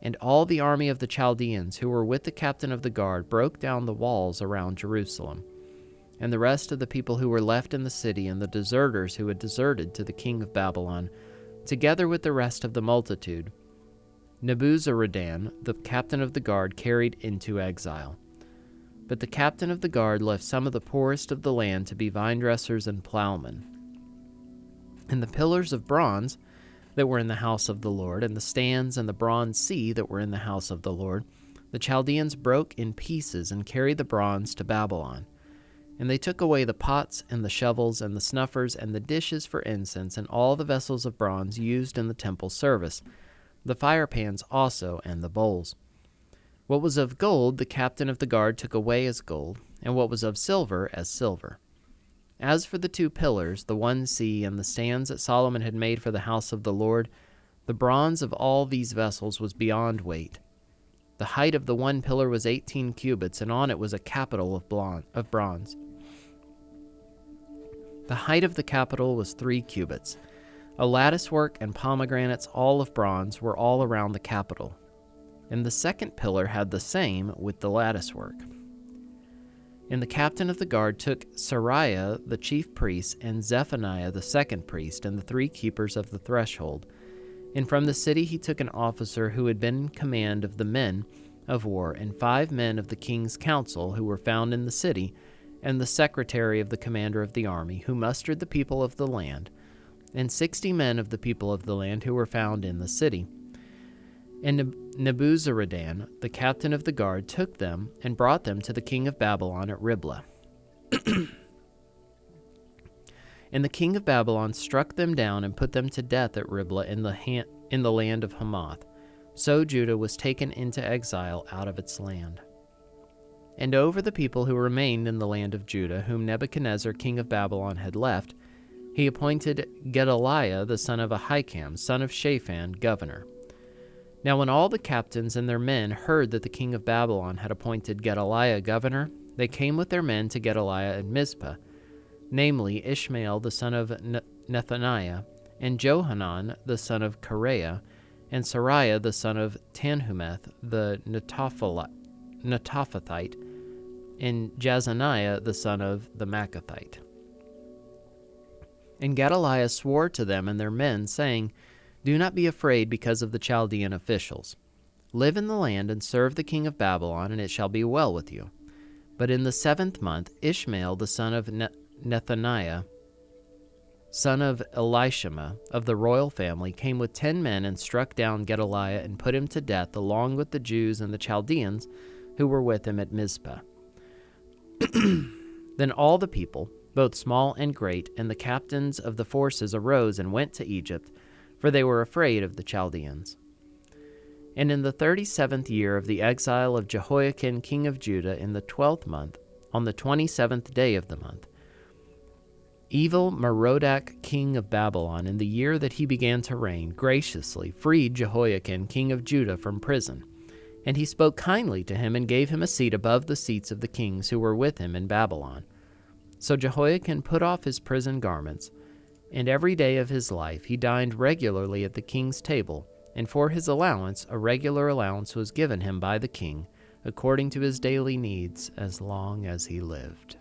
And all the army of the Chaldeans who were with the captain of the guard broke down the walls around Jerusalem. And the rest of the people who were left in the city, and the deserters who had deserted to the king of Babylon, together with the rest of the multitude, Nebuzaradan, the captain of the guard, carried into exile. But the captain of the guard left some of the poorest of the land to be vine dressers and plowmen. And the pillars of bronze that were in the house of the Lord, and the stands and the bronze sea that were in the house of the Lord, the Chaldeans broke in pieces and carried the bronze to Babylon. And they took away the pots and the shovels and the snuffers and the dishes for incense and all the vessels of bronze used in the temple service, the fire pans also and the bowls. What was of gold the captain of the guard took away as gold, and what was of silver as silver. As for the 2 pillars, the one sea, and the stands that Solomon had made for the house of the Lord, the bronze of all these vessels was beyond weight. The height of the one pillar was 18 cubits, and on it was a capital of bronze. The height of the capital was 3 cubits. A latticework and pomegranates, all of bronze, were all around the capital. And the 2nd pillar had the same with the latticework. And the captain of the guard took Sariah the chief priest, and Zephaniah the 2nd priest, and the 3 keepers of the threshold. And from the city he took an officer who had been in command of the men of war, and 5 men of the king's council who were found in the city, and the secretary of the commander of the army, who mustered the people of the land, and 60 men of the people of the land who were found in the city. And Nebuzaradan, the captain of the guard, took them and brought them to the king of Babylon at Riblah. And the king of Babylon struck them down and put them to death at Riblah in the land of Hamath. So Judah was taken into exile out of its land. And over the people who remained in the land of Judah, whom Nebuchadnezzar king of Babylon had left, he appointed Gedaliah the son of Ahikam, son of Shaphan, governor. Now when all the captains and their men heard that the king of Babylon had appointed Gedaliah governor, they came with their men to Gedaliah at Mizpah, namely Ishmael the son of Nethaniah, and Johanan the son of Kareah, and Sariah the son of Tanhumeth the Netophathite, and Jazaniah the son of the Maccathite. And Gedaliah swore to them and their men, saying, Do not be afraid because of the Chaldean officials. Live in the land and serve the king of Babylon, and it shall be well with you. But in the 7th month, Ishmael the son of Nethaniah, son of Elishama, of the royal family, came with 10 men and struck down Gedaliah and put him to death, along with the Jews and the Chaldeans who were with him at Mizpah. Then all the people, both small and great, and the captains of the forces arose and went to Egypt, for they were afraid of the Chaldeans. And in the 37th year of the exile of Jehoiakim king of Judah, in the 12th month, on the 27th day of the month, Evil Merodach king of Babylon, in the year that he began to reign, graciously freed Jehoiakim king of Judah from prison. And he spoke kindly to him and gave him a seat above the seats of the kings who were with him in Babylon. So Jehoiakim put off his prison garments, and every day of his life he dined regularly at the king's table, and for his allowance a regular allowance was given him by the king, according to his daily needs, as long as he lived.